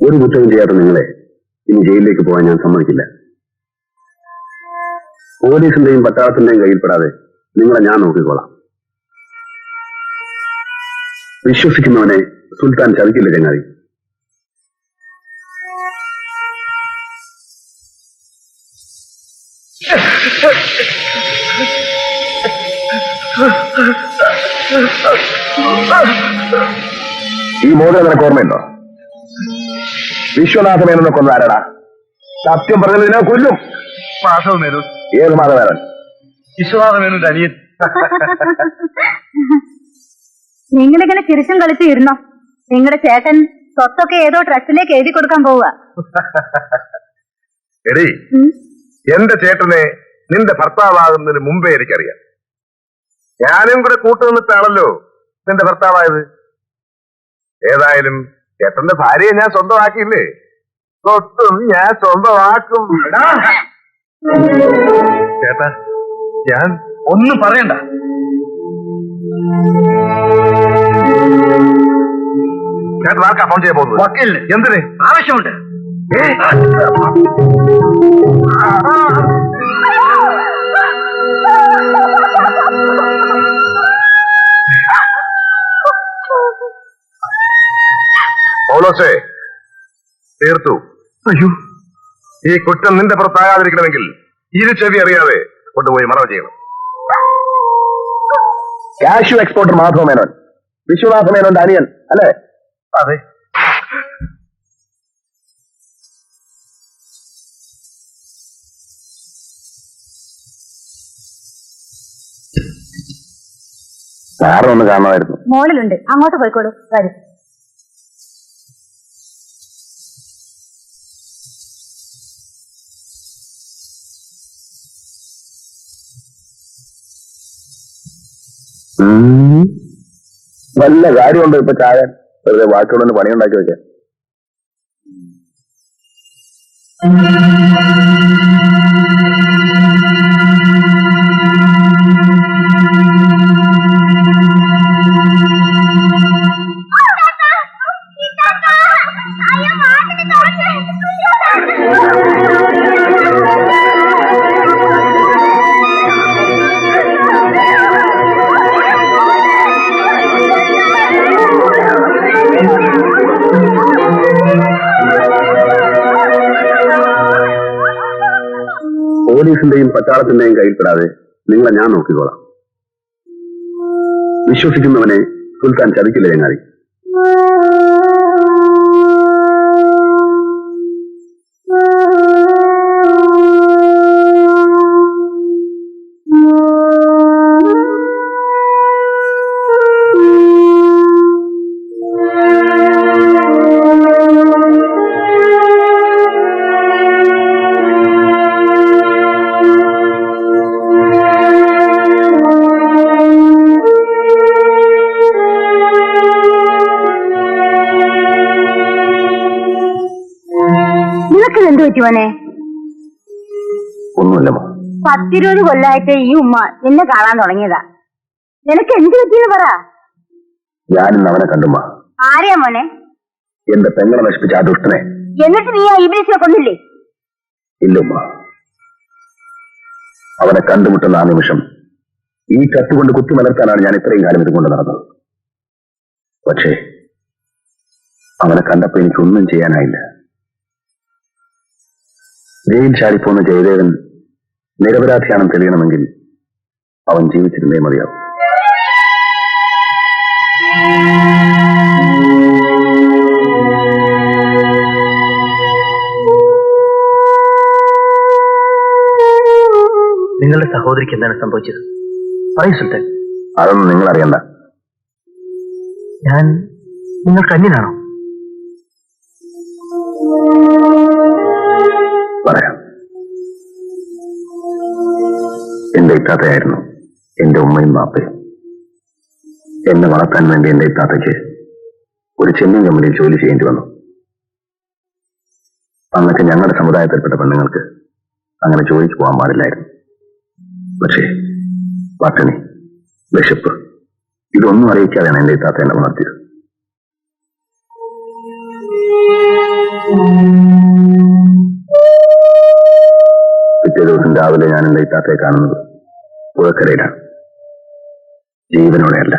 [SPEAKER 3] ഒരു കുറ്റവും ചെയ്യാത്ത നിങ്ങളെ ഇനി ജയിലിലേക്ക് പോകാൻ ഞാൻ സമ്മതിക്കില്ല. പോലീസിന്റെയും പട്ടാളത്തിന്റെയും കയ്യിൽപ്പെടാതെ നിങ്ങളെ ഞാൻ നോക്കിക്കോളാം. വിശ്വസിക്കുന്നവനെ സുൽത്താൻ ചതിക്കില്ല ചങ്ങാതി. ഈ മോതിരം നിനക്ക് ഓർമ്മയുണ്ടോ? വിശ്വനാഥമേനൊന്ന് കൊന്ന ആരടാ? സത്യം പറഞ്ഞത് ഇതിനെ കൊല്ലും.
[SPEAKER 2] മാധവമേനോൻ.
[SPEAKER 3] ഏത് മാധവമേനോൻ?
[SPEAKER 2] വിശ്വനാഥമേനോന്റെ അനിയൻ.
[SPEAKER 1] നിങ്ങളിങ്ങനെ ചിരിച്ചും കളിച്ചും ഇരുന്നോ? നിങ്ങളുടെ ചേട്ടൻ സ്വത്തൊക്കെ ഏതോ ട്രസ്റ്റിലേക്ക് എഴുതി കൊടുക്കാൻ പോവുക.
[SPEAKER 3] എടീ, എന്റെ ചേട്ടനെ നിന്റെ ഭർത്താവാകുന്നതിന് മുമ്പേ എനിക്കറിയാം. ഞാനും കൂടെ കൂട്ടുനിന്നിട്ടാണല്ലോ നിന്റെ ഭർത്താവായത്? ഏതായാലും ചേട്ടന്റെ ഭാര്യയെ ഞാൻ സ്വന്തമാക്കിയില്ലേ, സ്വത്തും ഞാൻ സ്വന്തമാക്കും. ചേട്ടാ, ഞാൻ
[SPEAKER 2] ഒന്നും പറയണ്ട.
[SPEAKER 3] ചേട്ടൻ ആർക്കാ ഫോൺ ചെയ്യാൻ പോകുന്നത്?
[SPEAKER 2] വക്കീലിന്
[SPEAKER 3] എന്തിന്?
[SPEAKER 2] ആവശ്യമുണ്ട്.
[SPEAKER 3] പൗലോസേ, തീർത്തു.
[SPEAKER 2] അയ്യോ,
[SPEAKER 3] ഈ കുറ്റം നിന്റെ പുറത്താകാതിരിക്കണമെങ്കിൽ ഇരു ചെവി അറിയാതെ കൊണ്ടുപോയി മറവ് ചെയ്യണം.
[SPEAKER 2] കാഷ്യൂ എക്സ്പോർട്ടർ മാധവ മേനോൻ, വിശ്വനാഥ മേനോന്റെ അനിയൻ അല്ലേ?
[SPEAKER 3] അതെ.
[SPEAKER 2] സാറിനെ ഒന്ന് കാണണമായിരുന്നു.
[SPEAKER 1] മോളിലുണ്ട്, അങ്ങോട്ട് പോയിക്കോളൂ. വരും.
[SPEAKER 2] വല്ല കാര്യമുണ്ടോ ഇപ്പൊ ചായ? വെറുതെ ബാക്കിയുള്ളൊന്ന് പണിയുണ്ടാക്കി വെക്കാൻ. പോലീസിന്റെയും പട്ടാളത്തിന്റെയും കയ്യിൽപ്പെടാതെ നിങ്ങളെ ഞാൻ നോക്കിക്കോളാം. വിശ്വസിക്കുന്നവനെ സുൽത്താൻ ചതിക്കില്ല ചങ്ങാതി.
[SPEAKER 1] എന്ത് പറ്റുമോനെ?
[SPEAKER 2] ഒന്നുമില്ലമ്മോ.
[SPEAKER 1] 10-20 കൊല്ലായിട്ട് ഈ ഉമ്മ എന്നെ കാണാൻ തുടങ്ങിയതാ. നിനക്ക് എന്ത് പറ്റിയെന്ന് പറ.
[SPEAKER 2] ഞാനിന്ന് അവനെ കണ്ടുമ്മ.
[SPEAKER 1] ആരെയാ മോനെ?
[SPEAKER 2] എന്റെ പെങ്ങളെ നശിപ്പിച്ച ആ ദുഷ്ടനെ.
[SPEAKER 1] എന്നിട്ട് നീ ആ ഇബ്ലീസിനെ കൊന്നില്ലേ?
[SPEAKER 2] ഇല്ലുമ്മ, അവനെ കണ്ടുമുട്ടുന്ന ആ നിമിഷം ഈ കത്തുകൊണ്ട് കുത്തി മലർത്താനാണ് ഞാൻ ഇത്രയും കാലം ഇതുകൊണ്ട് നടന്നത്. പക്ഷേ അവനെ കണ്ടപ്പോ എനിക്കൊന്നും ചെയ്യാനായില്ല. ജയിൽ ചാടിപ്പോന്ന ജയദേവൻ നിരപരാധിയാണെന്ന് തെളിയണമെങ്കിൽ അവൻ ജീവിച്ചിരുന്നേ മതിയാവും.
[SPEAKER 5] നിങ്ങളുടെ സഹോദരിക്ക് എന്താണ് സംഭവിച്ചത്? പറയൂ സുൽത്താൻ.
[SPEAKER 2] അതൊന്നും നിങ്ങൾ അറിയണ്ട.
[SPEAKER 5] ഞാൻ നിങ്ങൾക്ക് അന്യനാണോ?
[SPEAKER 2] പറയാം. എന്റെ ഇത്താത്തയായിരുന്നു എന്റെ ഉമ്മയും ബാപ്പയും. എന്നെ വളർത്താൻ വേണ്ടി എന്റെ ഇത്താത്തയ്ക്ക് ഒരു ചെമ്മീൻ കമ്പനിയിൽ ജോലി ചെയ്യേണ്ടി വന്നു. അന്നൊക്കെ ഞങ്ങളുടെ സമുദായത്തിൽപ്പെട്ട പെണ്ണുങ്ങൾക്ക് അങ്ങനെ ജോലിക്ക് പോകാൻ പാടില്ലായിരുന്നു. പക്ഷേ പട്ടിണി, വിശപ്പ് ഇതൊന്നും അറിയിക്കാതെയാണ് എന്റെ ഇത്താത്ത എന്നെ വളർത്തിയത്. പിറ്റേ ദിവസം രാവിലെ ഞാൻ എന്റെ ഇത്താത്തയെ കാണുന്നത് പുഴക്കരയിലാണ്, ജീവനോടെയല്ല.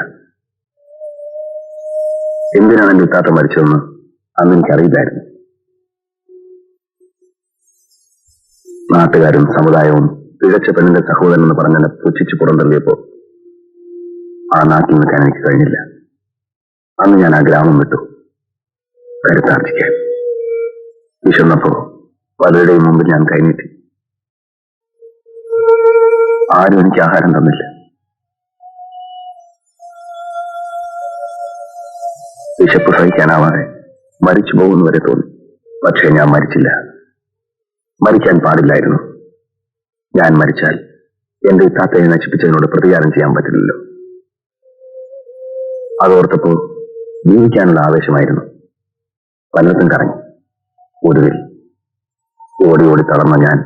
[SPEAKER 2] എന്തിനാണ് എന്റെ ഇത്താത്ത മരിച്ചതെന്ന് അന്ന് എനിക്കറിയില്ലായിരുന്നു. നാട്ടുകാരും സമുദായവും പിഴച്ച പെണ്ണിന്റെ സഹോദരൻ എന്ന് പറഞ്ഞെന്നെ പുച്ഛിച്ച് പുറന്തള്ളിയപ്പോ ആ നാട്ടിൽ നിൽക്കാൻ എനിക്ക് കഴിഞ്ഞില്ല. അന്ന് ഞാൻ ആ ഗ്രാമം വിട്ടു കരുത്താർജിക്കാൻ. വിശന്നപ്പോ പലരുടെയും മുമ്പിൽ ഞാൻ കൈനീട്ടി. ആരും എനിക്ക് ആഹാരം തന്നില്ല. വിശപ്പ് സഹിക്കാനാവാതെ മരിച്ചു പോകുന്നു വരെ തോന്നി. പക്ഷേ ഞാൻ മരിച്ചില്ല. മരിക്കാൻ പാടില്ലായിരുന്നു. ഞാൻ മരിച്ചാൽ എന്റെ ഇത്താത്തയെ നശിപ്പിച്ചതിനോട് പ്രതികാരം ചെയ്യാൻ പറ്റില്ലല്ലോ.
[SPEAKER 3] അതോർത്തപ്പോൾ ജീവിക്കാനുള്ള ആവേശമായിരുന്നു. പലതും കറങ്ങി. ഒടുവിൽ ഓടി ഓടി തളർന്ന ഞാൻ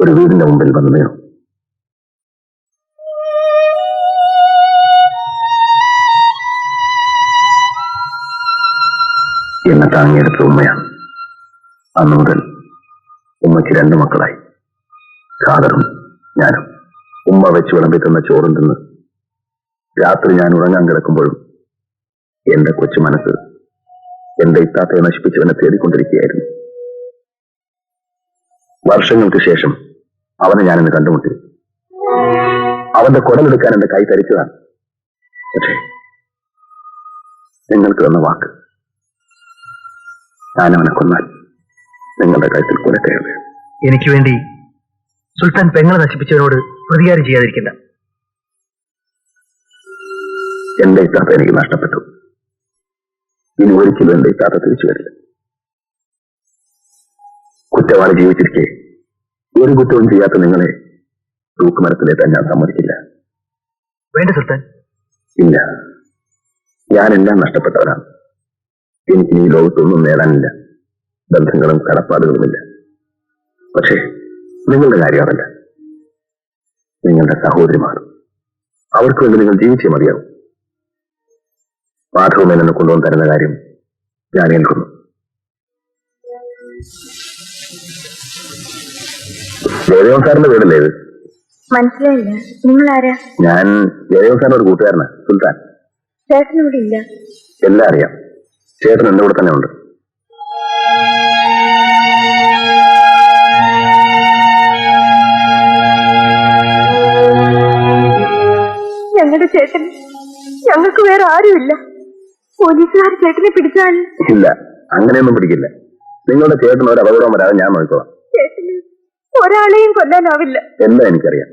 [SPEAKER 3] ഒരു വീടിന്റെ മുമ്പിൽ വന്നു വീണു. എന്നെ താങ്ങിയെടുത്ത ഉമ്മയാണ്. അന്നു മുതൽ ഉമ്മയ്ക്ക് 2 മക്കളായി, ഖാദറും ഞാനും. ഉമ്മ വെച്ച് വിളമ്പി തന്ന ചോറും തിന്ന് രാത്രി ഞാൻ ഉറങ്ങാൻ കിടക്കുമ്പോഴും എന്റെ കൊച്ചു മനസ്സ് എന്റെ ഇത്താത്തയെ നശിപ്പിച്ചവനെ തേടിക്കൊണ്ടിരിക്കുകയായിരുന്നു. വർഷങ്ങൾക്ക് ശേഷം അവനെ ഞാനിന്ന് കണ്ടുമുട്ടി. അവന്റെ കുടലെടുക്കാൻ എന്റെ കൈ തരിച്ചതാണ്. പക്ഷേ നിങ്ങൾക്ക് തന്ന വാക്ക്, ഞാൻ അവനെ കൊന്നാൽ നിങ്ങളുടെ കഴുത്തിൽ കൊലക്കയറി.
[SPEAKER 2] എനിക്ക് വേണ്ടി സുൽത്താൻ പെങ്ങളെ നശിപ്പിച്ചവനോട് പ്രതികാരം ചെയ്യാതിരിക്കില്ല.
[SPEAKER 3] എന്റെ ഇത്താത്ത എനിക്ക് നഷ്ടപ്പെട്ടു. ഇനി ഒരിക്കലും എന്റെ ഇത്താത്ത തിരിച്ചു വരില്ല. കുറ്റവാളി ജീവിച്ചിരിക്കെ ഒരു കുറ്റവും ചെയ്യാത്ത നിങ്ങളെ തൂക്കുമരത്തിലേറ്റാൻ ഞാൻ സമ്മതിക്കില്ല.
[SPEAKER 2] വേണ്ട സുൽത്താൻ.
[SPEAKER 3] ഇല്ല, ഞാനെല്ലാം നഷ്ടപ്പെട്ടവനാണ്. എനിക്ക് ഈ ലോകത്തൊന്നും നേടാനില്ല. ബന്ധങ്ങളും കടപ്പാടുകളുമില്ല. പക്ഷേ നിങ്ങളുടെ കാര്യം അതല്ല. നിങ്ങളുടെ സഹോദരിമാർ, അവർക്ക് വേണ്ടി നിങ്ങൾ ജീവിച്ചേ മതിയാവും. മാധവമേനൊന്ന് കൊണ്ടുവന്ന് തരുന്ന കാര്യം ഞാൻ ഏൽക്കുന്നു. ജയദേവൻ സാറിന്റെ വീടല്ലേ ഇത്?
[SPEAKER 1] മനസ്സിലായില്ല. നിങ്ങൾ ആരാ?
[SPEAKER 3] ഞാൻ ജയദേവൻ സാറിന്റെ ഒരു കൂട്ടുകാരനാ, സുൽത്താൻ.
[SPEAKER 1] ചേട്ടനിവിടെ ഇല്ല.
[SPEAKER 3] എല്ലാം അറിയാം. ചേട്ടൻ എന്റെ കൂടെ തന്നെ ഉണ്ട്.
[SPEAKER 1] ഞങ്ങളുടെ ചേട്ടൻ, ഞങ്ങൾക്ക് വേറെ ആരുമില്ല. പോലീസുകാർ ചേട്ടനെ പിടിച്ചാൽ?
[SPEAKER 3] ഇല്ല, അങ്ങനെയൊന്നും പിടിക്കില്ല. നിങ്ങളുടെ ചേട്ടൻ ഒരു അപകടം വരാതെ ഞാൻ നോക്കിക്കോളാം.
[SPEAKER 1] ചേട്ടന് ഒരാളെയും കൊല്ലാനാവില്ല.
[SPEAKER 3] എല്ലാം എനിക്കറിയാം.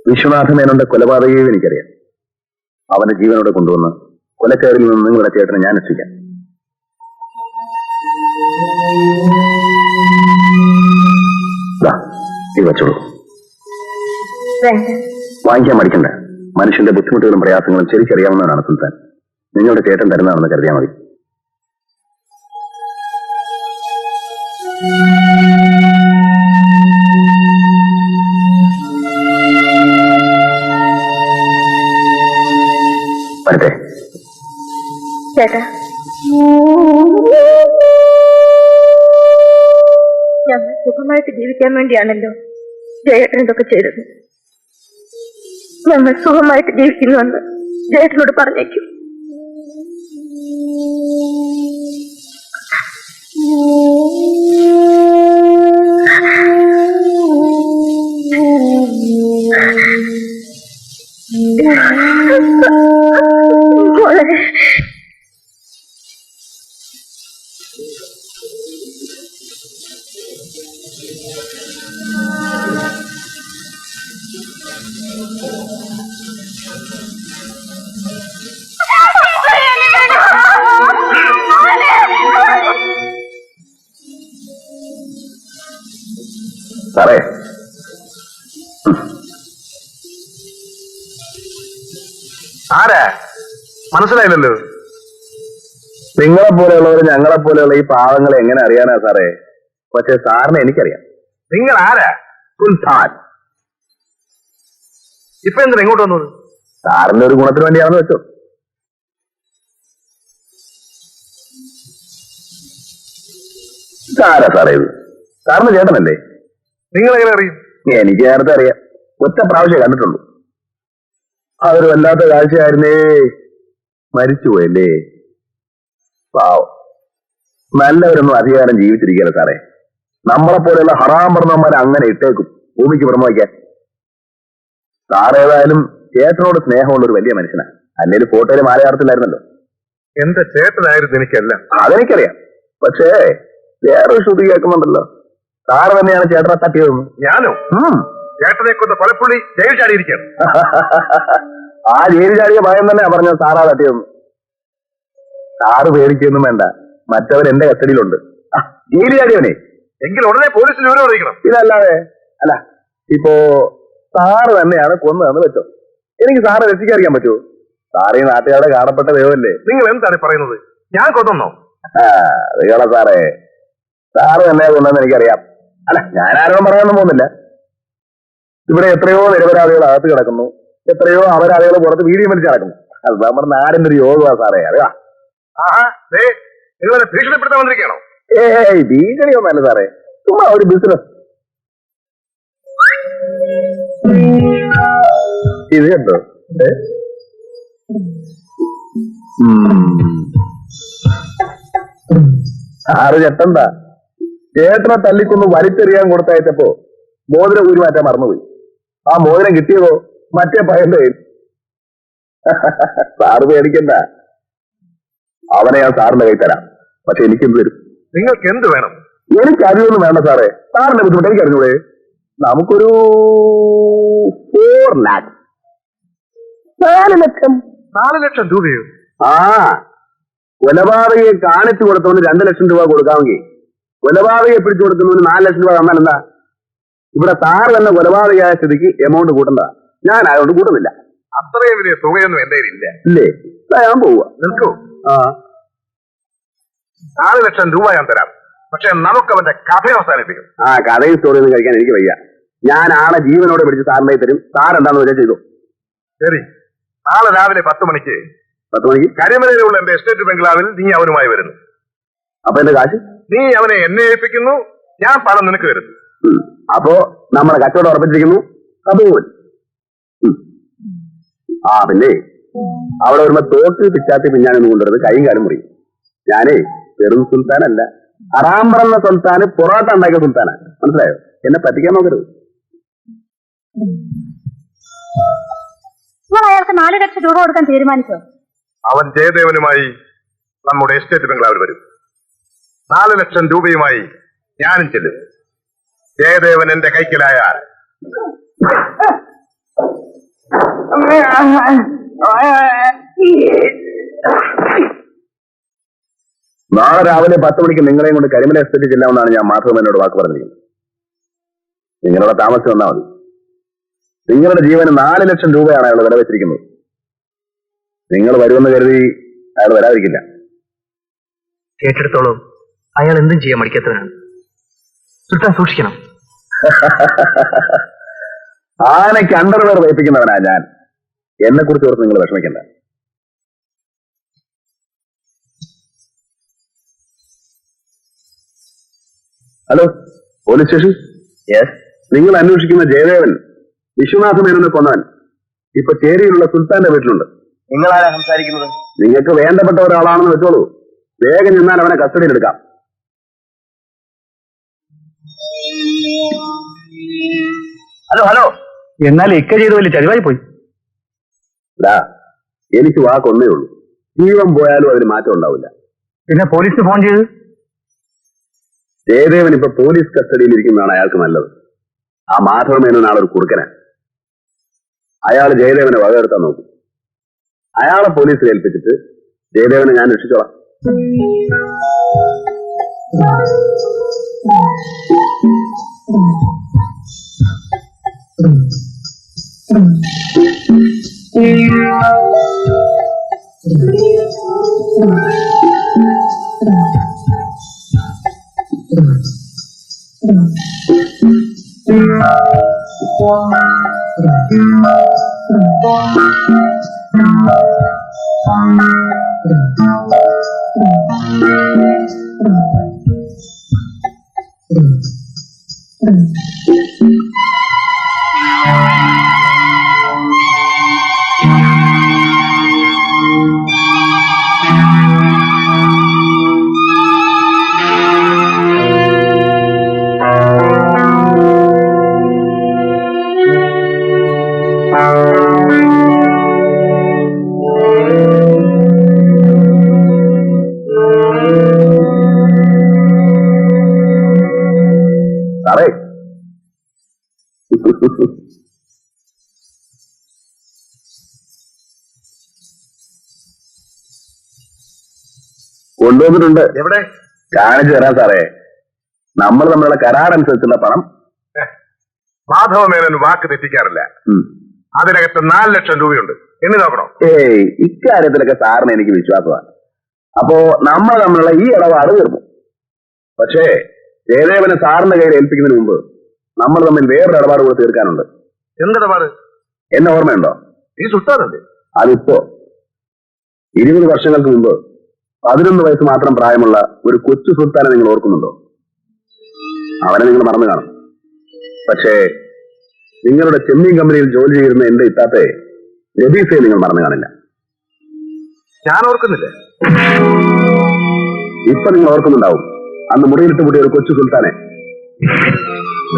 [SPEAKER 3] വിശ്വനാഥ മേനോന്റെ കൊലപാതകയും എനിക്കറിയാം. അവന്റെ ജീവനോടെ കൊണ്ടുവന്ന് കൊലക്കാരിൽ നിന്ന് നിങ്ങളുടെ ചേട്ടനെ ഞാൻ രക്ഷിക്കാം. ഈ വച്ചോളൂ.
[SPEAKER 1] വേണ്ട.
[SPEAKER 3] വാങ്ങിക്കാൻ മടിക്കണ്ട. മനുഷ്യന്റെ ബുദ്ധിമുട്ടുകളും പ്രയാസങ്ങളും ശരിക്കറിയാവുന്നവനാണ് സുൽത്താൻ. നിങ്ങളുടെ ചേട്ടൻ തരുന്നതാണെന്ന് കരുതിയാൽ മതി. വരട്ടെ.
[SPEAKER 1] ചേട്ടാ, ഞങ്ങൾ സുഖമായിട്ട് ജീവിക്കാൻ വേണ്ടിയാണല്ലോ ജയേട്ടൻ ഇതൊക്കെ ചെയ്തത്. ഞങ്ങൾ സുഖമായിട്ട് ജീവിക്കുന്നുവെന്ന് ജയേട്ടനോട് പറഞ്ഞേക്കും.
[SPEAKER 3] സാറേ,
[SPEAKER 2] ആരാ? മനസ്സിലായില്ലല്ലോ.
[SPEAKER 3] നിങ്ങളെ പോലെയുള്ളവർ ഞങ്ങളെ പോലെയുള്ള ഈ പാവങ്ങളെ എങ്ങനെ അറിയാനാ സാറേ? പക്ഷെ സാറിനെ എനിക്കറിയാം.
[SPEAKER 2] നിങ്ങൾ ആരാ?
[SPEAKER 3] സുൽത്താൻ.
[SPEAKER 2] ഇപ്പൊ എന്തിനാ ഇങ്ങോട്ട് വന്നത്?
[SPEAKER 3] സാറിന്റെ ഒരു ഗുണത്തിന് വേണ്ടിയാണെന്ന് വെച്ചോ. സാറാ സാറേ ഇത്? സാറിന് ചേട്ടനല്ലേ?
[SPEAKER 2] നിങ്ങൾ എങ്ങനെ അറിയും?
[SPEAKER 3] എനിക്ക് നേരത്തെ അറിയാം. ഒറ്റ പ്രാവശ്യം കണ്ടിട്ടുള്ളൂ. അതൊരു വല്ലാത്ത കാഴ്ചയായിരുന്നേ. മരിച്ചുപോയല്ലേ പാവം. നല്ലവരൊന്നും അധികാരം ജീവിച്ചിരിക്കുകയല്ല സാറേ. നമ്മളെ പോലെയുള്ള ഹറാം പറഞ്ഞവന്മാരെ അങ്ങനെ ഇട്ടേക്കും ഭൂമിക്ക് പുറമെ വയ്ക്കാൻ. സാറേതായാലും ചേട്ടനോട് സ്നേഹമുള്ള ഒരു വലിയ മനുഷ്യനാണ്. അല്ലെങ്കിൽ ഫോട്ടോയിൽ മാലയാർത്തില്ലായിരുന്നല്ലോ.
[SPEAKER 2] എന്റെ ചേട്ടനായിരുന്നു എനിക്കല്ല.
[SPEAKER 3] അതെനിക്കറിയാം. പക്ഷേ വേറൊരു ശ്രുതി കേൾക്കുന്നുണ്ടല്ലോ. സാറ് തന്നെയാണ് ചേട്ടനെ തട്ടിയതെന്ന്.
[SPEAKER 2] ഞാനോ? ചേട്ടനെ കൊണ്ട് പലപ്പുള്ളി ജയിൽ ചാടിയിരിക്കുകയാണ്.
[SPEAKER 3] ആ ജയിൽ ചാടിയ ഭയം തന്നെ പറഞ്ഞ സാറാ തട്ടിയതെന്ന്. സാറ് പേടിക്കൊന്നും വേണ്ട. മറ്റവൻ എന്റെ കസ്റ്റഡിയിലുണ്ട്. ജയിൽ ചാടിയവനെ
[SPEAKER 2] എങ്കിൽ ഉടനെ പോലീസിൽ വിവരം അറിയിക്കണം.
[SPEAKER 3] ഇതല്ലാതെ അല്ല, ഇപ്പോ സാറ് തന്നെയാണ് കൊന്നതെന്ന് വെച്ചോ. എനിക്ക് സാറെ രക്ഷിക്കാതിരിക്കാൻ പറ്റുമോ? സാറേ നാട്ടുകാരുടെ കാണപ്പെട്ട ദൈവമല്ലേ.
[SPEAKER 2] നിങ്ങൾ എന്താണ് പറയുന്നത്? ഞാൻ കൊന്നോ?
[SPEAKER 3] അറിയാള സാറേ, സാറ് തന്നെ കൊണ്ടെന്ന് എനിക്കറിയാം. അല്ല, ഞാൻ ആരോടും പറയാനൊന്നും പോകുന്നില്ല. ഇവിടെ എത്രയോ നിരപരാധികൾ അകത്ത് കിടക്കുന്നു, എത്രയോ അപരാധികൾ പുറത്ത് വീഡിയോ വലിച്ച് നടക്കുന്നു. അത് നമ്മുടെ നാടിന്റെ ഒരു യോഗമാണ് സാറേ. അറിയാ,
[SPEAKER 2] നിങ്ങളെ ഭീഷണിപ്പെടുത്താൻ വന്നിരിക്കണോ?
[SPEAKER 3] ഏയ് ഭീഷണിയൊന്നല്ല സാറേ, ചുമ്മാ ഒരു ബിസിനസ്. ഇത് കണ്ടോ? സാറ് ചെട്ടണ്ട. ചേട്ടനെ തല്ലിക്കൊന്ന് വലിച്ചെറിയാൻ കൊടുത്തയച്ചപ്പോ മോതിരം ഊരി മാറ്റാൻ മറന്നുപോയി. ആ മോതിരം കിട്ടിയതോ മറ്റേ പയ്യന്റെ കയ്യിൽ. സാറ് പേടിക്കണ്ട, അവനെ ഞാൻ സാറിന്റെ കൈ തരാം. പക്ഷെ എനിക്കെന്ത് തരും?
[SPEAKER 2] നിങ്ങൾക്ക് എന്ത് വേണം?
[SPEAKER 3] എനിക്ക് അറിയൊന്നും വേണ്ട സാറേ. സാറിന്റെ ബുദ്ധിമുട്ട് എനിക്ക് അറിഞ്ഞൂടെ? നമുക്കൊരു 4 lakh. 4 ലക്ഷം.
[SPEAKER 2] 4 ലക്ഷം രൂപയോ?
[SPEAKER 3] ആ, കൊലപാതകയെ കാണിച്ചു കൊടുത്തവന് 2 ലക്ഷം രൂപ കൊടുക്കാമെങ്കിൽ കൊലപാതകയെ പിടിച്ചു കൊടുക്കുന്നവന് 4 ലക്ഷം രൂപ തന്നാൽ എന്താ? ഇവിടെ സാറ് തന്നെ കൊലപാതകയായ സ്ഥിതിക്ക് എമൗണ്ട് കൂട്ടണ്ട. ഞാൻ ആയതുകൊണ്ട് കൂട്ടുന്നില്ല.
[SPEAKER 2] അത്രയും വലിയ തുകയൊന്നും എന്റെ കയ്യിലില്ല.
[SPEAKER 3] ഇല്ലേ? ഞാൻ പോവുക.
[SPEAKER 2] നിൽക്കൂ.
[SPEAKER 3] ആ,
[SPEAKER 2] 4 ലക്ഷം രൂപ ഞാൻ തരാം. പക്ഷെ നമുക്ക് അവന്റെ കഥ അവസാനിപ്പിക്കും.
[SPEAKER 3] ആ കഥയും സ്റ്റോറിയൊന്നും കഴിക്കാൻ എനിക്ക് വയ്യ. ഞാൻ ആളെ ജീവനോടെ പിടിച്ച് സാറിനെ തരും. സാർ എന്താണെന്ന് വെച്ചാൽ ചെയ്തു.
[SPEAKER 2] ശരി, നാളെ രാവിലെ 10 മണിക്ക്
[SPEAKER 3] 10 മണിക്ക്
[SPEAKER 2] കരിമലയിലുള്ള എന്റെ എസ്റ്റേറ്റ് ബംഗ്ലാവിൽ നീ അവനുമായി വരുന്നു.
[SPEAKER 3] അപ്പൊ എന്റെ കാശ്?
[SPEAKER 2] നീ അവനെ എന്നെ ഏൽപ്പിക്കുന്നു, ഞാൻ പണം നിനക്ക് തരുന്നു.
[SPEAKER 3] അപ്പോ നമ്മുടെ കച്ചവടം ഉറപ്പിച്ചിരിക്കുന്നു. അപ്പോൾ ആ പിന്നെ അവിടെ വരുമ്പോ തോക്ക് പിച്ചാത്തി പിഞ്ഞാനൊന്നും കൊണ്ടുവരുന്നത് കൈയും കാലും മുറിയും. ഞാനേ വെറും സുൽത്താനല്ല, അറാമ്പറന്ന സുൽത്താന് പൊറോട്ട ഉണ്ടാക്കിയ സുൽത്താനാണ്. മനസ്സിലായോ? എന്നെ പറ്റിക്കാൻ നോക്കരുത്.
[SPEAKER 1] നിങ്ങൾ അയാൾക്ക് 4 ലക്ഷം രൂപ കൊടുക്കാൻ തീരുമാനിച്ചോ?
[SPEAKER 2] അവൻ ജയദേവനുമായി നമ്മുടെ എസ്റ്റേറ്റ് ബംഗ്ലാവിൽ വരും. 4 ലക്ഷം രൂപയുമായി ഞാനും ചെല്ലും. ജയദേവൻ എന്റെ കൈക്കലായാൽ
[SPEAKER 3] നാളെ രാവിലെ 10 മണിക്ക് നിങ്ങളെയും കൊണ്ട് കരിമല എസ്റ്റേറ്റ് ചെല്ലാമെന്നാണ് ഞാൻ മാധവനോട് വാക്ക് പറഞ്ഞിരിക്കുന്നത്. നിങ്ങളുടെ താമസം വന്നാൽ മതി. നിങ്ങളുടെ ജീവന് 4 ലക്ഷം രൂപയാണ് അയാൾ വില വെച്ചിരിക്കുന്നത്. നിങ്ങൾ വരുമെന്ന് കരുതി അയാൾ വരാതിരിക്കില്ല.
[SPEAKER 5] കേട്ടെടുത്തോളം അയാൾ എന്തും ചെയ്യാൻ മടിക്കാത്തവനാണ്. സുൽത്താൻ സൂക്ഷിക്കണം.
[SPEAKER 3] ആനയ്ക്ക് അണ്ടർവെയർ വയ്പ്പിക്കുന്നവനാ ഞാൻ. എന്നെ കുറിച്ച് ഓർത്ത് നിങ്ങൾ വിഷമിക്കണ്ട. Hello, police station. യെസ്. നിങ്ങൾ അന്വേഷിക്കുന്ന ജയദേവൻ വിശ്വനാഥ മേനോനെ കൊന്നവൻ ഇപ്പൊ ചേരിയിലുള്ള സുൽത്താന്റെ വീട്ടിലുണ്ട്.
[SPEAKER 2] നിങ്ങളാരാ സംസാരിക്കുന്നത്?
[SPEAKER 3] നിങ്ങൾക്ക് വേണ്ടപ്പെട്ട ഒരാളാണെന്ന് വെച്ചോളൂ. വേഗം ചെന്നാൽ അവനെ കസ്റ്റഡിയിൽ എടുക്കാം.
[SPEAKER 2] Hello hello.
[SPEAKER 4] എന്നാൽ ഇക്ക ചെയ്ത് വലിയ ചരിവായി പോയി.
[SPEAKER 3] എനിക്ക് വാക്കൊന്നേ ഉള്ളൂ. ജീവൻ പോയാലും അതിന് മാറ്റം ഉണ്ടാവില്ല.
[SPEAKER 4] പിന്നെ പോലീസിന് ഫോൺ ചെയ്ത്?
[SPEAKER 3] ജയദേവൻ ഇപ്പൊ പോലീസ് കസ്റ്റഡിയിൽ ഇരിക്കുന്നതാണ് അയാൾക്ക് നല്ലത്. ആ മാധവമേനോൻ ആളൊരു കുറുക്കനാണ്. അയാൾ ജയദേവനെ വകയെടുത്താൻ നോക്കും. അയാളെ പോലീസിൽ ഏൽപ്പിച്ചിട്ട് ജയദേവനെ ഞാൻ രക്ഷിച്ചോളാം. സാറേ, കൊണ്ടുവന്നിട്ടുണ്ട്.
[SPEAKER 2] എവിടെ?
[SPEAKER 3] കാണിച്ചു തരാം സാറേ. നമ്മൾ തമ്മിലുള്ള കരാറനുസരിച്ചുള്ള പണം.
[SPEAKER 2] മാധവമേനോൻ വാക്ക് തെറ്റിക്കാറില്ല. അതിനകത്ത് 4 ലക്ഷം രൂപയുണ്ട്. എണ്ണി നോക്കണോ?
[SPEAKER 3] ഏയ്, ഇക്കാര്യത്തിലൊക്കെ സാറിന് എനിക്ക് വിശ്വാസമാണ്. അപ്പോ നമ്മൾ തമ്മിലുള്ള ഈ ഇടപാട് തീർന്നു. പക്ഷേ ജയദേവനെ സാറിന്റെ കയ്യിൽ ഏൽപ്പിക്കുന്നതിന് മുമ്പ് നമ്മൾ തമ്മിൽ വേറൊരു ഇടപാട് കൂടെ തീർക്കാനുണ്ട്.
[SPEAKER 2] എന്തിടപാട്?
[SPEAKER 3] എന്നെ ഓർമ്മയുണ്ടോ?
[SPEAKER 2] ഈ സുൽത്താനല്ലേ?
[SPEAKER 3] അതിപ്പോ 20 വർഷങ്ങൾക്ക് മുമ്പ് 11 വയസ്സ് മാത്രം പ്രായമുള്ള ഒരു കൊച്ചു സുൽത്താനെ നിങ്ങൾ ഓർക്കുന്നുണ്ടോ? അവനെ നിങ്ങൾ മറന്നു കാണും. പക്ഷേ നിങ്ങളുടെ ചെമ്മീൻ കമ്പനിയിൽ ജോലി ചെയ്യുന്ന എന്റെ ഇത്താത്തെ രബീസയെ നിങ്ങൾ മറന്നു കാണില്ല.
[SPEAKER 2] ഞാൻ ഓർക്കുന്നില്ലേ?
[SPEAKER 3] ഇപ്പൊ നിങ്ങൾ ഓർക്കുന്നുണ്ടാവും അന്ന് മുറിയിലിട്ട് കൂട്ടിയ ഒരു കൊച്ചു സുൽത്താനെ.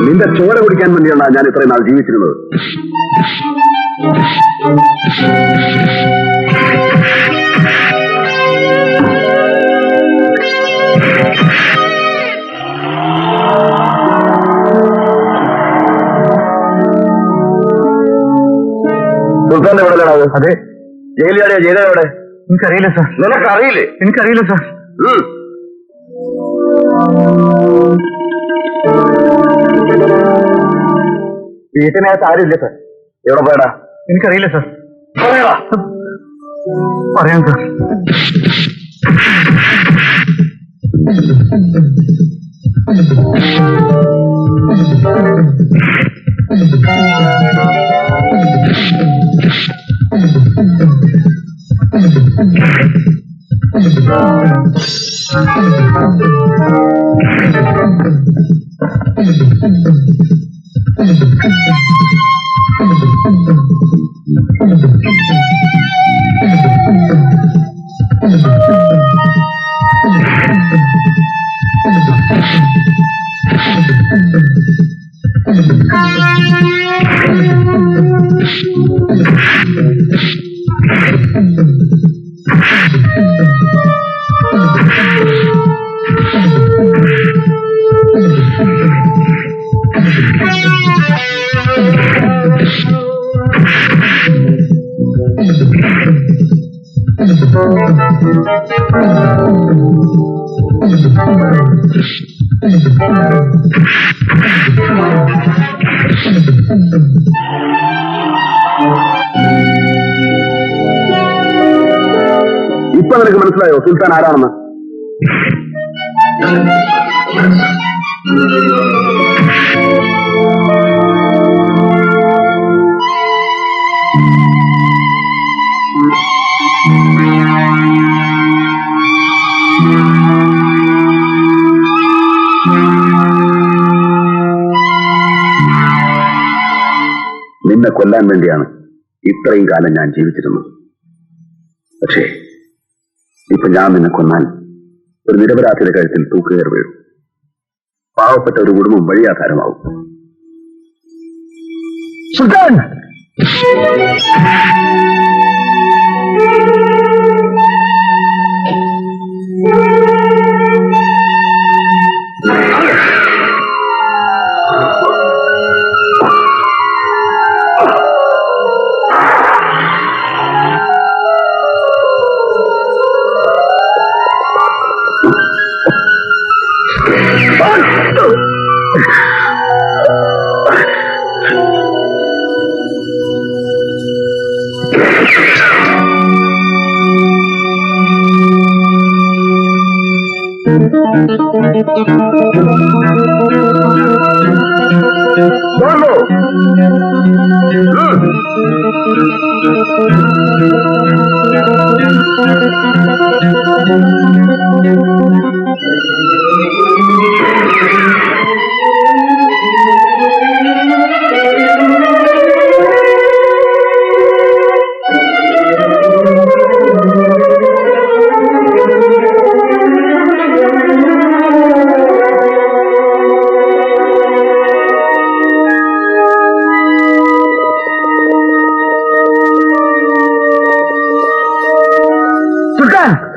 [SPEAKER 3] നിന്റെ ചോര കുടിക്കാൻ വേണ്ടിയാണ് ഞാൻ ഇത്രയും നാൾ ജീവിച്ചിരുന്നത്. സുൽത്താന്റെ എവിടെ? അതെ, ജയിലിയാടിയാ ജയിലെ എവിടെ?
[SPEAKER 6] എനിക്കറിയില്ല സാർ.
[SPEAKER 3] നിനക്കറിയില്ലേ?
[SPEAKER 6] എനിക്കറിയില്ല സാർ.
[SPEAKER 3] വീട്ടിനകത്ത് ആരുമില്ല സാർ. എവിടെ പോയടാ?
[SPEAKER 6] എനിക്കറിയില്ല സാർ.
[SPEAKER 3] പറയടാ.
[SPEAKER 6] പറയാം സാർ.
[SPEAKER 3] ഇപ്പൊ നിനക്ക് മനസ്സിലായോ സുൽത്താൻ ആരാണെന്ന്? നിന്നെ കൊല്ലാൻ വേണ്ടിയാണ് ഇത്രയും കാലം ഞാൻ ജീവിച്ചിരുന്നത്. പക്ഷേ ഇപ്പൊ ഞാൻ നിന്നെ കൊന്നാൽ ഒരു നിരപരാധിയുടെ കഴുത്തിൽ തൂക്കുകയർ വീഴും. പാവപ്പെട്ട ഒരു കുടുംബം വഴിയാധാരമാവും. സുൽത്താൻ!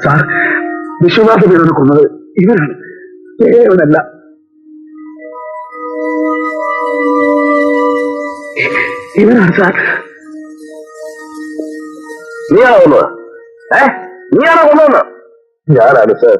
[SPEAKER 3] സാർ, വിശ്വനാഥ വീരനെ കൊന്നത് ഇവരാണ്, ഇവനല്ല. ഇവനാണ് സാർ. നീയാണോ കൊന്നത്? നീയാണോ കൊന്നതെന്ന്? ഞാനാണ് സാർ.